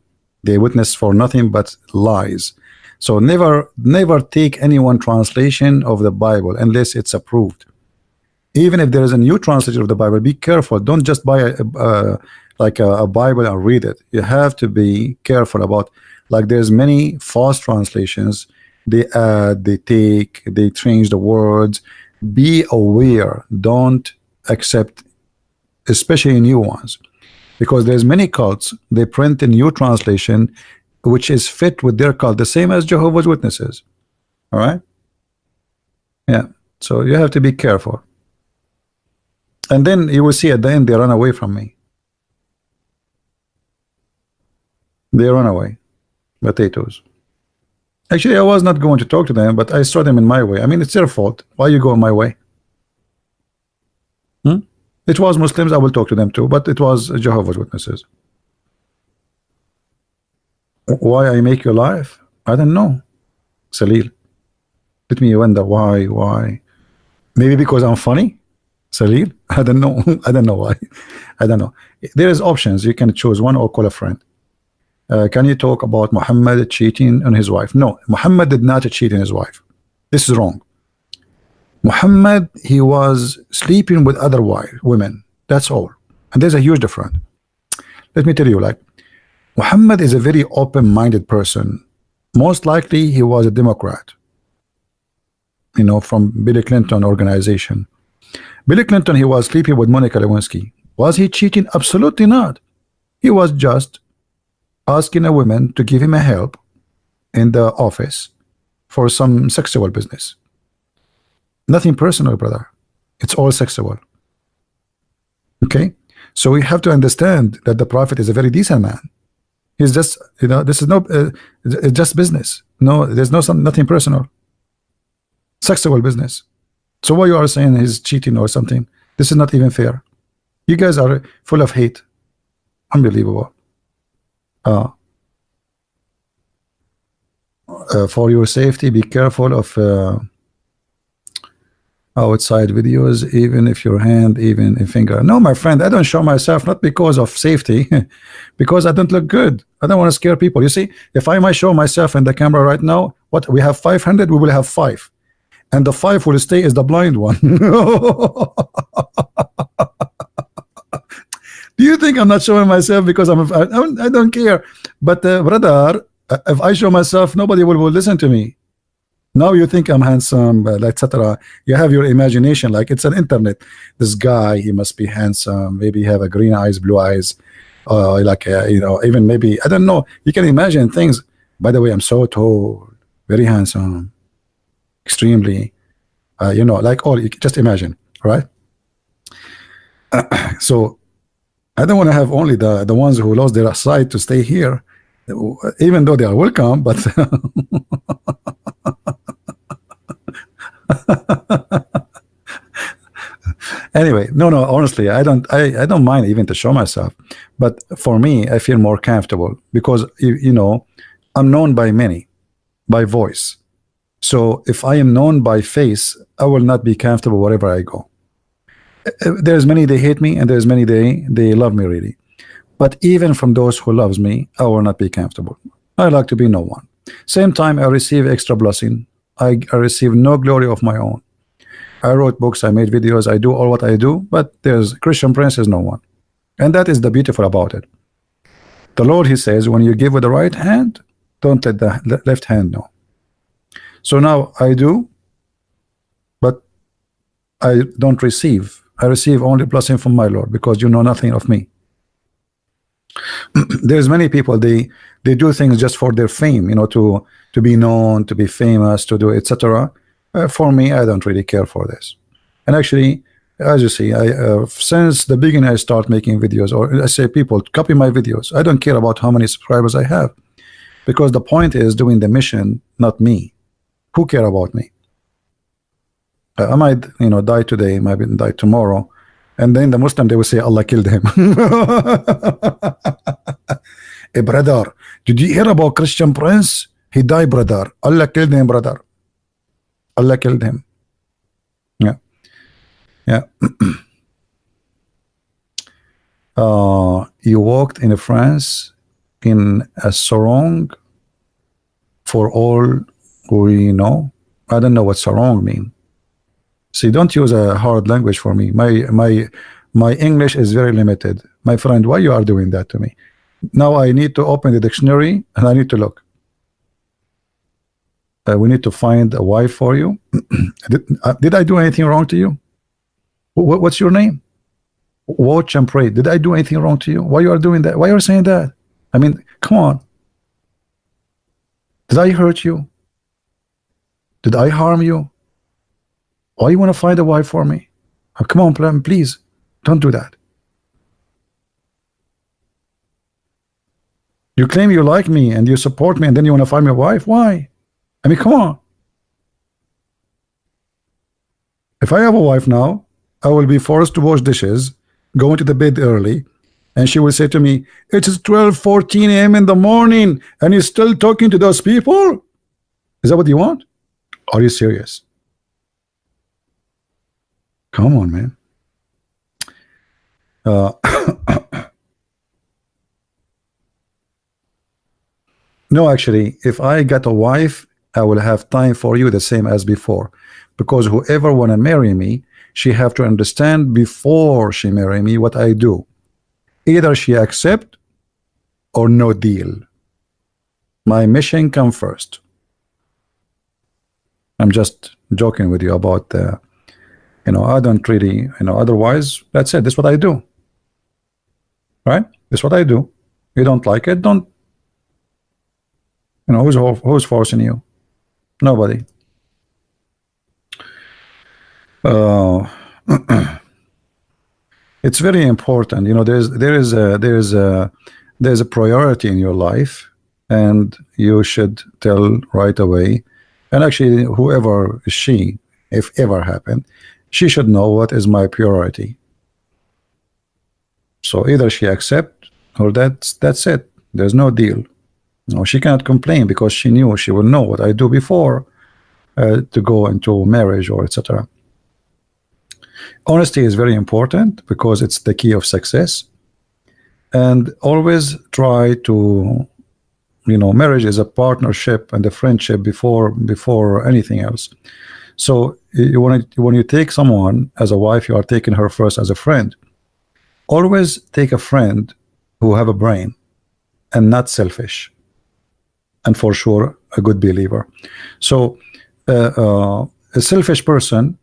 They witness for nothing but lies. So never take any one translation of the Bible unless it's approved. Even if there is a new translation of the Bible, be careful. Don't just buy a Bible and read it. You have to be careful about, like, there's many false translations. They add, they take, they change the words. Be aware. Don't accept, especially new ones, because there's many cults. They print a new translation which is fit with their cult, the same as Jehovah's Witnesses. All right? Yeah. So you have to be careful. And then you will see at the end they run away from me. They run away. Potatoes. Actually, I was not going to talk to them, but I saw them in my way. I mean, it's their fault. Why you go my way? It was Muslims, I will talk to them too, but it was Jehovah's Witnesses. Why I make you laugh? I don't know, Salil. Let me wonder why. Maybe because I'm funny, Salil. I don't know. I don't know why. I don't know. There is options. You can choose one or call a friend. Can you talk about Muhammad cheating on his wife? No, Muhammad did not cheat on his wife. This is wrong. Muhammad, he was sleeping with other women. That's all. And there's a huge difference. Let me tell you, like, Muhammad is a very open-minded person. Most likely he was a Democrat, you know, from Bill Clinton organization. Bill Clinton, he was sleeping with Monica Lewinsky. Was he cheating? Absolutely not. He was just asking a woman to give him a help in the office for some sexual business. Nothing personal, brother. It's all sexual. Okay? So we have to understand that the Prophet is a very decent man. He's just, you know, this is no, it's just business. No, there's nothing personal. Sexual business. So what you are saying is cheating or something. This is not even fair. You guys are full of hate. Unbelievable. For your safety, be careful of outside videos, even if your hand, even a finger. No, my friend, I don't show myself, not because of safety, because I don't look good. I don't want to scare people. You see, if I might show myself in the camera right now, what we have 500, we will have 5, and the 5 will stay as the blind one. Do you think I'm not showing myself because I don't care? But brother, if I show myself, nobody will listen to me. Now you think I'm handsome, etc. You have your imagination, like it's an internet. This guy, he must be handsome. Maybe have a green eyes, blue eyes, like you know, even maybe I don't know. You can imagine things. By the way, I'm so tall, very handsome, extremely. You know, like all. You just imagine, right? So I don't want to have only the ones who lost their sight to stay here, even though they are welcome, but. Anyway, no, honestly, I don't mind even to show myself, but for me, I feel more comfortable because you know, I'm known by many, by voice. So if I am known by face, I will not be comfortable wherever I go. There's many they hate me, and there's many they love me really. But even from those who loves me, I will not be comfortable. I like to be no one. Same time, I receive extra blessing. I receive no glory of my own. I wrote books, I made videos, I do all what I do, but there's Christian Prince is no one. And that is the beautiful about it. The Lord, he says, when you give with the right hand, don't let the left hand know. So now I do, but I don't receive. I receive only blessing from my Lord, because you know nothing of me. There's many people, they do things just for their fame, you know, to be known, to be famous, to do etc. For me, I don't really care for this. And actually, as you see, I since the beginning I start making videos, or I say people copy my videos. I don't care about how many subscribers I have, because the point is doing the mission, not me. Who care about me? I might, you know, die today, maybe die tomorrow, And then the Muslim, they will say Allah killed him. Hey brother, did you hear about Christian Prince? He died, brother. Allah killed him, brother. Allah killed him. Yeah. Yeah. You walked in France in a sarong. For all we know, I don't know what sarong mean. See, don't use a hard language for me. My English is very limited. My friend, why you are doing that to me? Now I need to open the dictionary and I need to look. We need to find a wife for you. Did I do anything wrong to you? What's your name? Watch and pray. Did I do anything wrong to you? Why you are doing that? Why you are saying that? I mean, come on. Did I hurt you? Did I harm you? Why you want to find a wife for me? Oh, come on, please. Don't do that. You claim you like me and you support me and then you want to find me a wife? Why? I mean, come on. If I have a wife now, I will be forced to wash dishes, go into the bed early, and she will say to me, it is 12:14 a.m. in the morning and you're still talking to those people? Is that what you want? Are you serious? Come on, man. No, actually, if I get a wife, I will have time for you the same as before, because whoever want to marry me, she have to understand before she marry me what I do. Either she accept or no deal. My mission come first. I'm just joking with you about I don't really, otherwise that's it. That's what I do. Right? That's what I do. You don't like it, don't. Who's forcing you? Nobody. It's very important. There's a priority in your life, and you should tell right away. And actually, whoever she, if ever happened, she should know what is my priority. So either she accept or that's it. There's no deal. No, she cannot complain because she knew she will know what I do before to go into marriage or etc. Honesty is very important because it's the key of success. And always try to, marriage is a partnership and a friendship before anything else. So when you take someone as a wife, you are taking her first as a friend. Always take a friend who have a brain and not selfish, and for sure a good believer. So a selfish person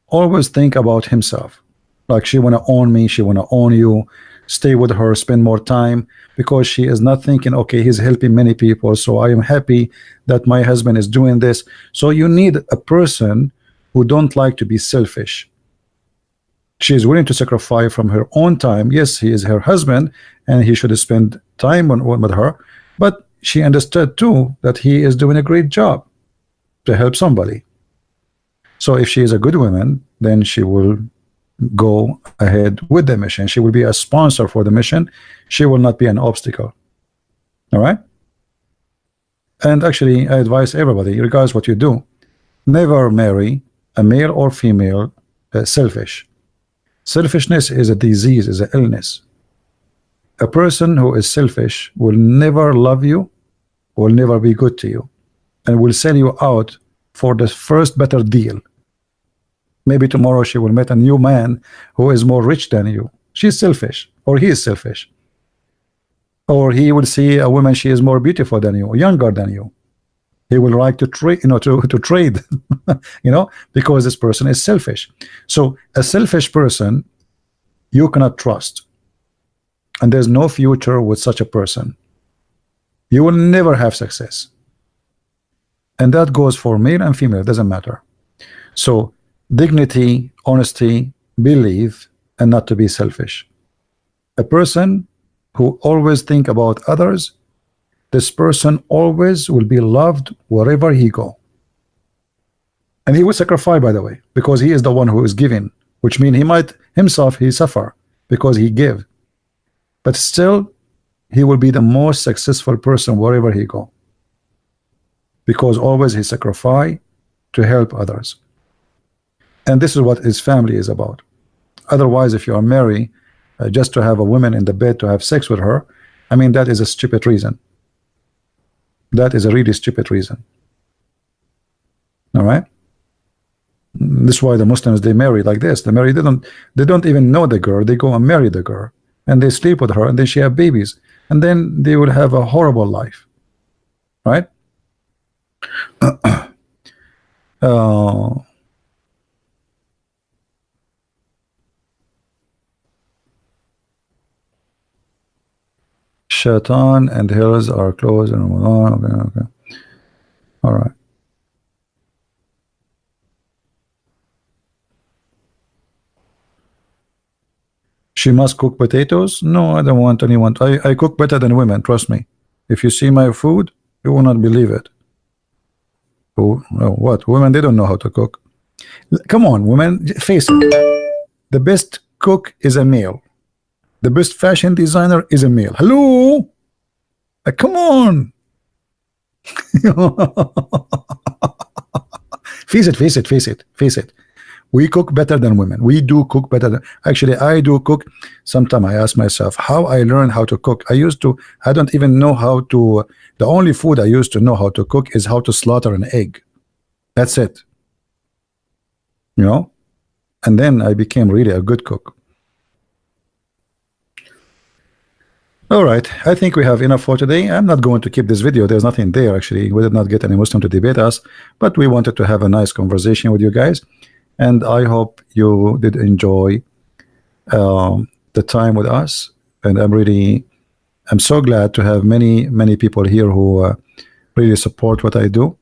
always think about himself, like she want to own me, she want to own you, stay with her, spend more time, because she is not thinking, okay, he's helping many people, so I am happy that my husband is doing this. So you need a person who don't like to be selfish. She is willing to sacrifice from her own time. Yes, he is her husband and he should spend time with her, but she understood too that he is doing a great job to help somebody. So if she is a good woman, then she will go ahead with the mission. She will be a sponsor for the mission. She will not be an obstacle. All right? And actually, I advise everybody, regardless what you do, never marry a male or female selfish. Selfishness is a disease, is an illness. A person who is selfish will never love you, will never be good to you, and will sell you out for the first better deal. Maybe tomorrow she will meet a new man who is more rich than you. She's selfish, or he is selfish. Or he will see a woman, she is more beautiful than you, younger than you. He will like to trade, to trade, because this person is selfish. So a selfish person you cannot trust, and there's no future with such a person. You will never have success, and that goes for male and female, doesn't matter. So dignity, honesty, believe, and not to be selfish. A person who always think about others, this person always will be loved wherever he go, and he will sacrifice, by the way, because he is the one who is giving, which means he might himself he suffer because he give, but still he will be the most successful person wherever he go, because always he sacrifice to help others. And this is what his family is about. Otherwise, if you are married just to have a woman in the bed to have sex with her, I mean, that is a stupid reason. That is a really stupid reason. All right. This is why the Muslims, they marry like this. They marry, they don't even know the girl. They go and marry the girl, and they sleep with her, and then she have babies, and then they will have a horrible life, right? Shaitan and hills are closed in Ramadan. Okay. All right. She must cook potatoes? No, I don't want anyone. I cook better than women, trust me. If you see my food, you will not believe it. Oh, what? Women, they don't know how to cook. Come on, women, face it. The best cook is a male. The best fashion designer is a male. Hello? Come on. Face it. We cook better than women. We do cook better than, actually I do cook. Sometimes I ask myself how I learned how to cook. I don't even know how to, the only food I used to know how to cook is how to slaughter an egg. That's it. You know? And then I became really a good cook. All right, I think we have enough for today. I'm not going to keep this video. There's nothing there, actually. We did not get any Muslim to debate us, but we wanted to have a nice conversation with you guys. And I hope you did enjoy the time with us. And I'm so glad to have many people here who really support what I do.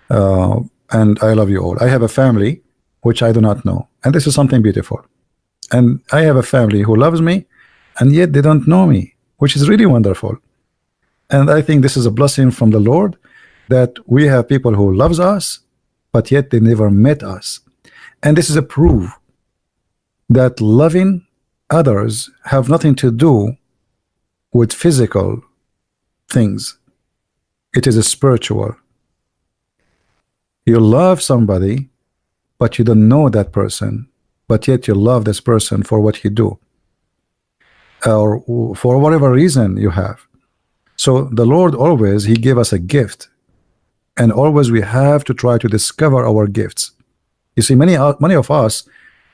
And I love you all. I have a family which I do not know. And this is something beautiful. And I have a family who loves me, and yet they don't know me, which is really wonderful. And I think this is a blessing from the Lord, that we have people who loves us, but yet they never met us. And this is a proof that loving others have nothing to do with physical things. It is a spiritual. You love somebody, but you don't know that person, but yet you love this person for what he do, or for whatever reason you have. So the Lord always, he gave us a gift, and always we have to try to discover our gifts. You see, many of us,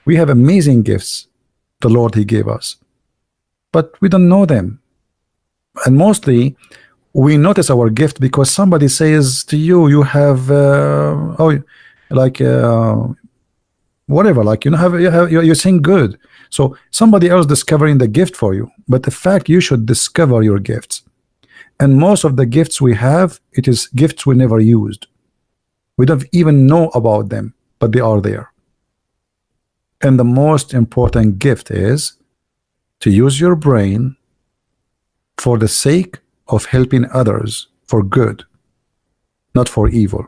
we have amazing gifts the Lord he gave us, but we don't know them. And mostly we notice our gift because somebody says to you, you have whatever, like you sing good. So somebody else discovering the gift for you, but the fact you should discover your gifts. And most of the gifts we have, it is gifts we never used. We don't even know about them, but they are there. And the most important gift is to use your brain for the sake of helping others for good, not for evil.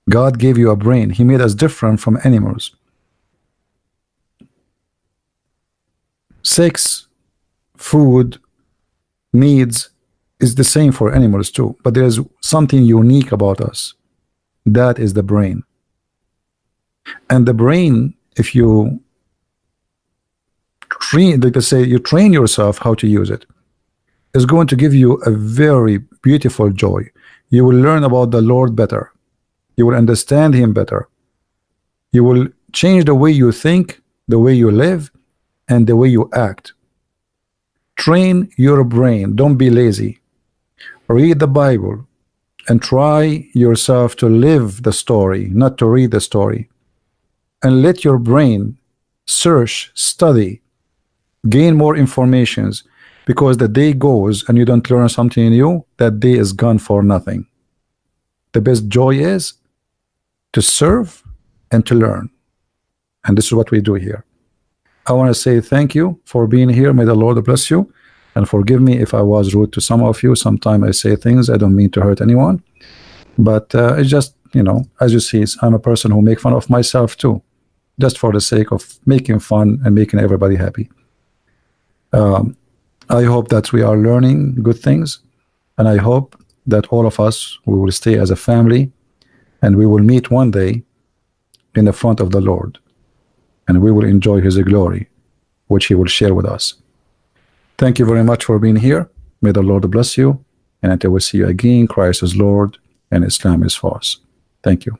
God gave you a brain. He made us different from animals. Sex, food, needs is the same for animals too, but there is something unique about us. That is the brain. And the brain, if you train, like I say, you train yourself how to use it, is going to give you a very beautiful joy. You will learn about the Lord better. You will understand him better. You will change the way you think, the way you live, and the way you act. Train your brain. Don't be lazy. Read the Bible and try yourself to live the story, not to read the story. And let your brain search, study, gain more informations, because the day goes and you don't learn something new, that day is gone for nothing. The best joy is to serve and to learn. And this is what we do here. I want to say thank you for being here. May the Lord bless you, and forgive me if I was rude to some of you. Sometimes I say things, I don't mean to hurt anyone, but it's just, you know, as you see, I'm a person who make fun of myself too. just for the sake of making fun and making everybody happy. I hope that we are learning good things, and I hope that all of us, we will stay as a family, and we will meet one day in the front of the Lord, and we will enjoy His glory, which He will share with us. Thank you very much for being here. May the Lord bless you, and until we see you again, Christ is Lord and Islam is false. Thank you.